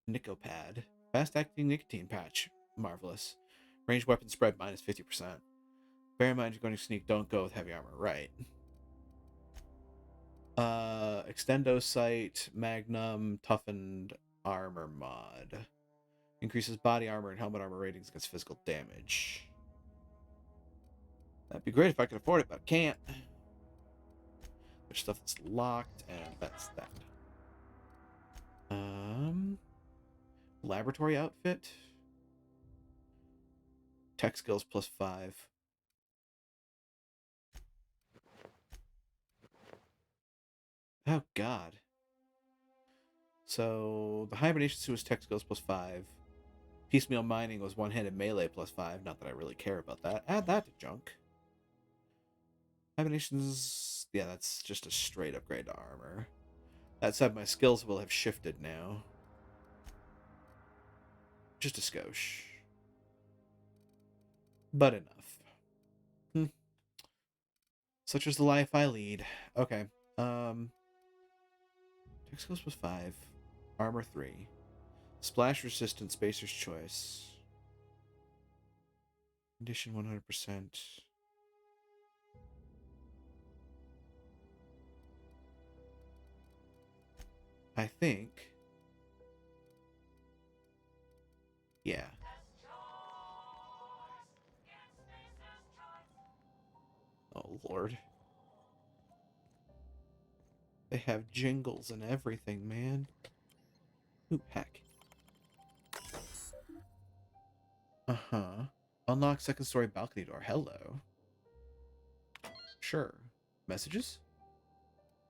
Nicopad. Fast-acting nicotine patch. Marvelous. Ranged weapon spread -50%. Bear in mind you're going to sneak, don't go with heavy armor. Right. Extendo sight, magnum, toughened armor mod. Increases body armor and helmet armor ratings against physical damage. That'd be great if I could afford it, but I can't. There's stuff that's locked, and that's that. Laboratory outfit. Tech skills +5. Oh, God. So, the hibernation suit was tech skills +5. Piecemeal mining was one-handed melee +5. Not that I really care about that. Add that to junk. Hibernation's... Yeah, that's just a straight upgrade to armor. That said, my skills will have shifted now. Just a skosh. But enough. Such is the life I lead. Okay. Tech skills +5. Armor 3. Splash resistant, Spacer's Choice. Condition 100%. I think. Yeah. Oh, Lord. They have jingles and everything, man. Ooh, heck. Uh-huh. Unlock second story balcony door. Hello. Sure. Messages?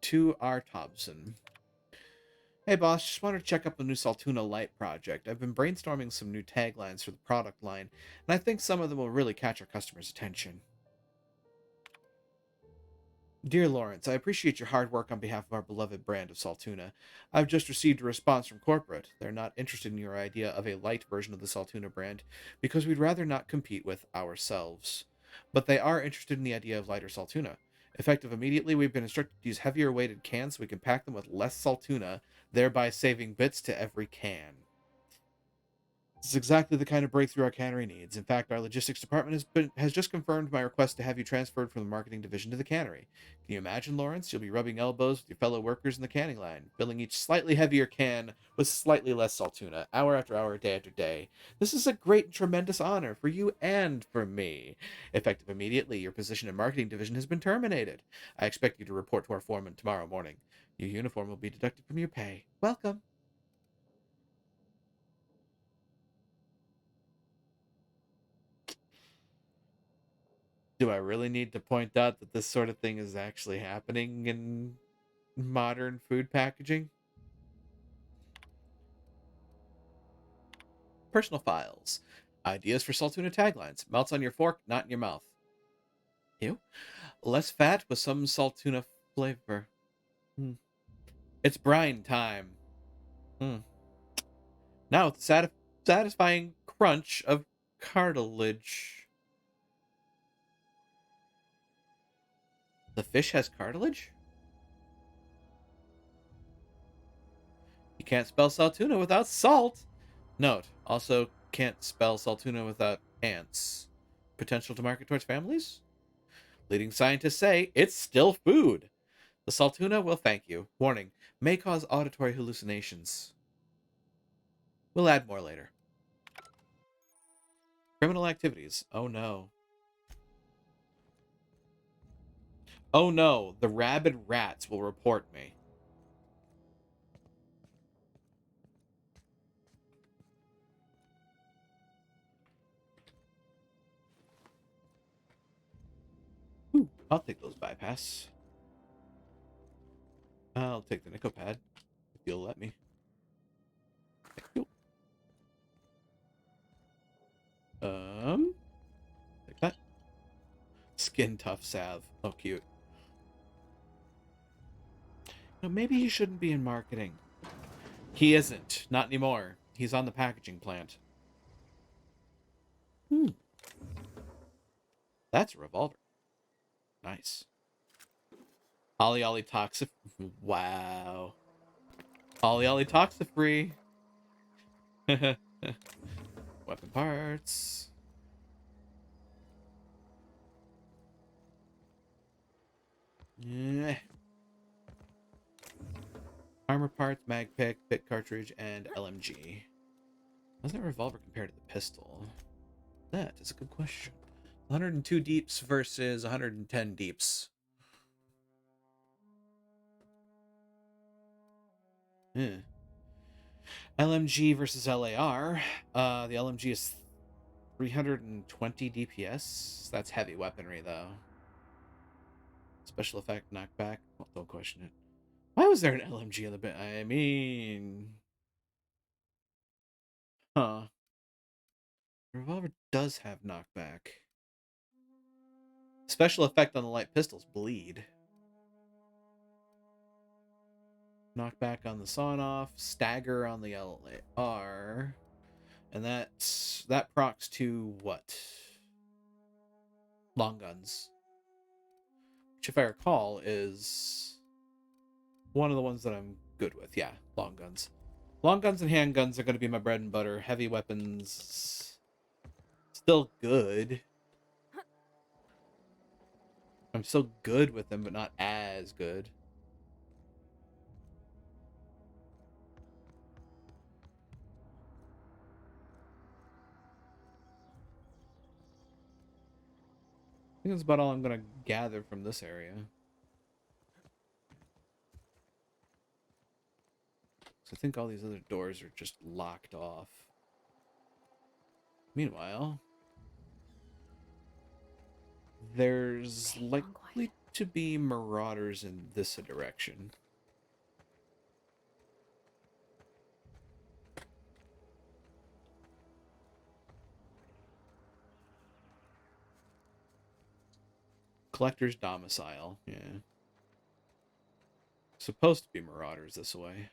To R. Thompson. Hey boss, just wanted to check up the new Saltuna Light project. I've been brainstorming some new taglines for the product line, and I think some of them will really catch our customers' attention. Dear Lawrence, I appreciate your hard work on behalf of our beloved brand of Saltuna. I've just received a response from corporate. They're not interested in your idea of a light version of the Saltuna brand because we'd rather not compete with ourselves. But they are interested in the idea of lighter Saltuna. Effective immediately, we've been instructed to use heavier weighted cans so we can pack them with less Saltuna, thereby saving bits to every can. This is exactly the kind of breakthrough our cannery needs. In fact, our logistics department has just confirmed my request to have you transferred from the marketing division to the cannery. Can you imagine, Lawrence? You'll be rubbing elbows with your fellow workers in the canning line, filling each slightly heavier can with slightly less Saltuna, hour after hour, day after day. This is a great and tremendous honor for you and for me. Effective immediately, your position in marketing division has been terminated. I expect you to report to our foreman tomorrow morning. Your uniform will be deducted from your pay. Welcome. Do I really need to point out that this sort of thing is actually happening in modern food packaging? Personal files. Ideas for Saltuna taglines. Melts on your fork, not in your mouth. Ew. Less fat with some Saltuna flavor. It's brine time. Now with the satisfying crunch of cartilage. The fish has cartilage? You can't spell Saltuna without salt. Note, also can't spell Saltuna without ants. Potential to market towards families? Leading scientists say it's still food. The Saltuna will thank you. Warning, may cause auditory hallucinations. We'll add more later. Criminal activities. Oh no. Oh no, the rabid rats will report me. Ooh, I'll take those bypass. I'll take the Nicopad, if you'll let me. Thank you. Take that. Skin tough salve. Oh, cute. No, maybe he shouldn't be in marketing. He isn't. Not anymore. He's on the packaging plant. That's a revolver. Nice. Ollie Ollie Toxif... Wow. Ollie Ollie Toxifree. Weapon parts. Yeah. Armor parts, mag pick, bit cartridge, and LMG. How's that revolver compared to the pistol? That is a good question. 102 deeps versus 110 deeps. Yeah. LMG versus LAR. The LMG is 320 DPS. That's heavy weaponry, though. Special effect, knockback. Well, don't question it. Why was there an LMG on the bit? I mean... Huh. The revolver does have knockback. Special effect on the light pistols, bleed. Knockback on the sawn-off, stagger on the LAR. And that procs to what? Long guns. Which, if I recall, is one of the ones that I'm good with. Yeah, long guns. Long guns and handguns are going to be my bread and butter. Heavy weapons, still good. I'm still good with them, but not as good. I think that's about all I'm going to gather from this area. So I think all these other doors are just locked off. Meanwhile, there's likely to be marauders in this direction. Collector's domicile, yeah. Supposed to be marauders this way.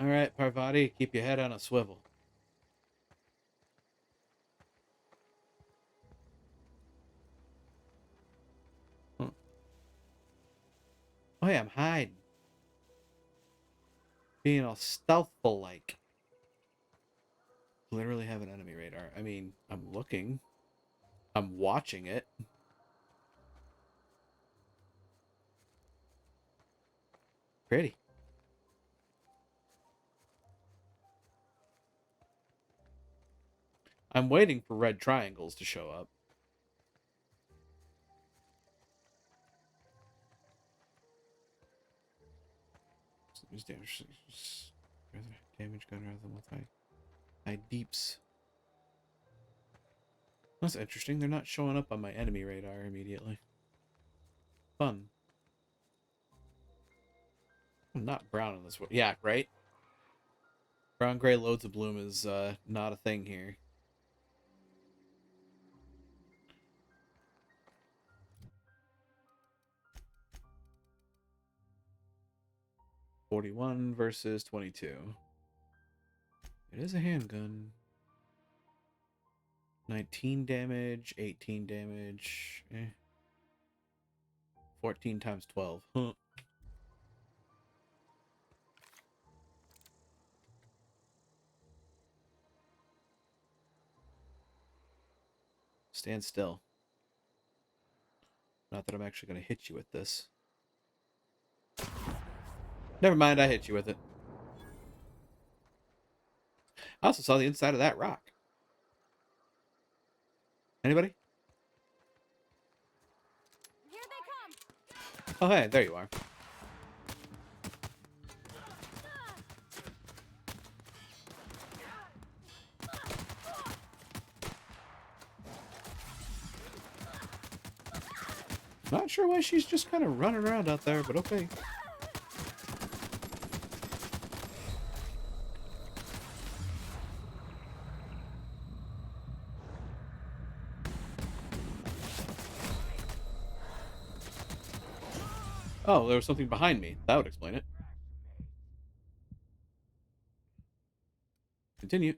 Alright, Parvati, keep your head on a swivel. Huh. Oh yeah, I'm hiding. Being all stealthful like. Literally have an enemy radar. I mean, I'm looking. I'm watching it. Pretty. I'm waiting for red triangles to show up. Damage gun rather than with high deeps. That's interesting. They're not showing up on my enemy radar immediately. Fun. I'm not brown in this one. Yeah, right? Brown, gray, loads of bloom is not a thing here. 41 versus 22. It is a handgun. 19 damage, 18 damage. 14 times 12. Huh. Stand still. Not that I'm actually going to hit you with this. Never mind, I hit you with it. I also saw the inside of that rock. Anybody? Here they come. Oh, hey, there you are. Not sure why she's just kind of running around out there, but okay. Oh, there was something behind me. That would explain it. Continue.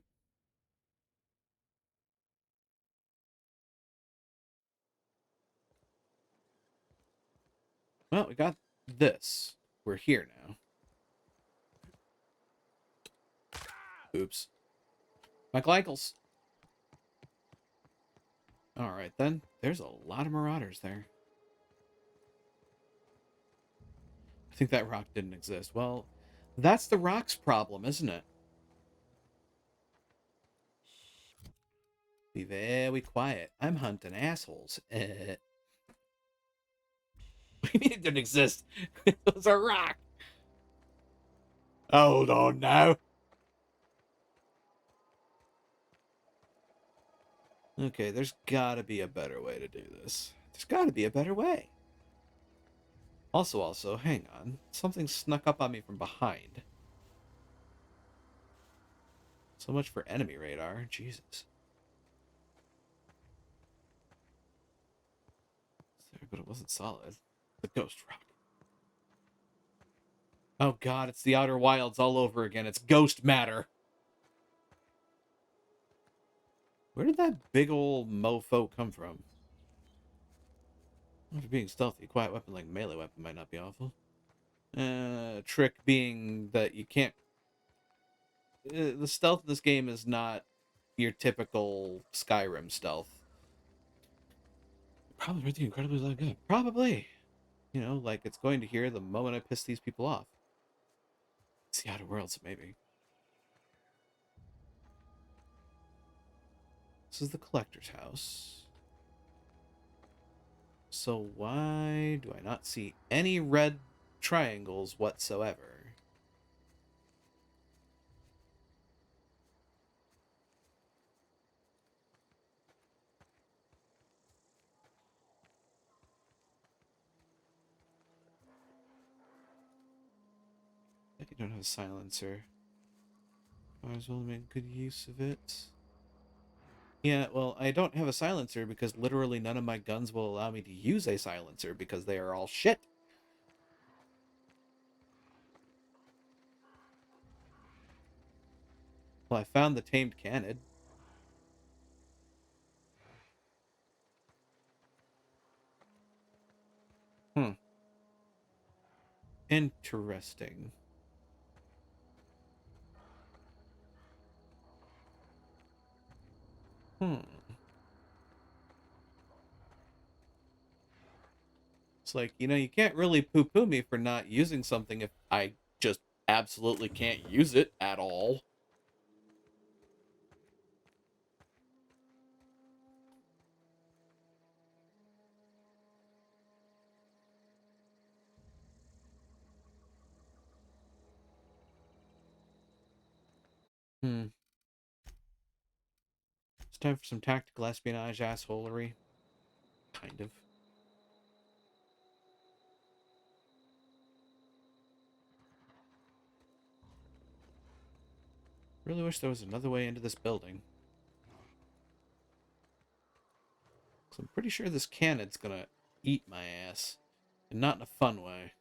Well, we got this. We're here now. Oops. Michael Eichels. Alright then. There's a lot of marauders there. I think that rock didn't exist. Well, that's the rock's problem, isn't it? Be very quiet. I'm hunting assholes. What do you mean it didn't exist? It was a rock. Hold on now. Okay, there's gotta be a better way to do this. There's gotta be a better way. Also, hang on. Something snuck up on me from behind. So much for enemy radar. Jesus. There, but it wasn't solid. The ghost rock. Oh god, it's the Outer Wilds all over again. It's ghost matter. Where did that big old mofo come from? After being stealthy, a quiet weapon like melee weapon might not be awful. Trick being that you can't... the stealth of this game is not your typical Skyrim stealth. Probably really incredibly loud gun. Probably. You know, like it's going to hear the moment I piss these people off. It's the Outer Worlds, maybe. This is the collector's house. So why do I not see any red triangles whatsoever? You don't have a silencer. Might as well make good use of it. Yeah, well, I don't have a silencer because literally none of my guns will allow me to use a silencer because they are all shit. Well, I found the tamed canid. Interesting. It's like, you know, you can't really poo-poo me for not using something if I just absolutely can't use it at all. It's time for some tactical espionage assholery. Kind of. Really wish there was another way into this building. 'Cause I'm pretty sure this cannon's gonna eat my ass. And not in a fun way.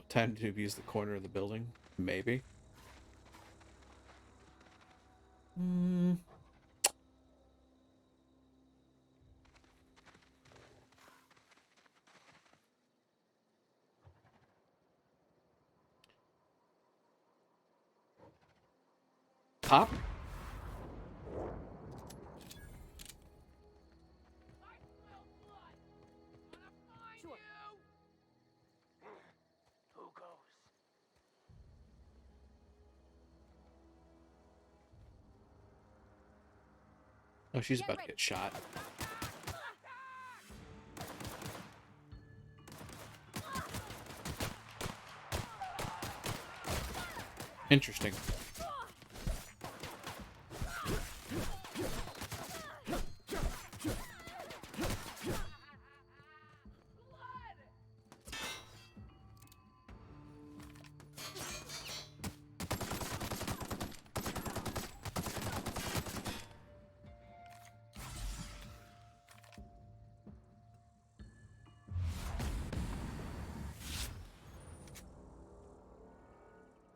Time to use the corner of the building? Maybe. Pop? Oh, she's about to get shot. Interesting.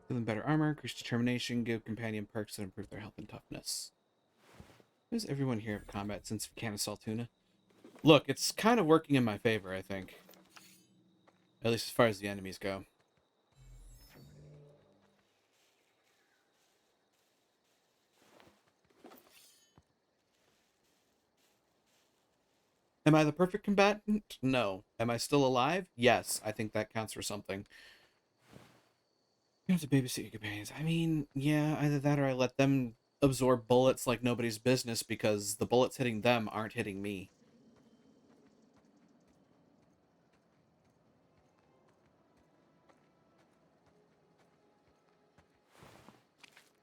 Give them better armor, increase determination, give companion perks that improve their health and toughness. Why does everyone here have combat since we can't assault Tuna? Look, it's kind of working in my favor, I think. At least as far as the enemies go. Am I the perfect combatant? No. Am I still alive? Yes. I think that counts for something. You have to babysit your companions. I mean, yeah, either that or I let them absorb bullets like nobody's business because the bullets hitting them aren't hitting me.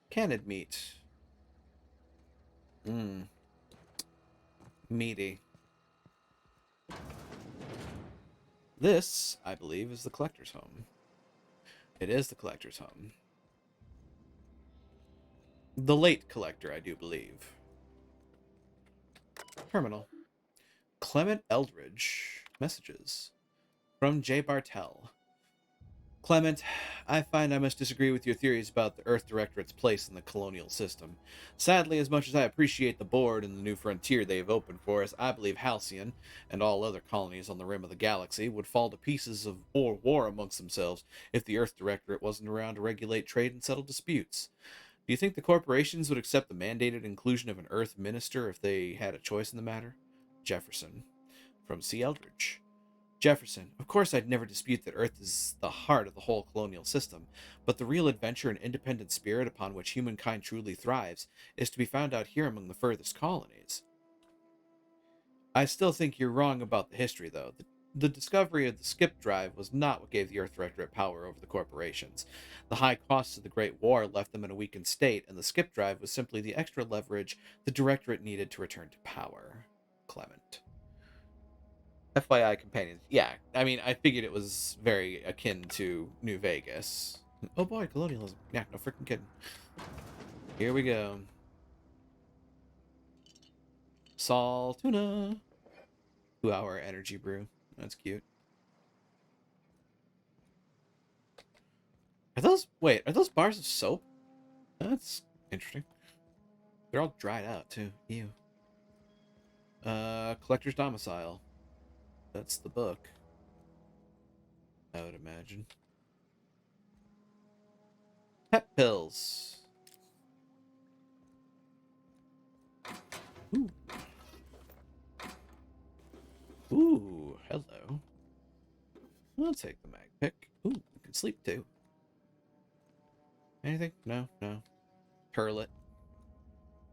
Canned meat. Meaty. This, I believe, is the collector's home. It is the collector's home. The late collector, I do believe. Terminal. Clement Eldridge. Messages. From J. Bartel. Clement, I find I must disagree with your theories about the Earth Directorate's place in the colonial system. Sadly, as much as I appreciate the board and the new frontier they have opened for us, I believe Halcyon, and all other colonies on the rim of the galaxy, would fall to pieces of war amongst themselves if the Earth Directorate wasn't around to regulate trade and settle disputes. Do you think the corporations would accept the mandated inclusion of an Earth minister if they had a choice in the matter? Jefferson. From C. Eldridge. Jefferson, of course I'd never dispute that Earth is the heart of the whole colonial system, but the real adventure and independent spirit upon which humankind truly thrives is to be found out here among the furthest colonies. I still think you're wrong about the history, though. The discovery of the skip drive was not what gave the Earth Directorate power over the corporations. The high costs of the Great War left them in a weakened state, and the skip drive was simply the extra leverage the Directorate needed to return to power. Clement. FYI, companions. Yeah, I mean, I figured it was very akin to New Vegas. Oh boy, colonialism. Yeah, no freaking kidding. Here we go. Sal Tuna. 2-hour energy brew. That's cute. Are those bars of soap? That's interesting. They're all dried out too. Ew. Collector's Domicile. That's the book, I would imagine. Pet pills. Ooh. Ooh, hello. I'll take the mag pick. Ooh, you can sleep too. Anything? No. Turlet.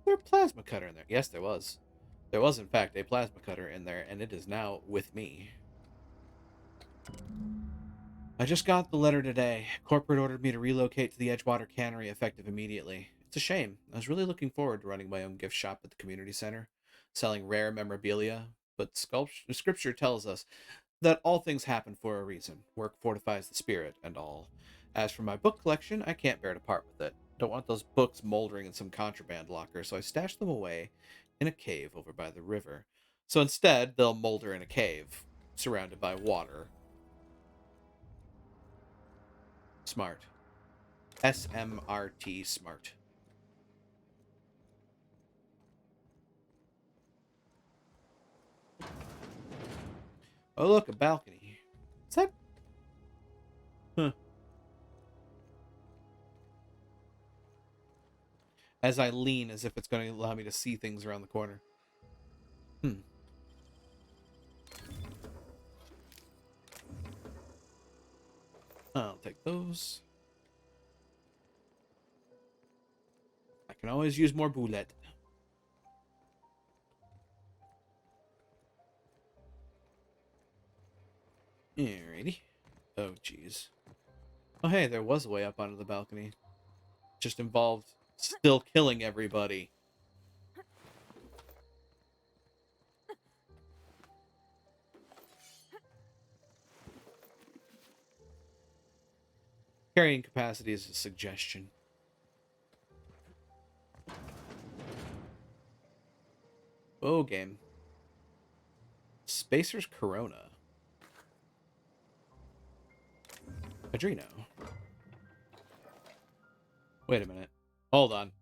There's a plasma cutter in there. Yes, there was. There was, in fact, a plasma cutter in there, and it is now with me. I just got the letter today. Corporate ordered me to relocate to the Edgewater Cannery effective immediately. It's a shame. I was really looking forward to running my own gift shop at the community center, selling rare memorabilia, but scripture tells us that all things happen for a reason. Work fortifies the spirit and all. As for my book collection, I can't bear to part with it. Don't want those books moldering in some contraband locker, so I stashed them away in a cave over by the river. So instead, they'll molder in a cave, surrounded by water. Smart. SMRT smart. Oh, look, a balcony. Is that? Huh. As I lean as if it's going to allow me to see things around the corner. I'll take those. I can always use more bullet. Alrighty. Oh, jeez. Oh, hey, there was a way up onto the balcony. Just involved still killing everybody. Carrying capacity is a suggestion. Oh, game. Spacer's Corona. Adreno. Wait a minute. Hold on.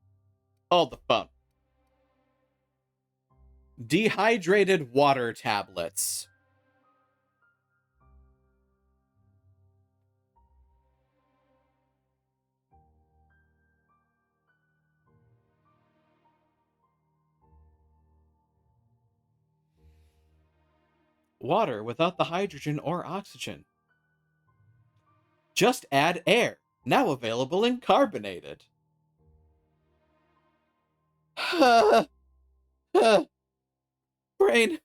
Hold the phone. Dehydrated water tablets. Water without the hydrogen or oxygen. Just add air. Now available in carbonated. Brain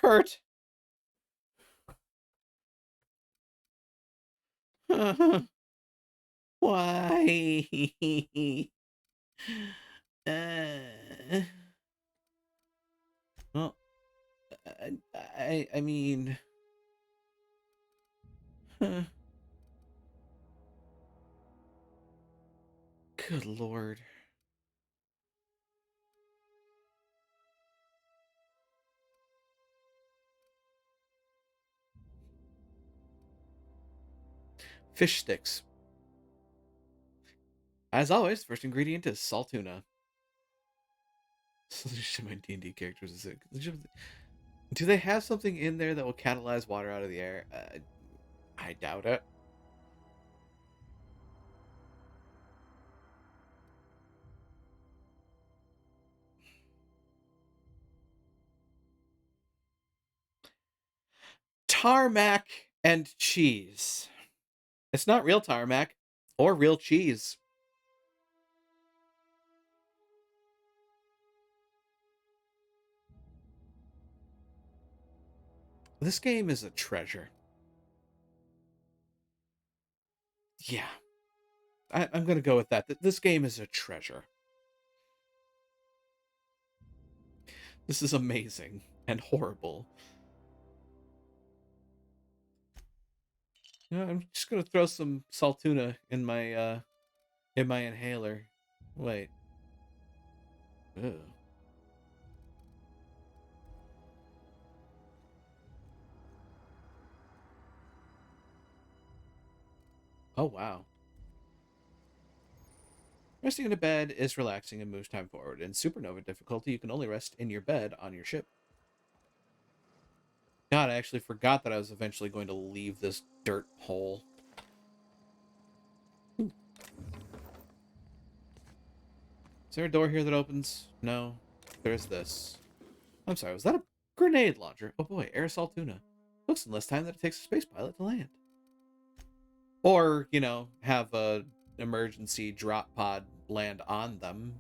hurt. Why? Well, I mean, good lord. Fish sticks. As always, first ingredient is salt tuna. My D&D characters is sick. Do they have something in there that will catalyze water out of the air? I doubt it. Tarmac and cheese. It's not real tarmac or real cheese. This game is a treasure. Yeah. I'm going to go with that. This game is a treasure. This is amazing and horrible. You know, I'm just going to throw some salt tuna in my inhaler. Wait. Ugh. Oh, wow. Resting in a bed is relaxing and moves time forward. In supernova difficulty, you can only rest in your bed on your ship. God, I actually forgot that I was eventually going to leave this dirt hole. Ooh. Is there a door here that opens? No. There's this. I'm sorry, was that a grenade launcher? Oh boy, aerosol tuna. Looks in less time than it takes a space pilot to land. Or, you know, have a emergency drop pod land on them.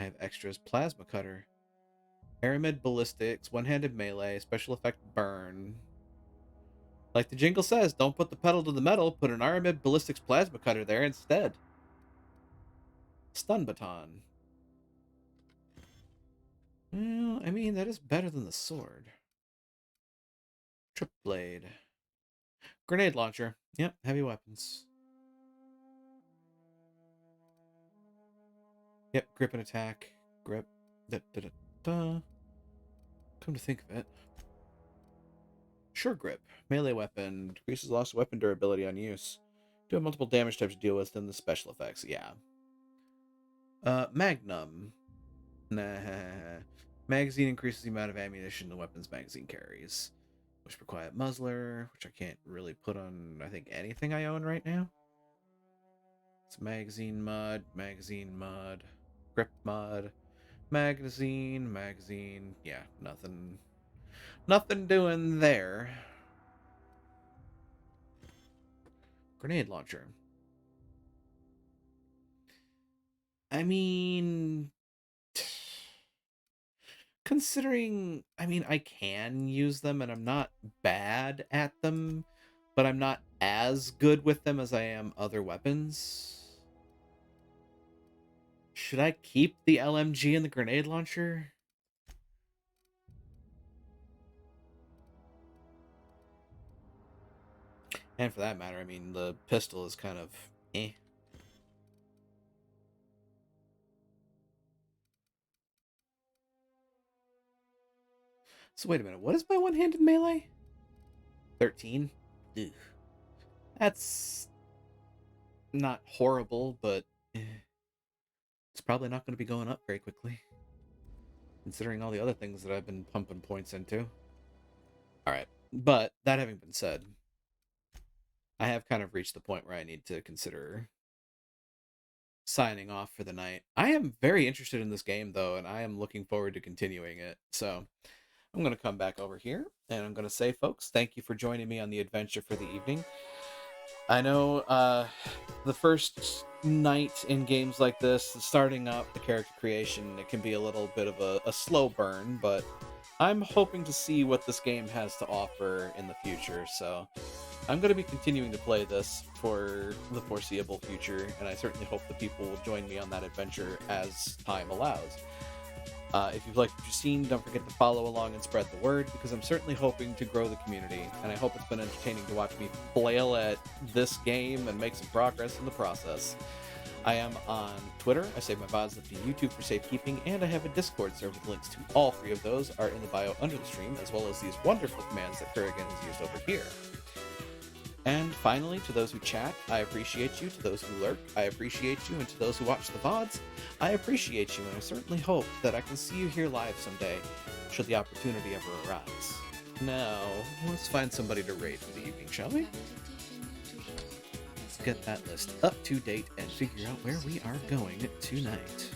I have extras. Plasma cutter. Aramid ballistics. One-handed melee. Special effect burn. Like the jingle says, don't put the pedal to the metal. Put an Aramid ballistics plasma cutter there instead. Stun baton. Well, I mean, that is better than the sword. Trip blade. Grenade launcher. Yep, heavy weapons. Yep, grip and attack. Grip. Da, da, da, da. Come to think of it. Sure Grip. Melee weapon. Decreases loss of weapon durability on use. Do have multiple damage types to deal with than the special effects. Yeah. Magnum. Nah. Magazine increases the amount of ammunition the weapon's magazine carries. Whisper Quiet Muzzler, which I can't really put on, I think, anything I own right now. It's magazine mod, grip mod, magazine. Yeah, nothing doing there. Grenade launcher. I mean, considering, I can use them and I'm not bad at them, but I'm not as good with them as I am other weapons. Should I keep the LMG and the grenade launcher? And for that matter, the pistol is kind of eh. So wait a minute, what is my one-handed melee? 13? Ugh. That's not horrible, but it's probably not going to be going up very quickly, considering all the other things that I've been pumping points into. Alright, but that having been said, I have kind of reached the point where I need to consider signing off for the night. I am very interested in this game, though, and I am looking forward to continuing it, so I'm going to come back over here, and I'm going to say, folks, thank you for joining me on the adventure for the evening. I know the first night in games like this, starting up the character creation, it can be a little bit of a slow burn, but I'm hoping to see what this game has to offer in the future, so I'm going to be continuing to play this for the foreseeable future, and I certainly hope that people will join me on that adventure as time allows. If you've liked what you've seen, don't forget to follow along and spread the word, because I'm certainly hoping to grow the community, and I hope it's been entertaining to watch me flail at this game and make some progress in the process. I am on Twitter, I save my VODs up to YouTube for safekeeping, and I have a Discord server. The links to all three of those are in the bio under the stream, as well as these wonderful commands that Kurgan has used over here. And finally, to those who chat, I appreciate you. To those who lurk, I appreciate you. And to those who watch the VODs, I appreciate you. And I certainly hope that I can see you here live someday, should the opportunity ever arise. Now, let's find somebody to raid for the evening, shall we? Let's get that list up to date and figure out where we are going tonight.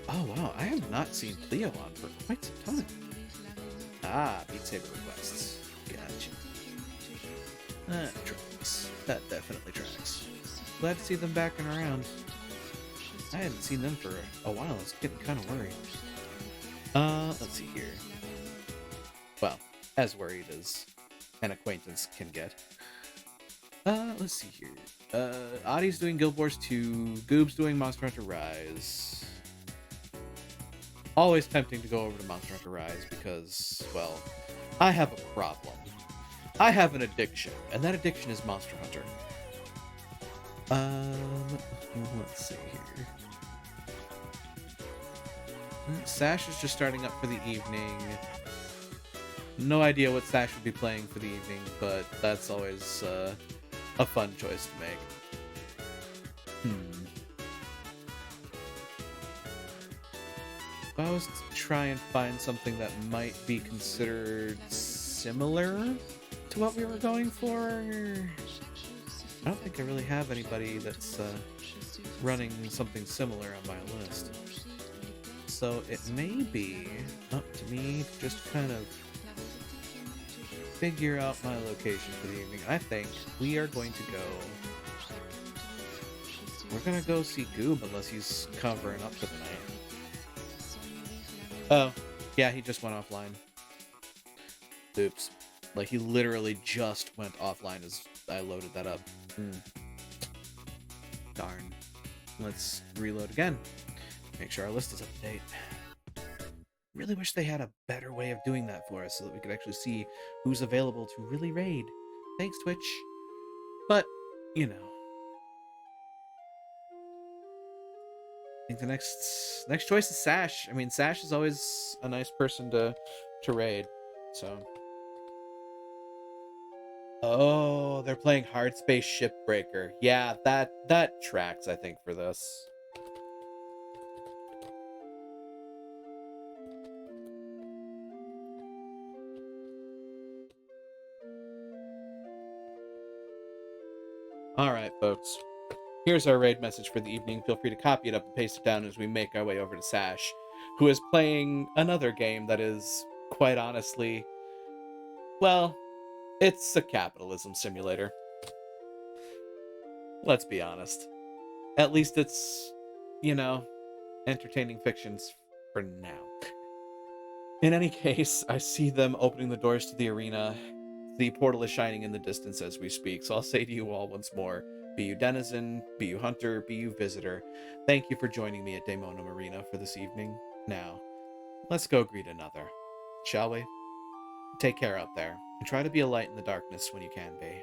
Oh, wow. I have not seen Cleo on for quite some time. Ah, Beat Saber requests. Gotcha. That tracks. That definitely tracks. Glad to see them back and around. I hadn't seen them for a while. I was getting kind of worried. Let's see here. Well, as worried as an acquaintance can get. Let's see here. Adi's doing Guild Wars 2. Goob's doing Monster Hunter Rise. Always tempting to go over to Monster Hunter Rise because, well, I have a problem. I have an addiction, and that addiction is Monster Hunter. Let's see here. Sash is just starting up for the evening. No idea what Sash would be playing for the evening, but that's always a fun choice to make. If I was to try and find something that might be considered similar to what we were going for, I don't think I really have anybody that's running something similar on my list. So it may be up to me to just kind of figure out my location for the evening. I think we are going to go... We're going to go see Goob unless he's covering up for the night. Oh, yeah, he just went offline. Oops. Like, he literally just went offline as I loaded that up. Darn. Let's reload again. Make sure our list is up to date. Really wish they had a better way of doing that for us so that we could actually see who's available to really raid. Thanks, Twitch. But, you know. I think the next choice is Sash. I mean, Sash is always a nice person to raid. so... Oh, they're playing Hard Space Shipbreaker. Yeah, that tracks, I think, for this. Alright, folks. Here's our raid message for the evening. Feel free to copy it up and paste it down as we make our way over to Sash, who is playing another game that is, quite honestly, well, it's a capitalism simulator. Let's be honest. At least it's, you know, entertaining fictions for now. In any case, I see them opening the doors to the arena. The portal is shining in the distance as we speak, so I'll say to you all once more, be you denizen, be you hunter, be you visitor, thank you for joining me at Daemonum Arena for this evening. Now, let's go greet another, shall we? Take care out there, and try to be a light in the darkness when you can be.